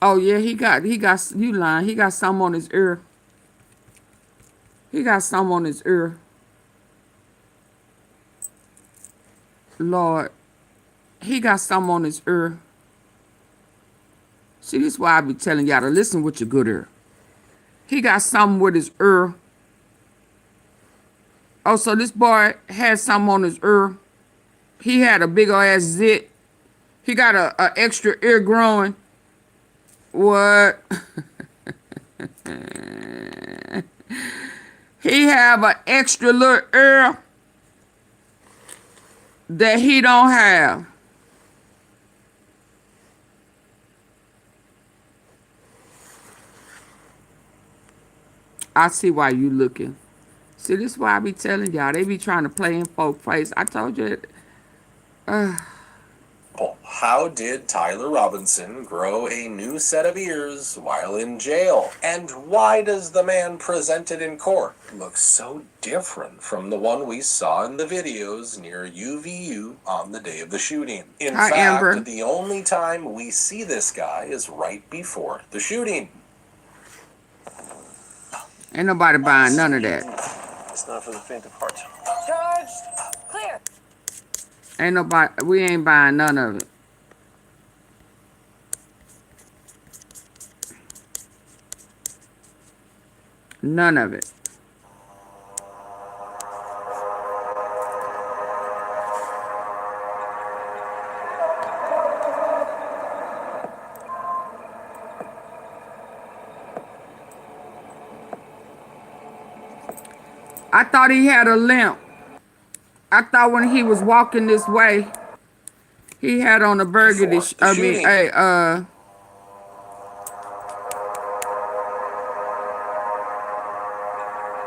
Oh yeah, he got you lying. He got some on his ear. He got some on his ear. Lord, he got some on his ear. See, this is why I be telling y'all to listen with your good ear. He got something with his ear. Oh, so this boy had something on his ear. He had a big old ass zit. He got a extra ear growing. What? He have an extra little ear that he don't have. I see why you looking. See, this is why I be telling y'all. They be trying to play in folk face. I told you. How did Tyler Robinson grow a new set of ears while in jail? And why does the man presented in court look so different from the one we saw in the videos near UVU on the day of the shooting? In Hi, fact, Amber. the only time we see this guy is right before the shooting. Ain't nobody buying none of that. It's not for the faint of heart. Charged. Clear. Ain't nobody, we ain't buying none of it. None of it. I thought he had a limp. I thought when he was walking this way, he had on a burgundy,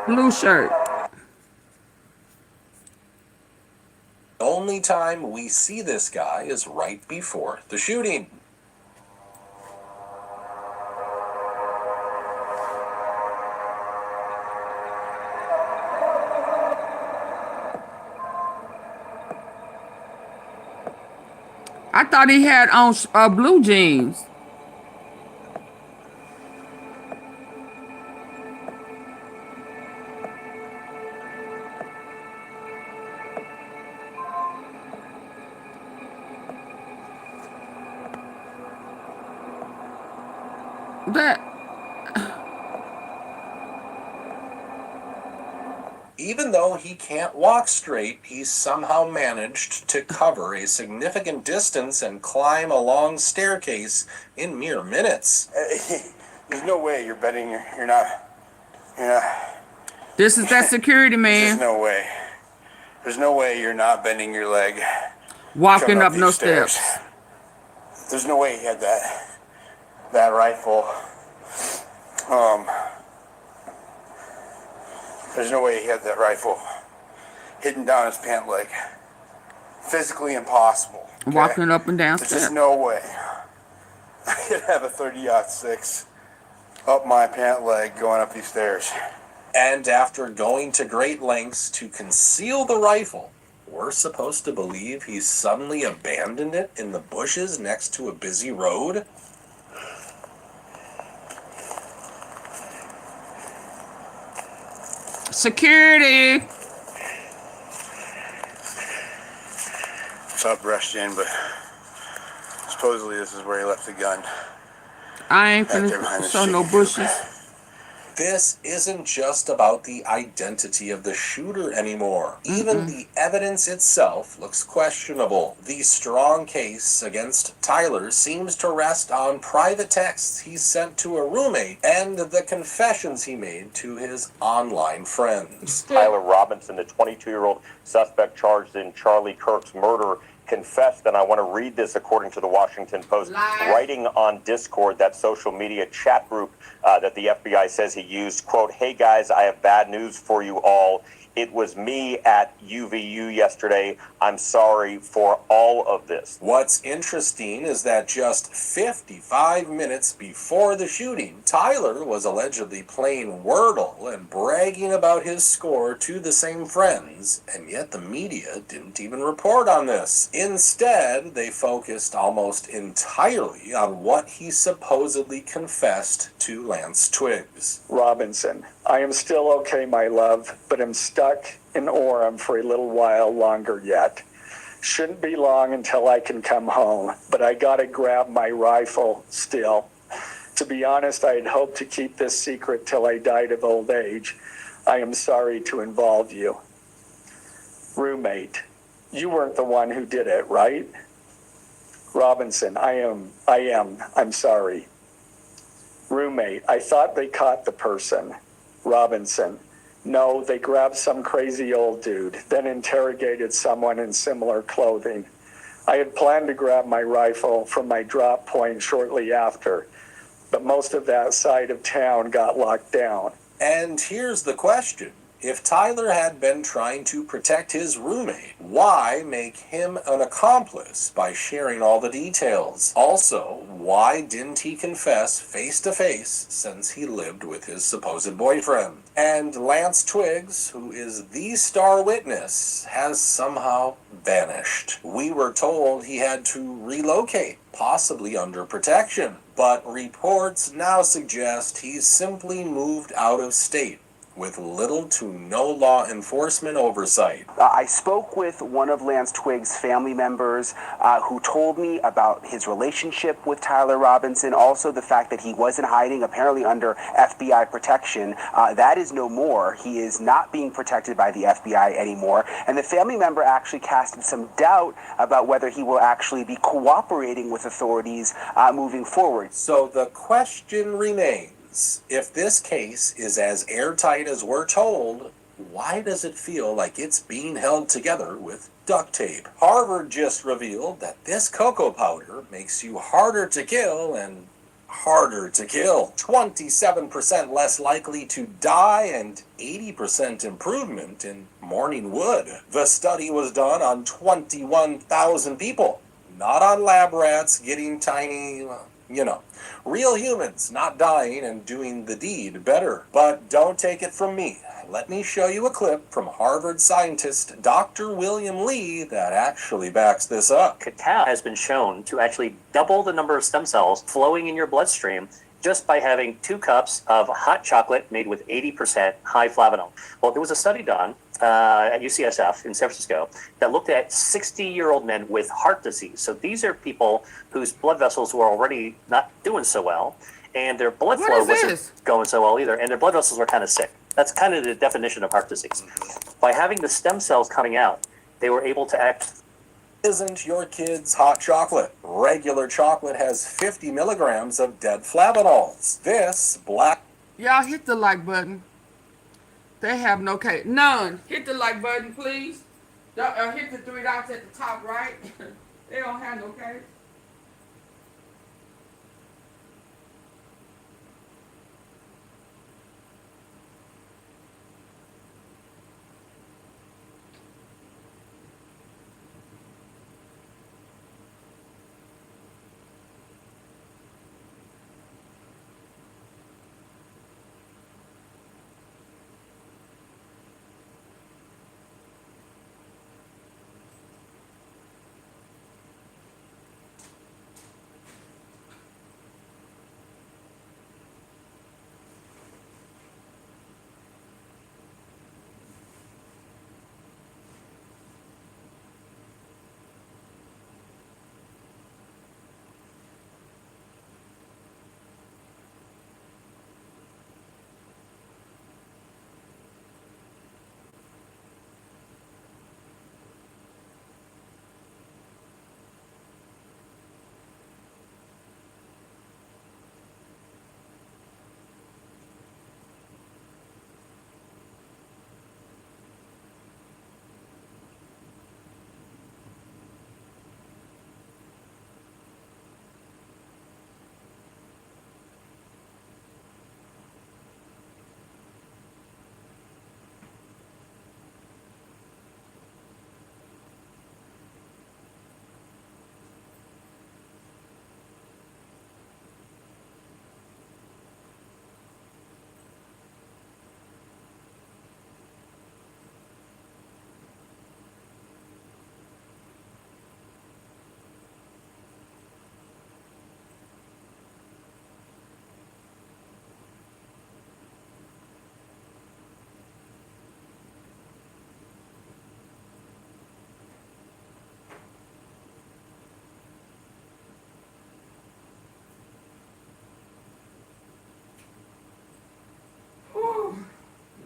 blue shirt. Only time we see this guy is right before the shooting. I thought he had on blue jeans. That. Even though he can't walk straight, he somehow managed to cover a significant distance and climb a long staircase in mere minutes. There's no way you're betting you're not. This is that security man. There's no way. There's no way you're not bending your leg. Walking up no steps. There's no way he had that rifle. There's no way he had that rifle hidden down his pant leg. Physically impossible. Okay? Walking up and down There's steps. just no way I could have a 30-06 up my pant leg going up these stairs. And after going to great lengths to conceal the rifle, we're supposed to believe he suddenly abandoned it in the bushes next to a busy road? Security. It's not brushed in, but supposedly this is where he left the gun. I ain't finna show no bushes. This isn't just about the identity of the shooter anymore. Even the evidence itself looks questionable. The strong case against Tyler seems to rest on private texts he sent to a roommate and the confessions he made to his online friends. Tyler Robinson, the 22-year-old suspect charged in Charlie Kirk's murder, confessed, and I want to read this according to the Washington Post, writing on Discord, that social media chat group that the FBI says he used, quote, "Hey guys, I have bad news for you all. It was me at UVU yesterday. I'm sorry for all of this." What's interesting is that just 55 minutes before the shooting, Tyler was allegedly playing Wordle and bragging about his score to the same friends, and yet the media didn't even report on this. Instead, they focused almost entirely on what he supposedly confessed to Lance Twiggs. Robinson, I am still okay, my love, but I'm stuck in Orem for a little while longer yet. Shouldn't be long until I can come home, but I gotta grab my rifle still. To be honest, I had hoped to keep this secret till I died of old age. I am sorry to involve you. Roommate, you weren't the one who did it, right? Robinson, I'm sorry. Roommate, I thought they caught the person. Robinson, no, they grabbed some crazy old dude, then interrogated someone in similar clothing. I had planned to grab my rifle from my drop point shortly after, but most of that side of town got locked down. And here's the question. If Tyler had been trying to protect his roommate, why make him an accomplice by sharing all the details? Also, why didn't he confess face to face since he lived with his supposed boyfriend? And Lance Twiggs, who is the star witness, has somehow vanished. We were told he had to relocate, possibly under protection, but reports now suggest he's simply moved out of state, with little to no law enforcement oversight. I spoke with one of Lance Twiggs' family members who told me about his relationship with Tyler Robinson, also the fact that he was in hiding, apparently under FBI protection. That is no more. He is not being protected by the FBI anymore. And the family member actually casted some doubt about whether he will actually be cooperating with authorities moving forward. So the question remains, if this case is as airtight as we're told, why does it feel like it's being held together with duct tape? Harvard just revealed that this cocoa powder makes you harder to kill and harder to kill. 27% less likely to die and 80% improvement in morning wood. The study was done on 21,000 people, not on lab rats getting tiny, real humans not dying and doing the deed better. But don't take it from me. Let me show you a clip from Harvard scientist Dr. William Lee that actually backs this up. Cacao has been shown to actually double the number of stem cells flowing in your bloodstream just by having 2 cups of hot chocolate made with 80% high flavanol. Well, there was a study done at UCSF in San Francisco that looked at 60-year-old men with heart disease. So these are people whose blood vessels were already not doing so well, and their blood flow wasn't going so well either, and their blood vessels were kind of sick. That's kind of the definition of heart disease. By having the stem cells coming out, they were able to act. Isn't your kid's hot chocolate? Regular chocolate has 50 milligrams of dead flavanols. This black... Y'all hit the like button. They have no case. None. Hit the like button, please. Hit the 3 dots at the top right. They don't have no case.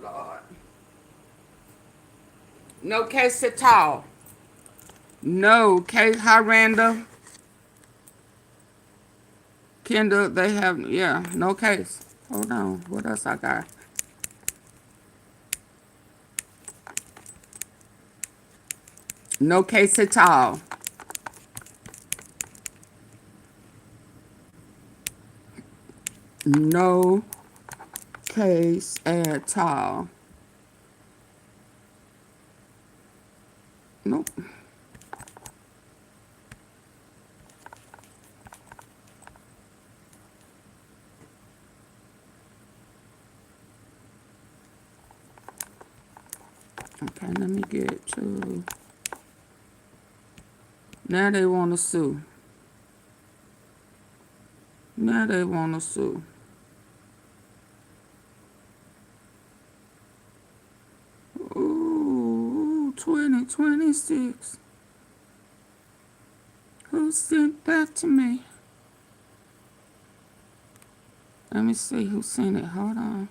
Lord. No case at all. No case. Hi, Randa. Kendall, they have, no case. Hold on. What else I got? No case at all. No case at all. Nope. Okay, let me get to. Now they want to sue. Now they want to sue. Ooh, 2026. Who sent that to me? Let me see who sent it. Hold on.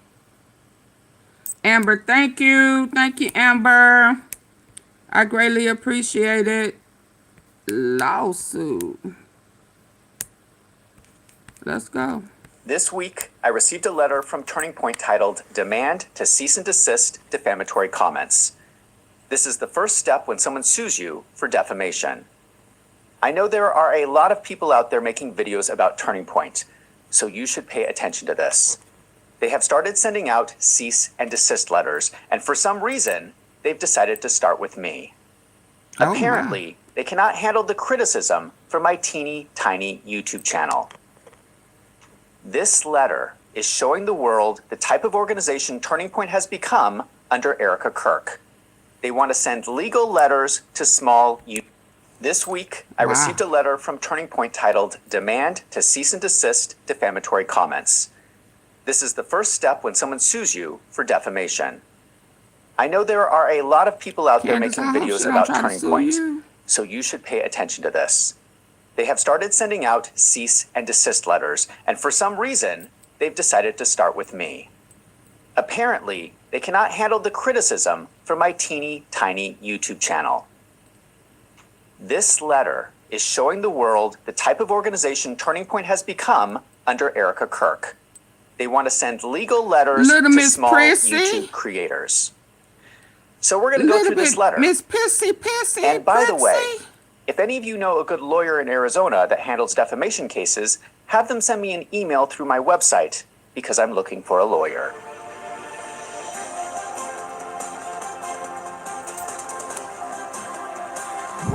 Amber, thank you. Thank you, Amber. I greatly appreciate it. Lawsuit. Let's go. This week, I received a letter from Turning Point titled Demand to Cease and Desist Defamatory Comments. This is the first step when someone sues you for defamation. I know there are a lot of people out there making videos about Turning Point, so you should pay attention to this. They have started sending out cease and desist letters, and for some reason, they've decided to start with me. Oh, Apparently, they cannot handle the criticism from my teeny tiny YouTube channel. This letter is showing the world the type of organization Turning Point has become under Erika Kirk. They want to send legal letters to small YouTube. This week, I received a letter from Turning Point titled Demand to Cease and Desist Defamatory Comments. This is the first step when someone sues you for defamation. I know there are a lot of people out there making videos about Turning Point, so you should pay attention to this. They have started sending out cease and desist letters, and for some reason, they've decided to start with me. Apparently, they cannot handle the criticism from my teeny tiny YouTube channel. This letter is showing the world the type of organization Turning Point has become under Erika Kirk. They want to send legal letters to small YouTube creators. So we're going to go through this letter. Miss Pissy. And by the way, if any of you know a good lawyer in Arizona that handles defamation cases, have them send me an email through my website because I'm looking for a lawyer.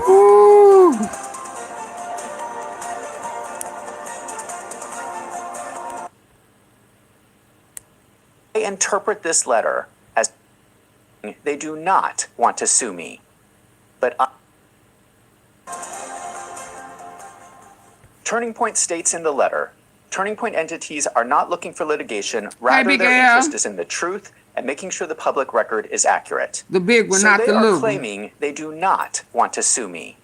Ooh. I interpret this letter as they do not want to sue me, but Turning Point states in the letter, Turning Point entities are not looking for litigation, rather their interest is in the truth and making sure the public record is accurate. The big one, so not they the are little claiming they do not want to sue me.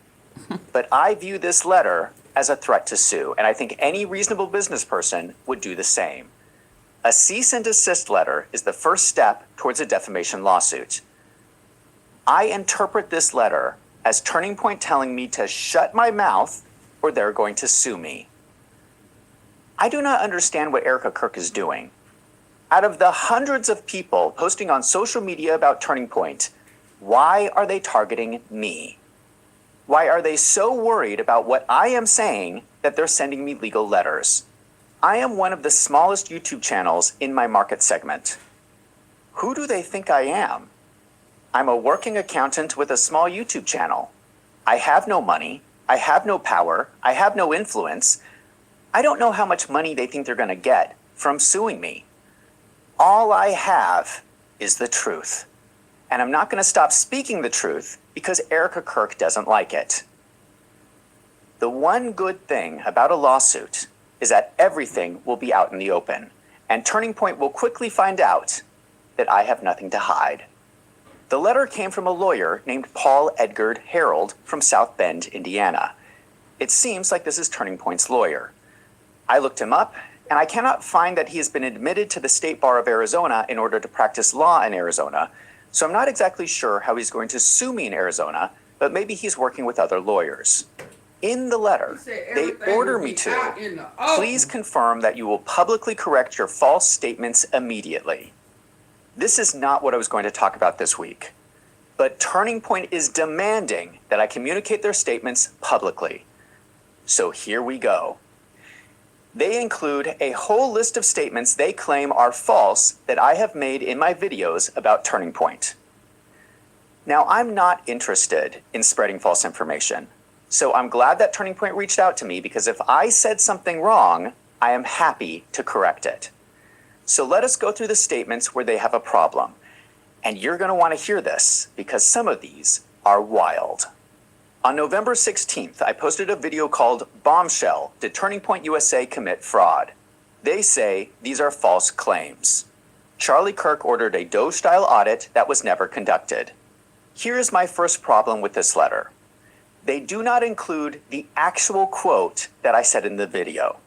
But I view this letter as a threat to sue, and I think any reasonable business person would do the same. A cease and desist letter is the first step towards a defamation lawsuit. I interpret this letter as Turning Point telling me to shut my mouth or they're going to sue me. I do not understand what Erika Kirk is doing. Out of the hundreds of people posting on social media about Turning Point, why are they targeting me? Why are they so worried about what I am saying that they're sending me legal letters? I am one of the smallest YouTube channels in my market segment. Who do they think I am? I'm a working accountant with a small YouTube channel. I have no money. I have no power. I have no influence. I don't know how much money they think they're going to get from suing me. All I have is the truth. And I'm not going to stop speaking the truth because Erika Kirk doesn't like it. The one good thing about a lawsuit is that everything will be out in the open, and Turning Point will quickly find out that I have nothing to hide. The letter came from a lawyer named Paul Edgard Harold from South Bend, Indiana. It seems like this is Turning Point's lawyer. I looked him up, and I cannot find that he has been admitted to the State Bar of Arizona in order to practice law in Arizona, so I'm not exactly sure how he's going to sue me in Arizona, but maybe he's working with other lawyers. In the letter, they order me to, please confirm that you will publicly correct your false statements immediately. This is not what I was going to talk about this week, but Turning Point is demanding that I communicate their statements publicly. So here we go. They include a whole list of statements they claim are false that I have made in my videos about Turning Point. Now, I'm not interested in spreading false information. So I'm glad that Turning Point reached out to me, because if I said something wrong, I am happy to correct it. So let us go through the statements where they have a problem. And you're going to want to hear this, because some of these are wild. On November 16th, I posted a video called Bombshell, Did Turning Point USA Commit Fraud? They say these are false claims. Charlie Kirk ordered a Doge-style audit that was never conducted. Here is my first problem with this letter. They do not include the actual quote that I said in the video.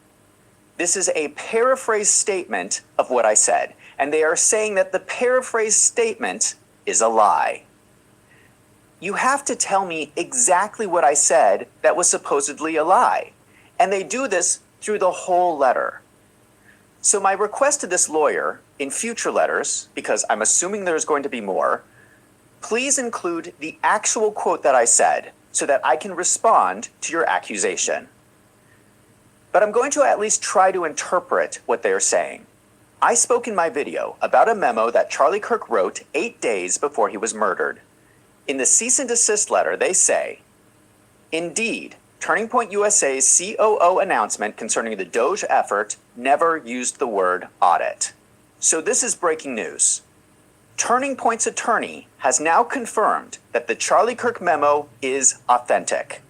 This is a paraphrased statement of what I said, and they are saying that the paraphrased statement is a lie. You have to tell me exactly what I said that was supposedly a lie, and they do this through the whole letter. So my request to this lawyer in future letters, because I'm assuming there's going to be more, please include the actual quote that I said so that I can respond to your accusation. But I'm going to at least try to interpret what they are saying. I spoke in my video about a memo that Charlie Kirk wrote 8 days before he was murdered. In the cease and desist letter, they say, indeed, Turning Point USA's COO announcement concerning the Doge effort never used the word audit. So this is breaking news. Turning Point's attorney has now confirmed that the Charlie Kirk memo is authentic.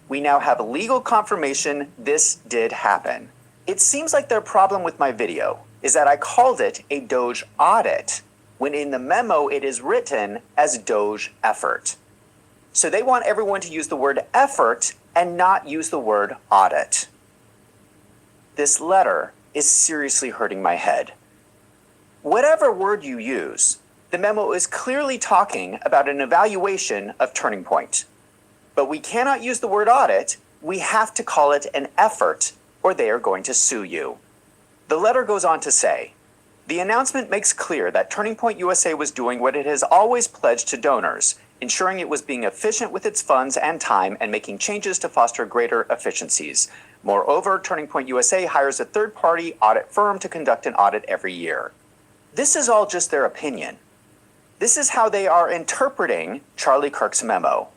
We now have legal confirmation this did happen. It seems like their problem with my video is that I called it a Doge audit, when in the memo it is written as Doge effort. So they want everyone to use the word effort and not use the word audit. This letter is seriously hurting my head. Whatever word you use, the memo is clearly talking about an evaluation of Turning Point. But we cannot use the word audit, we have to call it an effort, or they are going to sue you. The letter goes on to say, the announcement makes clear that Turning Point USA was doing what it has always pledged to donors, ensuring it was being efficient with its funds and time and making changes to foster greater efficiencies. Moreover, Turning Point USA hires a third-party audit firm to conduct an audit every year. This is all just their opinion. This is how they are interpreting Charlie Kirk's memo.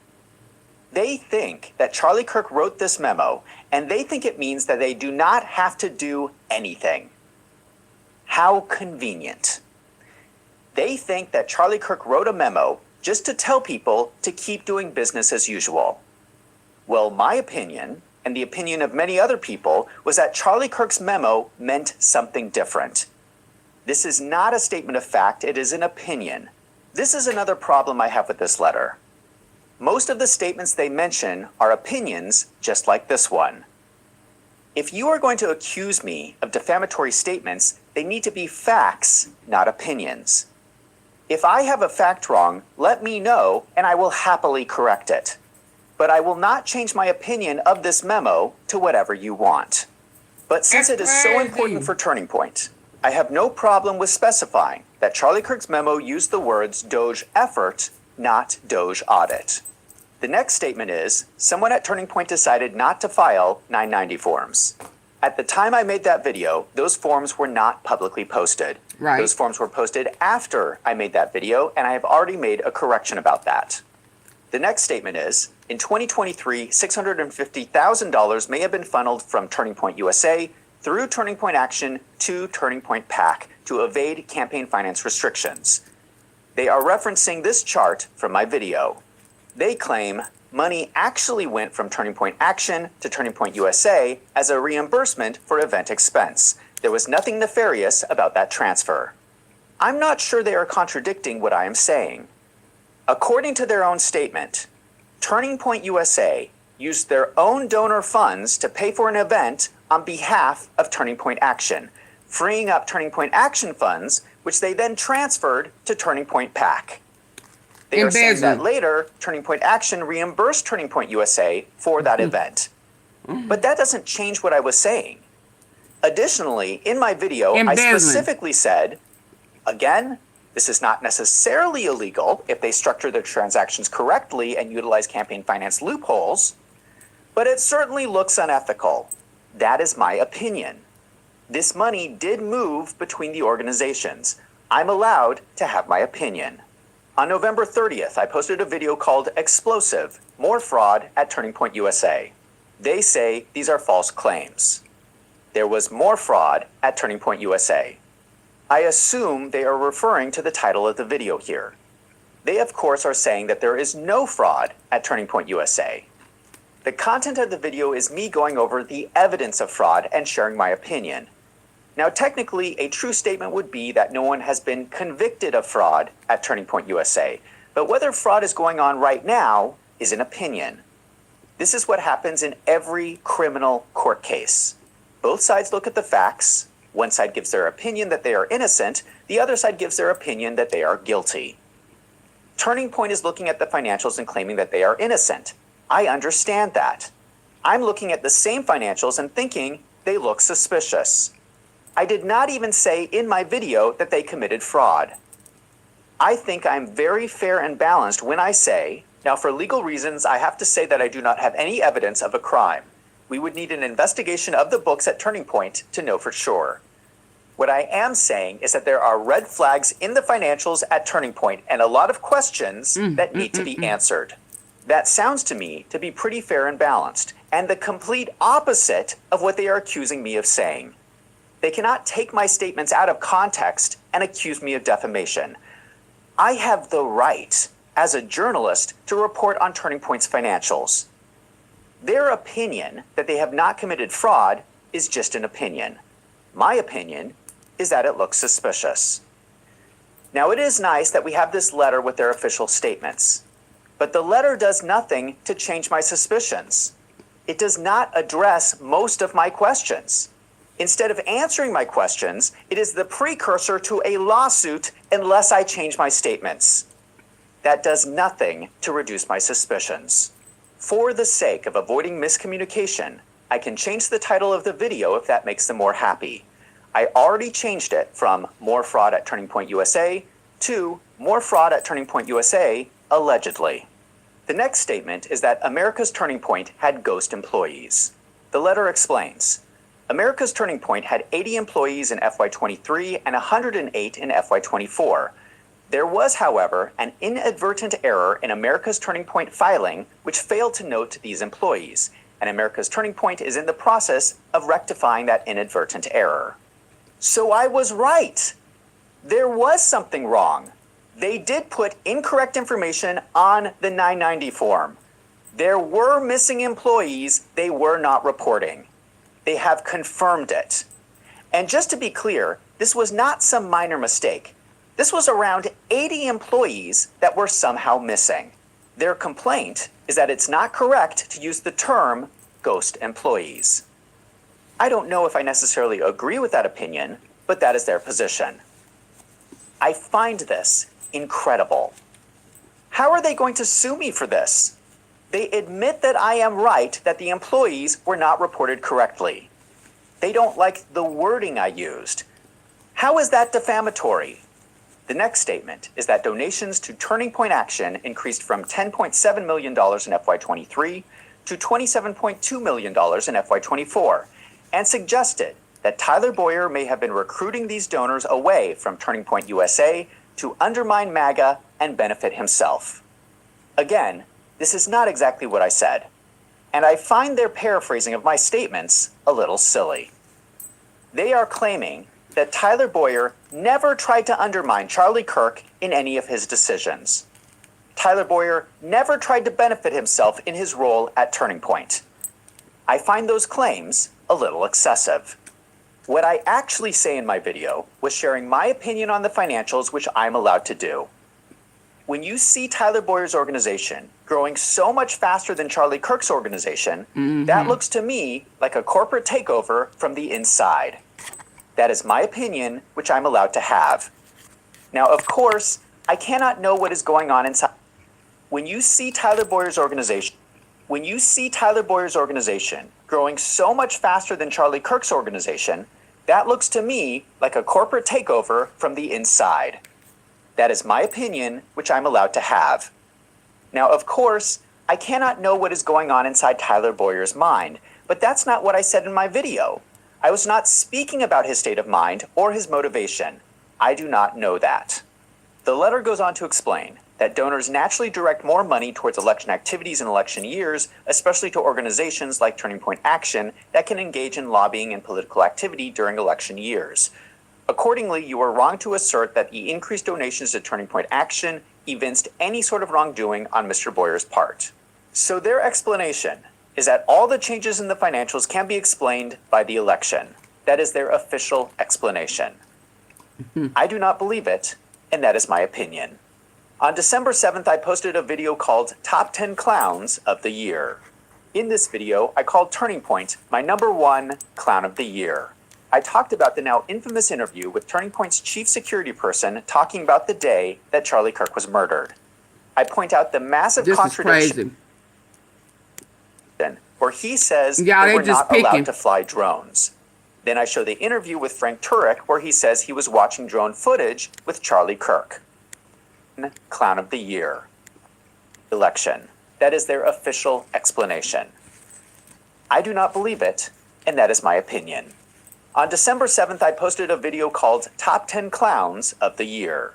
They think that Charlie Kirk wrote this memo, and they think it means that they do not have to do anything. How convenient. They think that Charlie Kirk wrote a memo just to tell people to keep doing business as usual. Well, my opinion, and the opinion of many other people, was that Charlie Kirk's memo meant something different. This is not a statement of fact, it is an opinion. This is another problem I have with this letter. Most of the statements they mention are opinions, just like this one. If you are going to accuse me of defamatory statements, they need to be facts, not opinions. If I have a fact wrong, let me know and I will happily correct it. But I will not change my opinion of this memo to whatever you want. But since it is so important for Turning Point, I have no problem with specifying that Charlie Kirk's memo used the words Doge effort, not Doge audit. The next statement is, someone at Turning Point decided not to file 990 forms. At the time I made that video, those forms were not publicly posted. Right. Those forms were posted after I made that video, and I have already made a correction about that. The next statement is, in 2023, $650,000 may have been funneled from Turning Point USA through Turning Point Action to Turning Point PAC to evade campaign finance restrictions. They are referencing this chart from my video. They claim money actually went from Turning Point Action to Turning Point USA as a reimbursement for event expense. There was nothing nefarious about that transfer. I'm not sure they are contradicting what I am saying. According to their own statement, Turning Point USA used their own donor funds to pay for an event on behalf of Turning Point Action, freeing up Turning Point Action funds, which they then transferred to Turning Point PAC. They are saying that later, Turning Point Action reimbursed Turning Point USA for that event. But that doesn't change what I was saying. Additionally, in my video, I specifically said, again, this is not necessarily illegal if they structure their transactions correctly and utilize campaign finance loopholes, but it certainly looks unethical. That is my opinion. This money did move between the organizations. I'm allowed to have my opinion. On November 30th, I posted a video called Explosive, More Fraud at Turning Point USA. They say these are false claims. There was more fraud at Turning Point USA. I assume they are referring to the title of the video here. They, of course, are saying that there is no fraud at Turning Point USA. The content of the video is me going over the evidence of fraud and sharing my opinion. Now, technically, a true statement would be that no one has been convicted of fraud at Turning Point USA, but whether fraud is going on right now is an opinion. This is what happens in every criminal court case. Both sides look at the facts. One side gives their opinion that they are innocent, the other side gives their opinion that they are guilty. Turning Point is looking at the financials and claiming that they are innocent. I understand that. I'm looking at the same financials and thinking they look suspicious. I did not even say in my video that they committed fraud. I think I'm very fair and balanced when I say, now for legal reasons, I have to say that I do not have any evidence of a crime. We would need an investigation of the books at Turning Point to know for sure. What I am saying is that there are red flags in the financials at Turning Point and a lot of questions that need to be answered. That sounds to me to be pretty fair and balanced, and the complete opposite of what they are accusing me of saying. They cannot take my statements out of context and accuse me of defamation. I have the right, as a journalist, to report on Turning Point's financials. Their opinion that they have not committed fraud is just an opinion. My opinion is that it looks suspicious. Now, it is nice that we have this letter with their official statements, but the letter does nothing to change my suspicions. It does not address most of my questions. Instead of answering my questions, it is the precursor to a lawsuit unless I change my statements. That does nothing to reduce my suspicions. For the sake of avoiding miscommunication, I can change the title of the video if that makes them more happy. I already changed it from More Fraud at Turning Point USA to More Fraud at Turning Point USA, allegedly. The next statement is that America's Turning Point had ghost employees. The letter explains, America's Turning Point had 80 employees in FY23 and 108 in FY24. There was, however, an inadvertent error in America's Turning Point filing which failed to note these employees, and America's Turning Point is in the process of rectifying that inadvertent error. So I was right. There was something wrong. They did put incorrect information on the 990 form. There were missing employees they were not reporting. They have confirmed it. And just to be clear, this was not some minor mistake. This was around 80 employees that were somehow missing. Their complaint is that it's not correct to use the term ghost employees. I don't know if I necessarily agree with that opinion, but that is their position. I find this incredible. How are they going to sue me for this? They admit that I am right that the employees were not reported correctly. They don't like the wording I used. How is that defamatory? The next statement is that donations to Turning Point Action increased from $10.7 million in FY23 to $27.2 million in FY24, and suggested that Tyler Boyer may have been recruiting these donors away from Turning Point USA to undermine MAGA and benefit himself. Again, this is not exactly what I said, and I find their paraphrasing of my statements a little silly. They are claiming that Tyler Boyer never tried to undermine Charlie Kirk in any of his decisions. Tyler Boyer never tried to benefit himself in his role at Turning Point. I find those claims a little excessive. What I actually say in my video was sharing my opinion on the financials, which I'm allowed to do. When you see Tyler Boyer's organization growing so much faster than Charlie Kirk's organization, that looks to me like a corporate takeover from the inside. That is my opinion, which I'm allowed to have. Now, of course, I cannot know what is going on inside. When you see Tyler Boyer's organization growing so much faster than Charlie Kirk's organization, that looks to me like a corporate takeover from the inside. That is my opinion, which I'm allowed to have. Now, of course, I cannot know what is going on inside Tyler Boyer's mind, but that's not what I said in my video. I was not speaking about his state of mind or his motivation. I do not know that. The letter goes on to explain, that donors naturally direct more money towards election activities in election years, especially to organizations like Turning Point Action that can engage in lobbying and political activity during election years. Accordingly, you are wrong to assert that the increased donations to Turning Point Action evinced any sort of wrongdoing on Mr. Boyer's part. So their explanation is that all the changes in the financials can be explained by the election. That is their official explanation. I do not believe it, and that is my opinion. On December 7th, I posted a video called Top 10 Clowns of the Year. In this video, I called Turning Point my #1 clown of the year. I talked about the now infamous interview with Turning Point's chief security person talking about the day that Charlie Kirk was murdered. I point out the massive contradiction where he says they were not allowed to fly drones. Then I show the interview with Frank Turek where he says he was watching drone footage with Charlie Kirk. Clown of the Year. Election. That is their official explanation. I do not believe it, and that is my opinion. On December 7th, I posted a video called Top 10 Clowns of the Year.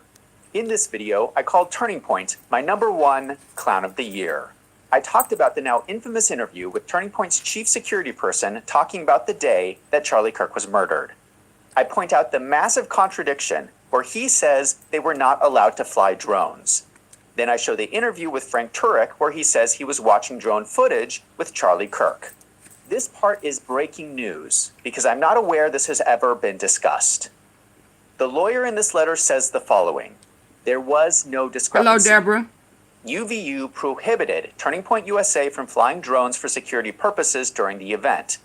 In this video, I called Turning Point my #1 clown of the year. I talked about the now infamous interview with Turning Point's chief security person talking about the day that Charlie Kirk was murdered. I point out the massive contradiction where he says they were not allowed to fly drones. Then I show the interview with Frank Turek where he says he was watching drone footage with Charlie Kirk. This part is breaking news because I'm not aware this has ever been discussed. The lawyer in this letter says the following. There was no discrepancy. Hello, Deborah. UVU prohibited Turning Point USA from flying drones for security purposes during the event,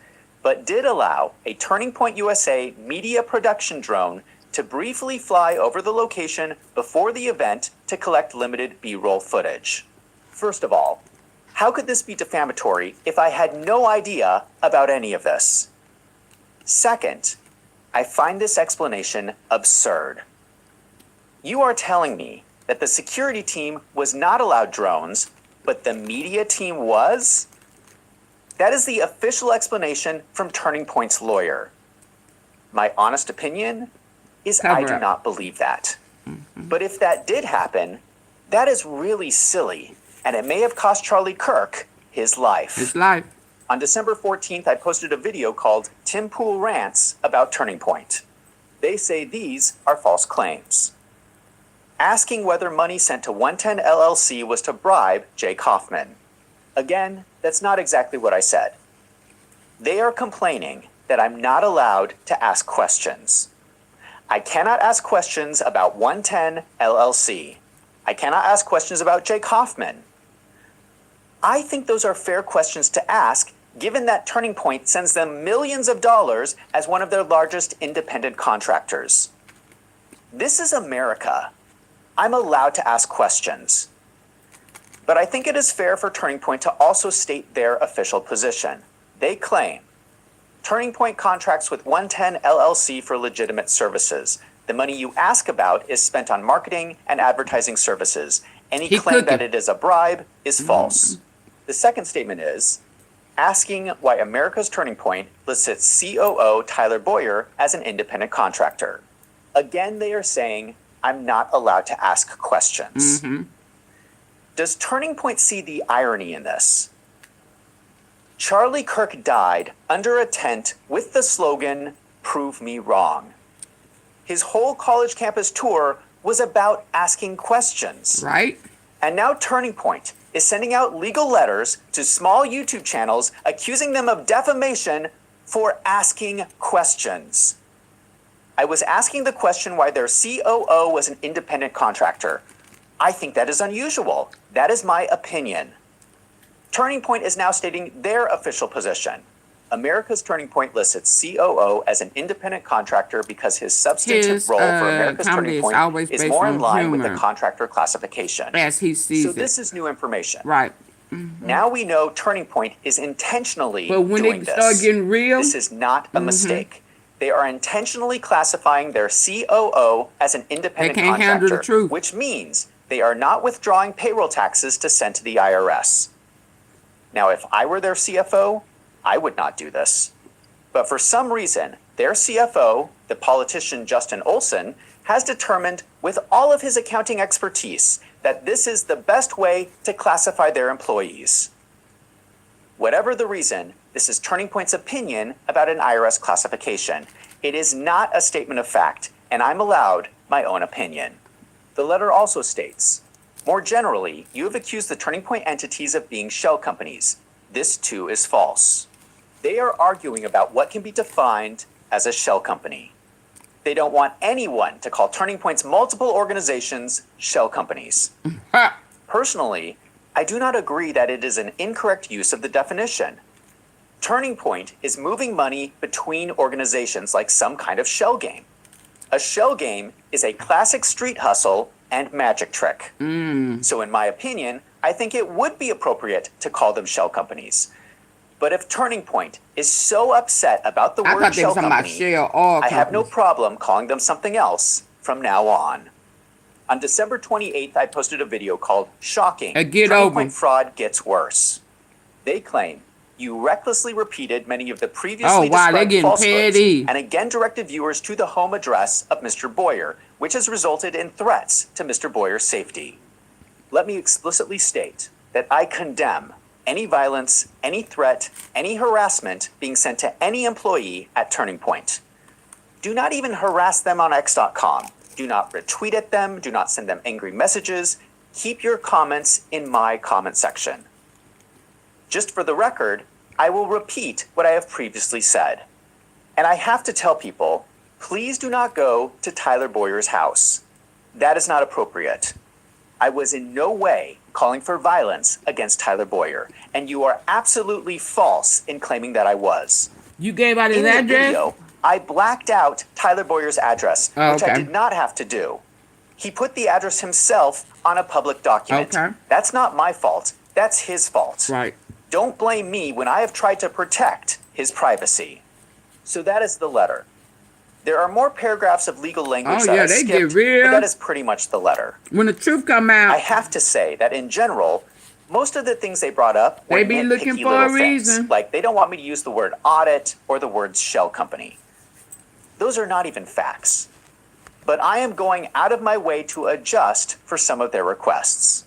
but did allow a Turning Point USA media production drone to briefly fly over the location before the event to collect limited B-roll footage. First of all, how could this be defamatory if I had no idea about any of this? Second, I find this explanation absurd. You are telling me that the security team was not allowed drones, but the media team was? That is the official explanation from Turning Point's lawyer. My honest opinion is I do not believe that. But if that did happen, that is really silly, and it may have cost Charlie Kirk his life. His life. On December 14th, I posted a video called Tim Pool Rants about Turning Point. They say these are false claims. Asking whether money sent to 110 LLC was to bribe Jay Kaufman. Again, that's not exactly what I said. They are complaining that I'm not allowed to ask questions. I cannot ask questions about 110 LLC. I cannot ask questions about Jay Kaufman. I think those are fair questions to ask, given that Turning Point sends them millions of dollars as one of their largest independent contractors. This is America. I'm allowed to ask questions. But I think it is fair for Turning Point to also state their official position. They claim Turning Point contracts with 110 LLC for legitimate services. The money you ask about is spent on marketing and advertising services. Any claim that it is a bribe is false. The second statement is asking why America's Turning Point lists its COO, Tyler Boyer, as an independent contractor. Again, they are saying I'm not allowed to ask questions. Does Turning Point see the irony in this? Charlie Kirk died under a tent with the slogan, "Prove me wrong." His whole college campus tour was about asking questions. Right. And now Turning Point is sending out legal letters to small YouTube channels accusing them of defamation for asking questions. I was asking the question why their COO was an independent contractor. I think that is unusual. That is my opinion. Turning Point is now stating their official position. America's Turning Point lists its COO as an independent contractor because his substantive role for America's Turning Point is more in line with the contractor classification. As he sees so it. this is new information. Right. Now we know Turning Point is intentionally But when doing it this. start getting real, This is not a mistake. They are intentionally classifying their COO as an independent They can't handle the contractor, truth. which means they are not withdrawing payroll taxes to send to the IRS. Now, if I were their CFO, I would not do this. But for some reason, their CFO, the politician Justin Olson, has determined with all of his accounting expertise that this is the best way to classify their employees. Whatever the reason, this is Turning Point's opinion about an IRS classification. It is not a statement of fact, and I'm allowed my own opinion. The letter also states, more generally, you have accused the Turning Point entities of being shell companies. This too is false. They are arguing about what can be defined as a shell company. They don't want anyone to call Turning Point's multiple organizations shell companies. Personally, I do not agree that it is an incorrect use of the definition. Turning Point is moving money between organizations like some kind of shell game. A shell game is a classic street hustle and magic trick. So in my opinion, I think it would be appropriate to call them shell companies. But if Turning Point is so upset about the word shell company, I have no problem calling them something else from now on. On December 28th, I posted a video called Shocking, Turning Point Fraud Gets Worse. They claim you recklessly repeated many of the previously described falsehoods and again directed viewers to the home address of Mr. Boyer, which has resulted in threats to Mr. Boyer's safety. Let me explicitly state that I condemn any violence, any threat, any harassment being sent to any employee at Turning Point. Do not even harass them on X.com. Do not retweet at them. Do not send them angry messages. Keep your comments in my comment section. Just for the record, I will repeat what I have previously said. And I have to tell people, please do not go to Tyler Boyer's house. That is not appropriate. I was in no way calling for violence against Tyler Boyer, and you are absolutely false in claiming that I was. You gave out his address? In the video, I blacked out Tyler Boyer's address, which I did not have to do. He put the address himself on a public document. That's not my fault. That's his fault. Right. Don't blame me when I have tried to protect his privacy. So that is the letter. There are more paragraphs of legal language that I skipped, but that is pretty much the letter. When the truth come out, I have to say that in general, most of the things they brought up were they be looking nitpicky for little a things. reason. Like they don't want me to use the word audit or the word shell company. Those are not even facts. But I am going out of my way to adjust for some of their requests.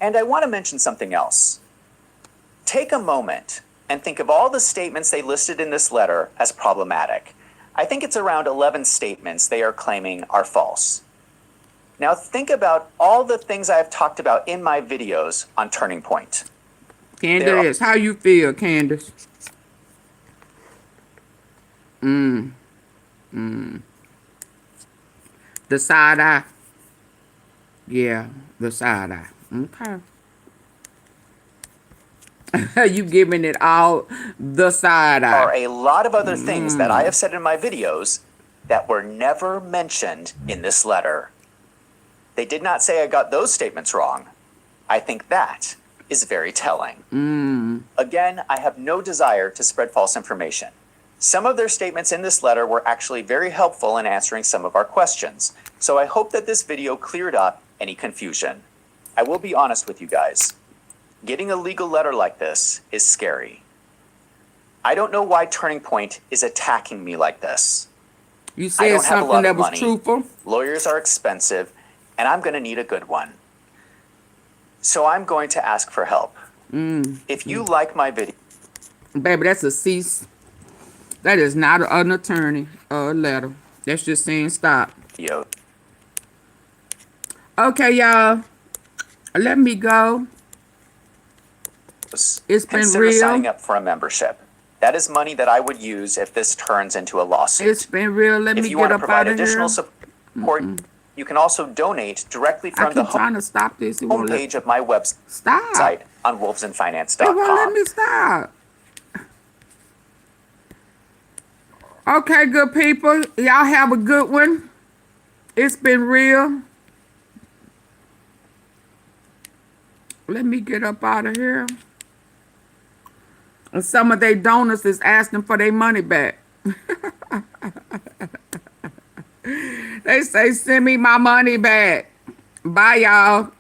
And I want to mention something else. Take a moment and think of all the statements they listed in this letter as problematic. I think it's around 11 statements they are claiming are false. Now think about all the things I've talked about in my videos on Turning Point. Candace, how you feel, Candace? The side eye. Yeah, the side eye. Okay. You giving it all the side eye. There are a lot of other things that I have said in my videos that were never mentioned in this letter. They did not say I got those statements wrong. I think that is very telling. Again, I have no desire to spread false information. Some of their statements in this letter were actually very helpful in answering some of our questions. So I hope that this video cleared up any confusion. I will be honest with you guys. Getting a legal letter like this is scary. I don't know why Turning Point is attacking me like this. You said something that was truthful. Lawyers are expensive, and I'm going to need a good one. So I'm going to ask for help. If you like my video... Baby, that's a cease. That is not an attorney or a letter. That's just saying stop. Okay, y'all. Let me go. It's been Consider real. signing up for a membership. That is money that I would use if this turns into a lawsuit. It's been real. Let me If you get want to up provide out of additional here. support, you can also donate directly from the trying to stop this. It won't homepage of my website Stop. on It won't let wolvesandfinance.com. me stop. Okay, good people. Y'all have a good one. It's been real. Let me get up out of here. And some of their donors is asking for their money back. They say, send me my money back. Bye, y'all.